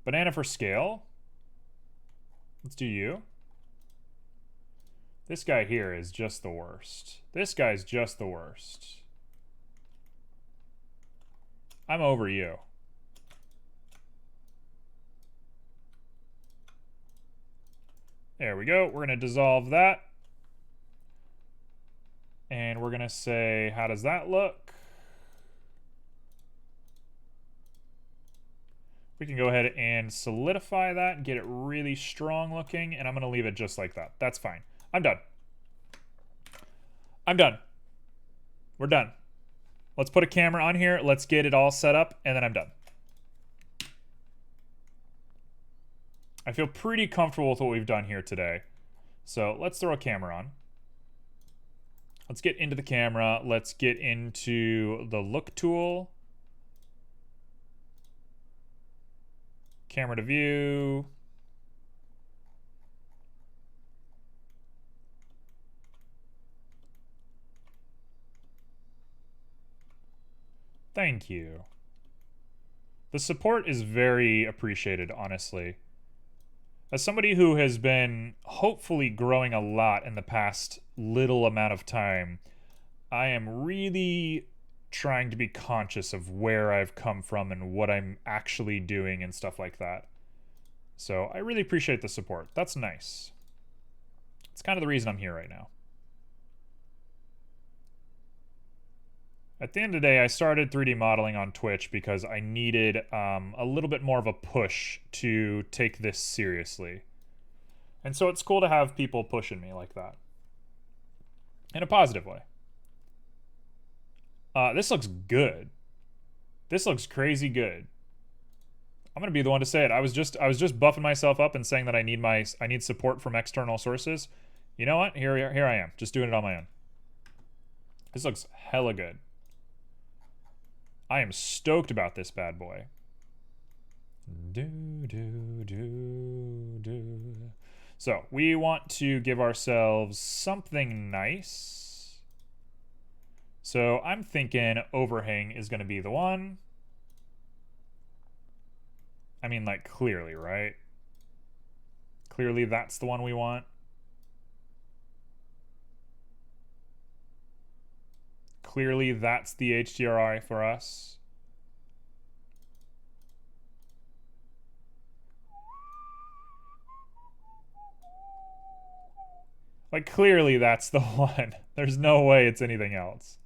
Banana for scale. Let's do you. This guy here is just the worst. This guy's just the worst. I'm over you. There we go. We're going to dissolve that. And we're going to say, how does that look? We can go ahead and solidify that and get it really strong looking. And I'm going to leave it just like that. That's fine. I'm done. I'm done. We're done. Let's put a camera on here. Let's get it all set up. And then I'm done. I feel pretty comfortable with what we've done here today. So let's throw a camera on. Let's get into the camera. Let's get into the look tool. Camera to view. Thank you. The support is very appreciated, honestly. As somebody who has been hopefully growing a lot in the past little amount of time, I am really trying to be conscious of where I've come from and what I'm actually doing and stuff like that. So I really appreciate the support. That's nice. It's kind of the reason I'm here right now. At the end of the day, I started 3D modeling on Twitch because I needed a little bit more of a push to take this seriously. And so it's cool to have people pushing me like that. In a positive way. This looks good. This looks crazy good. I'm gonna be the one to say it. I was just buffing myself up and saying that I need support from external sources. You know what? Here I am, just doing it on my own. This looks hella good. I am stoked about this bad boy. So we want to give ourselves something nice. So I'm thinking overhang is going to be the one. I mean, like, clearly, right? Clearly that's the one we want. Clearly, that's the HDRI for us. Like, clearly, that's the one. There's no way it's anything else.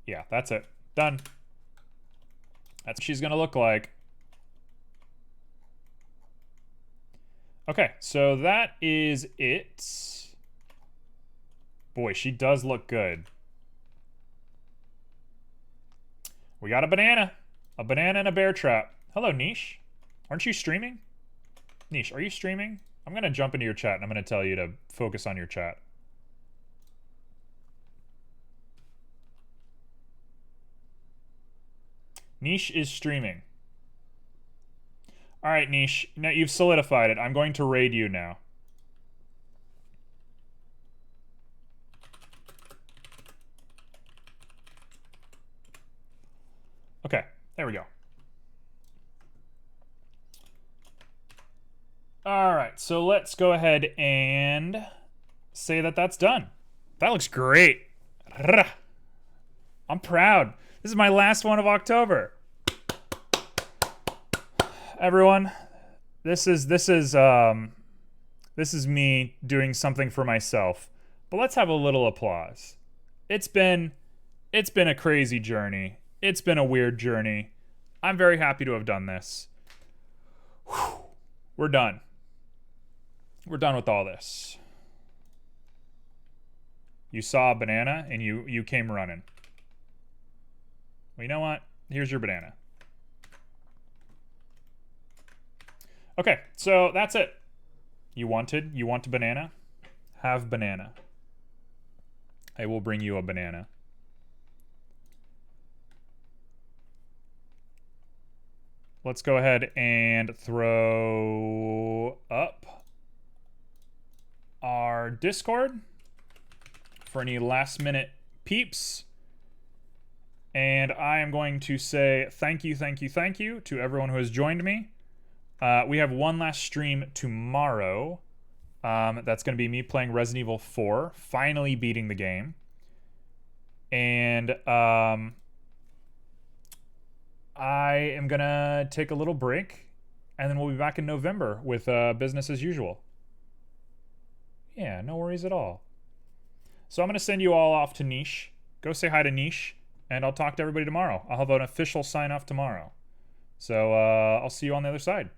Yeah, that's it. Done. That's what she's gonna look like. Okay, so that is it. Boy, she does look good. We got a banana. A banana and a bear trap. Hello, Niche. Aren't you streaming? Niche, are you streaming? I'm going to jump into your chat and I'm going to tell you to focus on your chat. Niche is streaming. All right, Niche. Now you've solidified it. I'm going to raid you now. Okay, there we go. All right, so let's go ahead and say that that's done. That looks great. I'm proud. This is my last one of October. Everyone, this is me doing something for myself. But let's have a little applause. It's been a crazy journey. It's been a weird journey. I'm very happy to have done this. Whew. We're done. We're done with all this. You saw a banana and you came running. Well, you know what? Here's your banana. Okay, so that's it. You want a banana? Have banana. I will bring you a banana. Let's go ahead and throw up our Discord for any last minute peeps. And I am going to say thank you to everyone who has joined me. We have one last stream tomorrow. That's going to be me playing Resident Evil 4, finally beating the game. And I am going to take a little break, and then we'll be back in November with business as usual. Yeah, no worries at all. So I'm going to send you all off to Niche. Go say hi to Niche, and I'll talk to everybody tomorrow. I'll have an official sign-off tomorrow. So I'll see you on the other side.